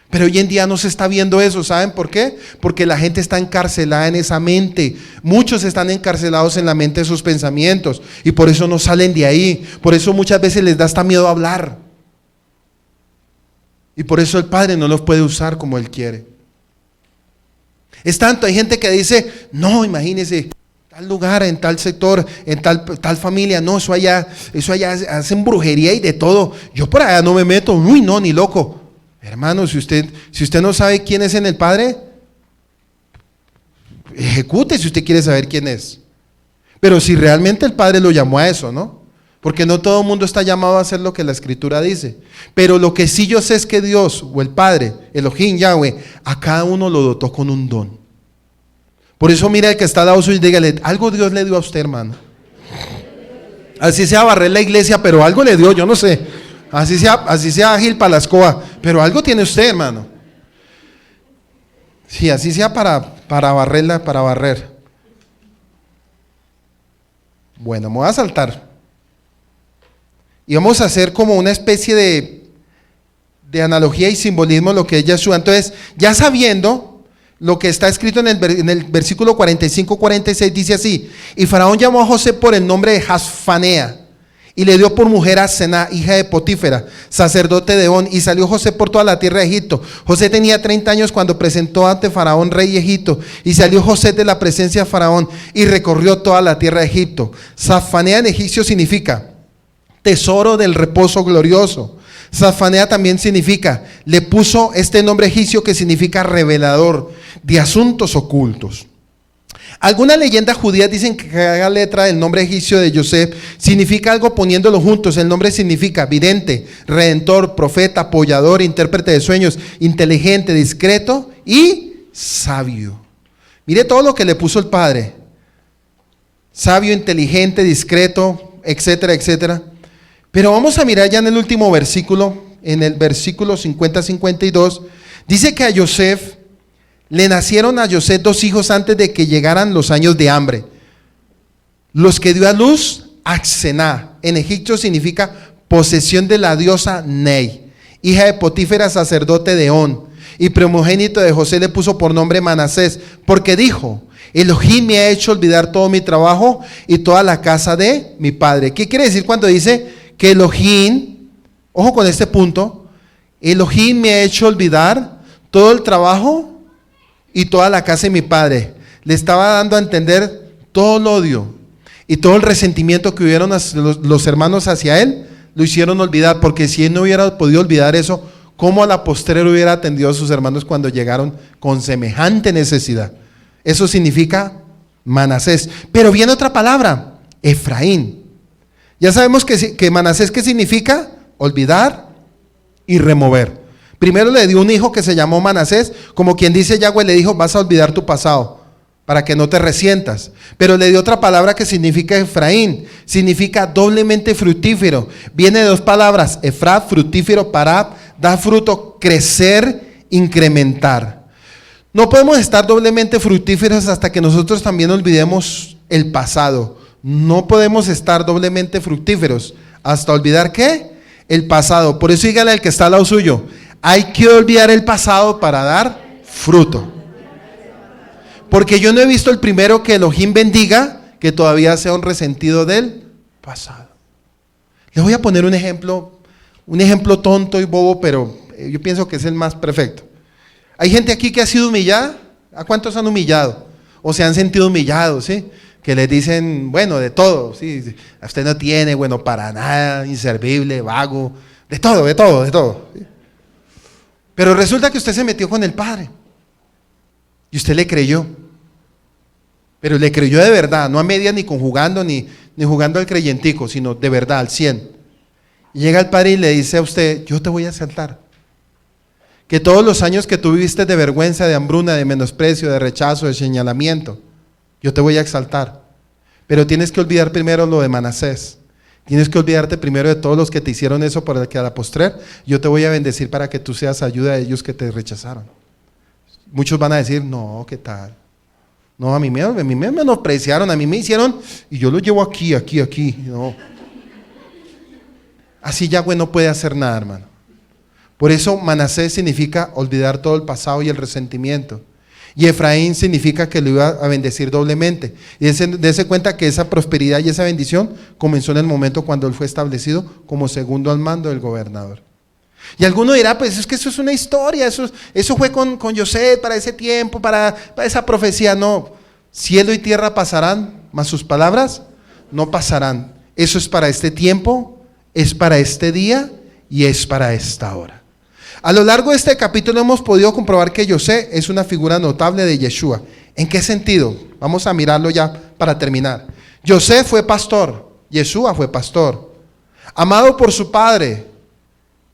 Pero hoy en día no se está viendo eso. ¿Saben por qué? Porque la gente está encarcelada en esa mente. Muchos están encarcelados en la mente de sus pensamientos y por eso no salen de ahí. Por eso muchas veces les da hasta miedo hablar. Y por eso el Padre no los puede usar como Él quiere. Es tanto, hay gente que dice: no, imagínese, tal lugar, en tal sector, en tal familia, no, eso allá hacen brujería y de todo. Yo por allá no me meto. Uy, no, ni loco. Hermano, si usted no sabe quién es en el Padre, ejecute si usted quiere saber quién es. Pero si realmente el Padre lo llamó a eso, ¿no? Porque no todo el mundo está llamado a hacer lo que la Escritura dice. Pero lo que sí yo sé es que Dios, o el Padre, Elohim, Yahweh, a cada uno lo dotó con un don. Por eso mira el que está al lado suyo y dígale: algo Dios le dio a usted, hermano. Así sea barrer la iglesia, pero algo le dio, yo no sé. Así sea ágil para la escoba, pero algo tiene usted, hermano. Sí, así sea para barrerla, para barrer. Bueno, me voy a saltar. Y vamos a hacer como una especie de analogía y simbolismo lo que es Yeshua. Entonces, ya sabiendo lo que está escrito en el versículo 45-46, dice así: y Faraón llamó a José por el nombre de Jasfanea y le dio por mujer a Sená, hija de Potífera, sacerdote de On, y salió José por toda la tierra de Egipto. José tenía 30 años cuando presentó ante Faraón, rey de Egipto, y salió José de la presencia de Faraón y recorrió toda la tierra de Egipto. Jasfanea en egipcio significa tesoro del reposo glorioso. Jasfanea también significa, le puso este nombre egipcio que significa revelador de asuntos ocultos. Algunas leyendas judías dicen que cada letra del nombre egipcio de José significa algo poniéndolo juntos. El nombre significa vidente, redentor, profeta, apoyador, intérprete de sueños, inteligente, discreto y sabio. Mire todo lo que le puso el Padre: sabio, inteligente, discreto, etcétera, etcétera. Pero vamos a mirar ya en el último versículo, en el versículo 50-52, dice que a José le nacieron a José 2 hijos antes de que llegaran los años de hambre. Los que dio a luz, Axená, en egipcio significa posesión de la diosa Nei, hija de Potífera, sacerdote de On, y primogénito de José le puso por nombre Manasés, porque dijo: Elohim me ha hecho olvidar todo mi trabajo y toda la casa de mi padre. ¿Qué quiere decir cuando dice que Elohim Ojo con este punto. Elohim me ha hecho olvidar todo el trabajo y toda la casa de mi padre. Le estaba dando a entender todo el odio y todo el resentimiento que hubieron los hermanos hacia él, lo hicieron olvidar, porque si él no hubiera podido olvidar eso, ¿cómo a la posterior hubiera atendido a sus hermanos cuando llegaron con semejante necesidad? Eso significa Manasés. Pero viene otra palabra, Efraín. Ya sabemos que Manasés, ¿qué significa? Olvidar y remover. Primero le dio un hijo que se llamó Manasés, como quien dice, Yahweh le dijo, vas a olvidar tu pasado para que no te resientas. Pero le dio otra palabra que significa Efraín, significa doblemente fructífero. Viene de dos palabras, Efrat, fructífero, parab, da fruto, crecer, incrementar. No podemos estar doblemente fructíferos hasta que nosotros también olvidemos el pasado. No podemos estar doblemente fructíferos hasta olvidar ¿qué? El pasado. Por eso dígale al que está al lado suyo, hay que olvidar el pasado para dar fruto. Porque yo no he visto el primero que Elohim bendiga que todavía sea un resentido del pasado. Les voy a poner un ejemplo tonto y bobo, pero yo pienso que es el más perfecto. Hay gente aquí que ha sido humillada. ¿A cuántos han humillado? O se han sentido humillados, ¿sí? Que les dicen, bueno, de todo, ¿sí? Usted no tiene, bueno, para nada, inservible, vago, de todo, ¿sí? Pero resulta que usted se metió con el Padre y usted le creyó. Pero le creyó de verdad, no a medias ni conjugando ni jugando al creyentico, sino de verdad, al 100. Y llega el Padre y le dice a usted, yo te voy a exaltar. Que todos los años que tú viviste de vergüenza, de hambruna, de menosprecio, de rechazo, de señalamiento, yo te voy a exaltar. Pero tienes que olvidar primero lo de Manasés. Tienes que olvidarte primero de todos los que te hicieron eso, para que a la postrer yo te voy a bendecir para que tú seas ayuda a ellos que te rechazaron. Muchos van a decir, no, ¿qué tal? No, a mí me menospreciaron, a mí me hicieron, y yo lo llevo aquí, no. Así Yahweh no puede hacer nada, hermano. Por eso Manasés significa olvidar todo el pasado y el resentimiento. Y Efraín significa que lo iba a bendecir doblemente. Y dése cuenta que esa prosperidad y esa bendición comenzó en el momento cuando él fue establecido como segundo al mando del gobernador. Y alguno dirá, pues es que eso es una historia, eso fue con Yosef para ese tiempo, para esa profecía. No, cielo y tierra pasarán, mas sus palabras no pasarán. Eso es para este tiempo, es para este día y es para esta hora. A lo largo de este capítulo hemos podido comprobar que Yosef es una figura notable de Yeshua. ¿En qué sentido? Vamos a mirarlo ya para terminar. Yosef fue pastor, Yeshua fue pastor, amado por su padre.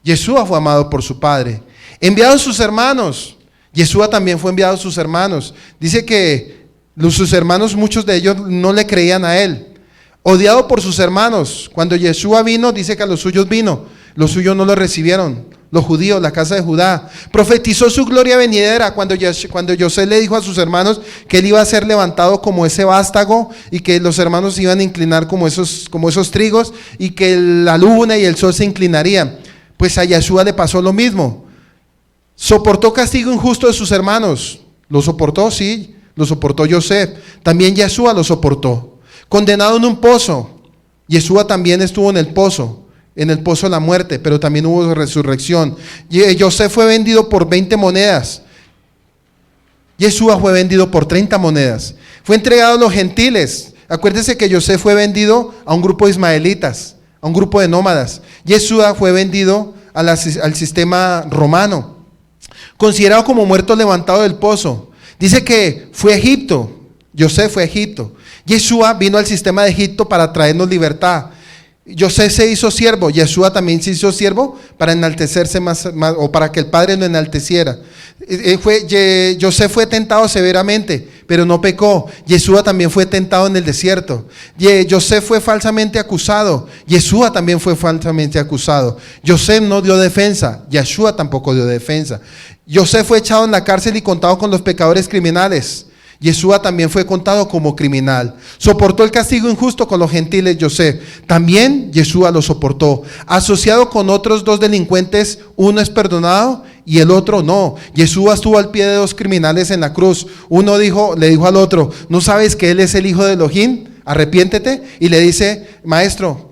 Yeshua fue amado por su padre. Enviado a sus hermanos. Yeshua también fue enviado a sus hermanos. Dice que sus hermanos, muchos de ellos no le creían a él. Odiado por sus hermanos. Cuando Yeshua vino, dice que a los suyos vino. Los suyos no lo recibieron. Los judíos, la casa de Judá. Profetizó su gloria venidera cuando Yosef le dijo a sus hermanos que él iba a ser levantado como ese vástago y que los hermanos se iban a inclinar como esos trigos y que la luna y el sol se inclinarían. Pues a Yeshua le pasó lo mismo. Soportó castigo injusto de sus hermanos. ¿Lo soportó? Sí, lo soportó Yosef. También Yeshua lo soportó. Condenado en un pozo. Yeshua también estuvo en el pozo de la muerte, pero también hubo resurrección. Yosef fue vendido por 20 monedas. Yeshua fue vendido por 30 monedas. Fue entregado a los gentiles. Acuérdense que Yosef fue vendido a un grupo de ismaelitas, a un grupo de nómadas. Yeshua fue vendido al sistema romano. Considerado como muerto levantado del pozo. Dice que fue a Egipto. Yosef fue a Egipto. Yeshua vino al sistema de Egipto para traernos libertad. Yosef se hizo siervo, Yeshua también se hizo siervo para enaltecerse más o para que el Padre lo enalteciera. Yosef fue tentado severamente, pero no pecó. Yeshua también fue tentado en el desierto. Yosef fue falsamente acusado, Yeshua también fue falsamente acusado. Yosef no dio defensa, Yeshua tampoco dio defensa. Yosef fue echado en la cárcel y contado con los pecadores criminales. Yeshua también fue contado como criminal. Soportó el castigo injusto con los gentiles Yosef. También Yeshua lo soportó. Asociado con otros dos delincuentes, uno es perdonado y el otro no. Yeshua estuvo al pie de dos criminales en la cruz. Uno le dijo al otro, ¿no sabes que él es el hijo de Elohim? Arrepiéntete. Y le dice, maestro,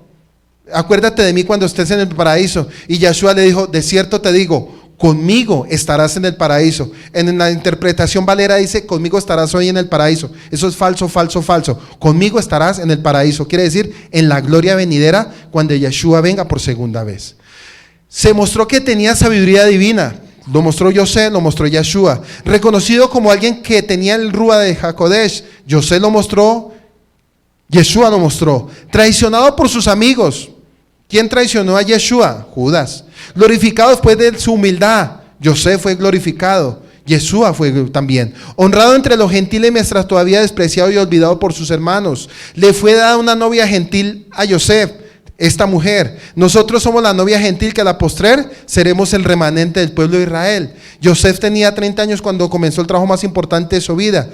acuérdate de mí cuando estés en el paraíso. Y Yeshua le dijo, de cierto te digo, conmigo estarás en el paraíso. En la interpretación Valera dice, conmigo estarás hoy en el paraíso. Eso es falso, falso, falso. Conmigo estarás en el paraíso. Quiere decir, en la gloria venidera, cuando Yeshua venga por segunda vez. Se mostró que tenía sabiduría divina. Lo mostró José, lo mostró Yeshua. Reconocido como alguien que tenía el Rúa de Hakodesh. José lo mostró, Yeshua lo mostró. Traicionado por sus amigos. ¿Quién traicionó a Yeshua? Judas. Glorificado después de su humildad. José fue glorificado. Yeshua fue también. Honrado entre los gentiles mientras todavía despreciado y olvidado por sus hermanos. Le fue dada una novia gentil a José, esta mujer. Nosotros somos la novia gentil que a la postrer seremos el remanente del pueblo de Israel. José tenía 30 años cuando comenzó el trabajo más importante de su vida.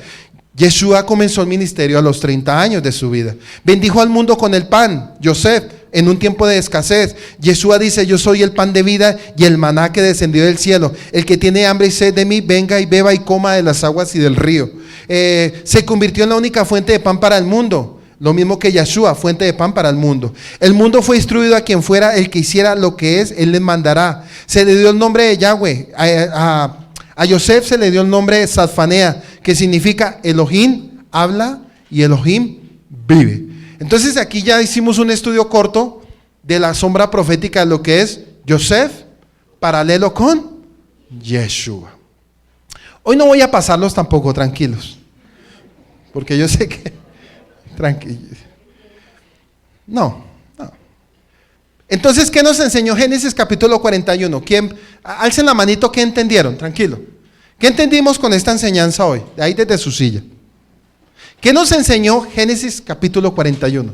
Yeshua comenzó el ministerio a los 30 años de su vida. Bendijo al mundo con el pan. José, en un tiempo de escasez, Yeshua dice, yo soy el pan de vida y el maná que descendió del cielo. El que tiene hambre y sed de mí, venga y beba y coma de las aguas y del río. Se convirtió en la única fuente de pan para el mundo. Lo mismo que Yeshua, fuente de pan para el mundo. El mundo fue instruido a quien fuera el que hiciera lo que es, él les mandará. Se le dio el nombre de Yahweh. A Yosef se le dio el nombre de Sadfanea, que significa Elohim habla y Elohim vive. Entonces aquí ya hicimos un estudio corto de la sombra profética de lo que es Yosef, paralelo con Yeshua. Hoy no voy a pasarlos tampoco, tranquilos, porque yo sé que no. Entonces, ¿qué nos enseñó Génesis capítulo 41? ¿Quién? Alcen la manito, ¿qué entendieron? Tranquilo. ¿Qué entendimos con esta enseñanza hoy? De ahí desde su silla. ¿Qué nos enseñó Génesis capítulo 41?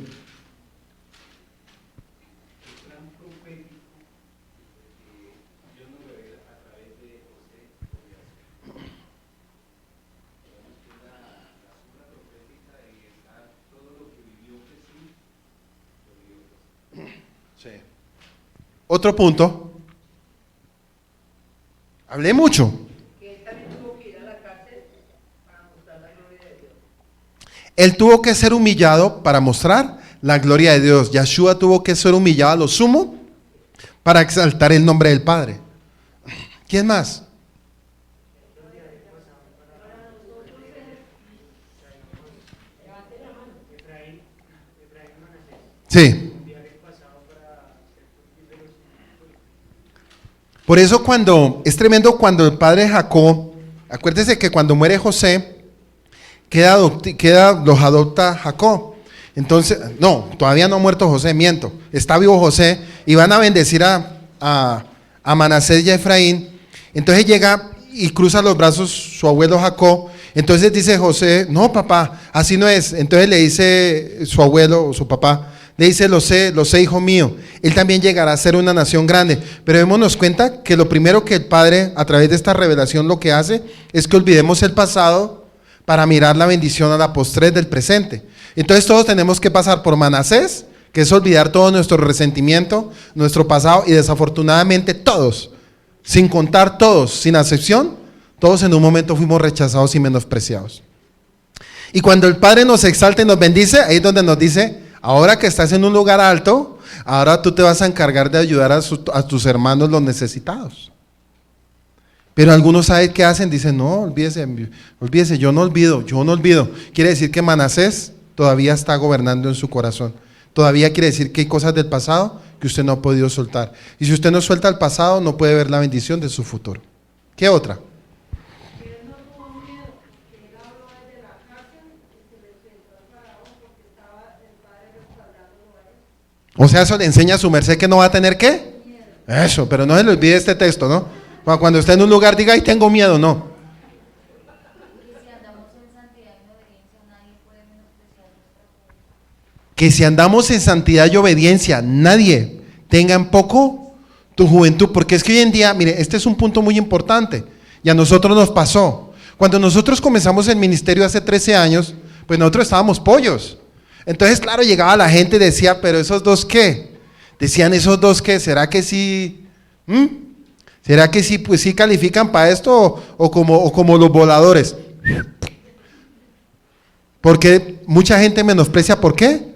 Sí. Otro punto. Hablé mucho. Él tuvo que ser humillado para mostrar la gloria de Dios. Yeshua tuvo que ser humillado a lo sumo para exaltar el nombre del Padre. ¿Quién más? Sí. Por eso es tremendo cuando el padre Jacob, acuérdese que cuando muere José, los adopta Jacob. Entonces, no, todavía no ha muerto José, miento. Está vivo José y van a bendecir a Manasés y a Efraín. Entonces llega y cruza los brazos su abuelo Jacob. Entonces dice José, no papá, así no es. Entonces le dice su abuelo o su papá, le dice, lo sé, hijo mío, él también llegará a ser una nación grande. Pero démonos cuenta que lo primero que el Padre, a través de esta revelación, lo que hace es que olvidemos el pasado para mirar la bendición a la postre del presente. Entonces todos tenemos que pasar por Manasés, que es olvidar todo nuestro resentimiento, nuestro pasado, y desafortunadamente todos, sin contar todos, sin excepción, todos en un momento fuimos rechazados y menospreciados. Y cuando el Padre nos exalta y nos bendice, ahí es donde nos dice, ahora que estás en un lugar alto, ahora tú te vas a encargar de ayudar a tus hermanos los necesitados. Pero algunos, ¿saben qué hacen? Dicen, no, olvídese, yo no olvido. Quiere decir que Manasés todavía está gobernando en su corazón. Todavía quiere decir que hay cosas del pasado que usted no ha podido soltar. Y si usted no suelta el pasado, no puede ver la bendición de su futuro. ¿Qué otra? O sea, eso le enseña a su merced que no va a tener ¿qué? Eso, pero no se le olvide este texto, ¿no? Cuando esté en un lugar diga, ay, tengo miedo, no. Que si andamos en santidad y obediencia, nadie tenga en poco tu juventud, porque es que hoy en día, mire, este es un punto muy importante, y a nosotros nos pasó. Cuando nosotros comenzamos el ministerio hace 13 años, pues nosotros estábamos pollos. Entonces, claro, llegaba la gente y decía, pero ¿esos dos qué? Decían, ¿esos dos qué? ¿Será que sí? ¿Será que sí, pues sí califican para esto o como los voladores? Porque mucha gente menosprecia, ¿por qué?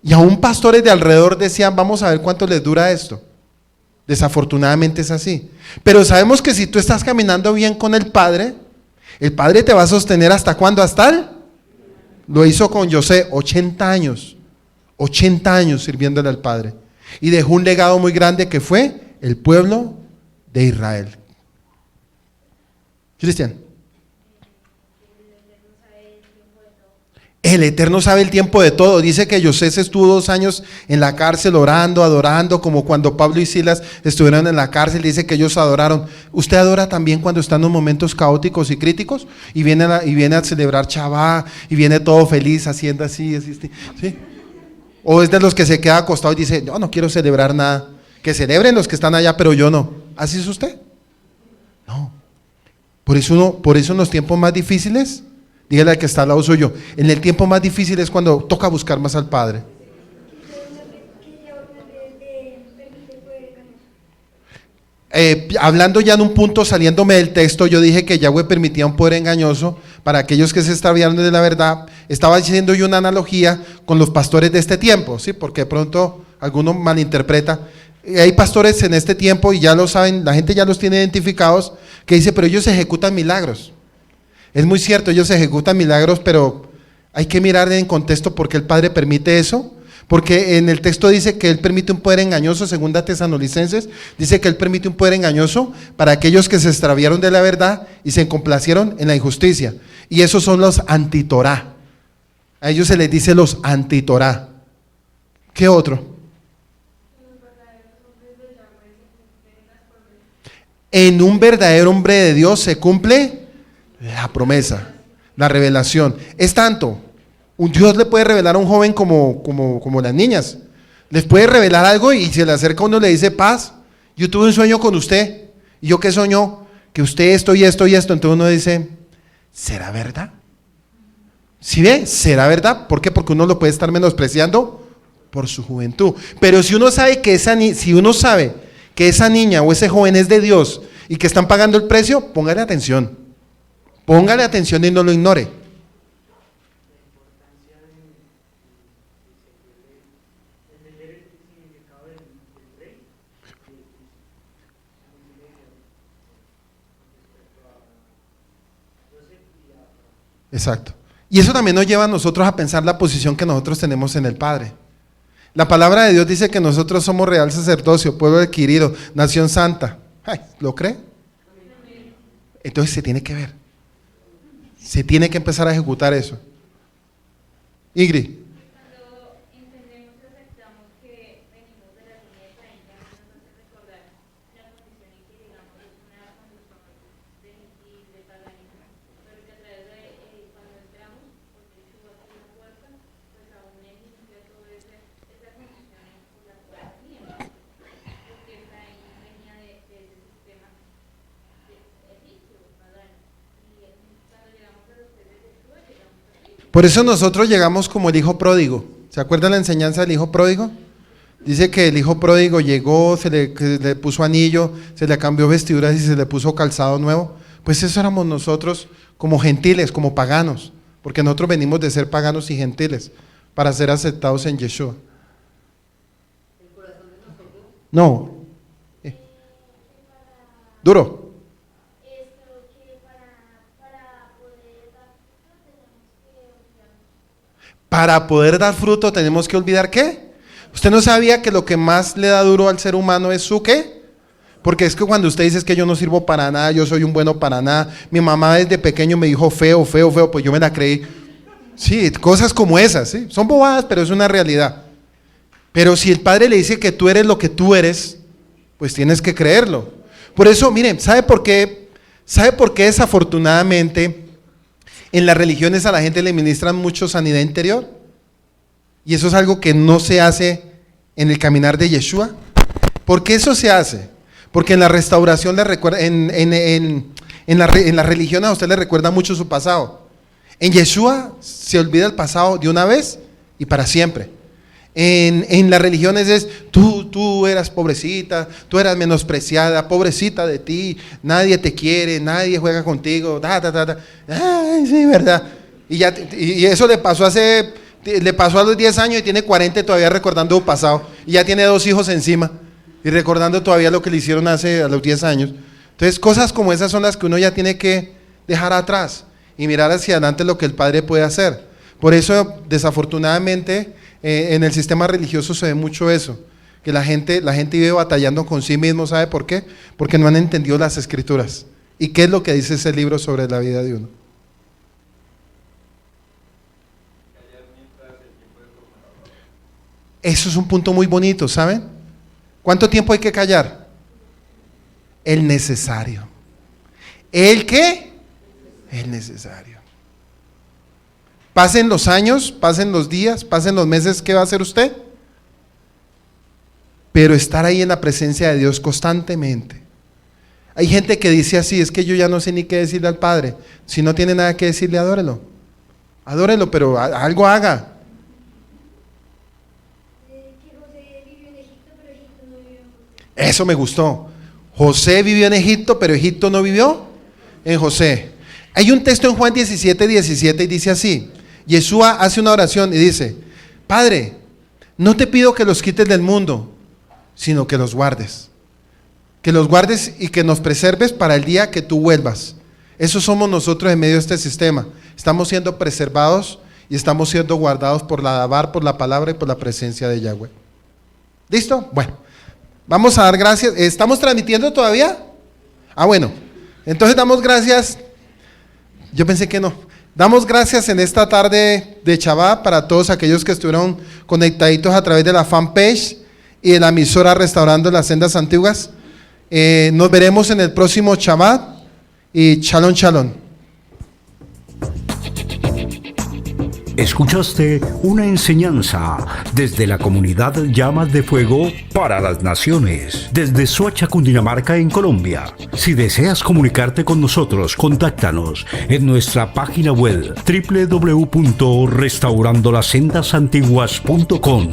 Y aún pastores de alrededor decían, vamos a ver cuánto les dura esto. Desafortunadamente es así. Pero sabemos que si tú estás caminando bien con el Padre te va a sostener ¿hasta cuándo? Hasta el... Lo hizo con José, 80 años. 80 años sirviéndole al Padre. Y dejó un legado muy grande que fue el pueblo de Israel. Cristian. El Eterno sabe el tiempo de todo. Dice que José estuvo 2 años en la cárcel orando, adorando, como cuando Pablo y Silas estuvieron en la cárcel. Dice que ellos adoraron. ¿Usted adora también cuando está en los momentos caóticos y críticos? Y viene a celebrar Shabbat y viene todo feliz haciendo así, ¿sí? ¿O es de los que se queda acostado y dice, yo no quiero celebrar nada? Que celebren los que están allá, pero yo no. ¿Así es usted? No. Por eso en los tiempos más difíciles, dígale al que está al lado suyo, en el tiempo más difícil es cuando toca buscar más al Padre. Hablando ya en un punto, saliéndome del texto, yo dije que Yahweh permitía un poder engañoso para aquellos que se extraviaron de la verdad. Estaba haciendo yo una analogía con los pastores de este tiempo, ¿sí? Porque de pronto alguno malinterpreta. Hay pastores en este tiempo, y ya lo saben, la gente ya los tiene identificados, que dice, pero ellos ejecutan milagros. Es muy cierto, ellos ejecutan milagros, pero hay que mirar en contexto por qué el Padre permite eso. Porque en el texto dice que Él permite un poder engañoso, segunda Tesalonicenses, dice que Él permite un poder engañoso para aquellos que se extraviaron de la verdad y se complacieron en la injusticia. Y esos son los antitorá. A ellos se les dice los antitorá. ¿Qué otro? En un verdadero hombre de Dios se cumple la promesa, la revelación. Es tanto, un Dios le puede revelar a un joven como las niñas. Les puede revelar algo y se le acerca a uno y le dice, paz, yo tuve un sueño con usted. ¿Y yo qué soñó? Que usted esto y esto y esto. Entonces uno dice, ¿será verdad? ¿Sí ve? ¿Será verdad? ¿Por qué? Porque uno lo puede estar menospreciando por su juventud. Pero si uno sabe que esa niña o ese joven es de Dios y que están pagando el precio, póngale atención. Póngale atención y no lo ignore. Exacto. Y eso también nos lleva a nosotros a pensar la posición que nosotros tenemos en el Padre. La palabra de Dios dice que nosotros somos real sacerdocio, pueblo adquirido, nación santa. Ay, ¿lo cree? Entonces se tiene que ver. Se tiene que empezar a ejecutar eso. Ingrid. Cuando entendemos y aceptamos que venimos de la línea de Caín, nos hace recordar la condición en que llegamos es una condición de gentil, de paganismo, pero que a través de cuando entramos, porque Yeshua abrió la puerta, pues aún limpia toda esa condición por la cual veníamos, porque Caín venía de ese sistema egipcio, pagano, y cuando llegamos a los pies de Yeshua, llegamos a Cristo. Por eso nosotros llegamos como el hijo pródigo. ¿Se acuerdan la enseñanza del hijo pródigo? Dice que el hijo pródigo llegó, se le puso anillo, se le cambió vestiduras y se le puso calzado nuevo. Pues eso éramos nosotros como gentiles, como paganos, porque nosotros venimos de ser paganos y gentiles para ser aceptados en Yeshua. No. Duro. Para poder dar fruto tenemos que olvidar ¿qué? ¿Usted no sabía que lo que más le da duro al ser humano es su qué? Porque es que cuando usted dice que yo no sirvo para nada, yo soy un bueno para nada, mi mamá desde pequeño me dijo feo, feo, feo, pues yo me la creí. Sí, cosas como esas, ¿sí? Son bobadas, pero es una realidad. Pero si el Padre le dice que tú eres lo que tú eres, pues tienes que creerlo. Por eso, miren, ¿sabe por qué? ¿Sabe por qué desafortunadamente en las religiones a la gente le ministran mucho sanidad interior? Y eso es algo que no se hace en el caminar de Yeshua. ¿Por qué eso se hace? Porque en la restauración le recuerda, en la religión a usted le recuerda mucho su pasado. En Yeshua se olvida el pasado de una vez y para siempre. En las religiones es, tú eras pobrecita, tú eras menospreciada, pobrecita de ti, nadie te quiere, nadie juega contigo, Ay, sí, verdad. Y eso le pasó hace Le pasó a los 10 años y tiene 40 y todavía recordando lo pasado. Y ya tiene 2 hijos encima. Y recordando todavía lo que le hicieron a los 10 años. Entonces, cosas como esas son las que uno ya tiene que dejar atrás y mirar hacia adelante lo que el Padre puede hacer. Por eso, desafortunadamente, en el sistema religioso se ve mucho eso. Que la gente vive batallando con sí mismo. ¿Sabe por qué? Porque no han entendido las Escrituras. ¿Y qué es lo que dice ese libro sobre la vida de uno? Eso es un punto muy bonito, ¿saben? ¿Cuánto tiempo hay que callar? El necesario. ¿El qué? El necesario. Pasen los años, pasen los días, pasen los meses, ¿qué va a hacer usted? Pero estar ahí en la presencia de Dios constantemente. Hay gente que dice así, es que yo ya no sé ni qué decirle al Padre. Si no tiene nada que decirle, adórelo. Adórelo, pero algo haga. Eso me gustó. José vivió en Egipto, pero Egipto no vivió en José. Hay un texto en Juan 17:17 y dice así. Yeshua hace una oración y dice, Padre, no te pido que los quites del mundo, sino que los guardes. Que los guardes y que nos preserves para el día que tú vuelvas. Eso somos nosotros en medio de este sistema. Estamos siendo preservados y estamos siendo guardados por la Dabar, por la palabra y por la presencia de Yahweh. ¿Listo? Bueno. Vamos a dar gracias. ¿Estamos transmitiendo todavía? Bueno. Entonces damos gracias. Yo pensé que no. Damos gracias en esta tarde de Shabbat para todos aquellos que estuvieron conectaditos a través de la fanpage y de la emisora Restaurando las Sendas Antiguas. Nos veremos en el próximo Shabbat y Shalom, Shalom. Escuchaste una enseñanza desde la comunidad Llamas de Fuego para las Naciones, desde Soacha, Cundinamarca, en Colombia. Si deseas comunicarte con nosotros, contáctanos en nuestra página web www.restaurandolassendasantiguas.com.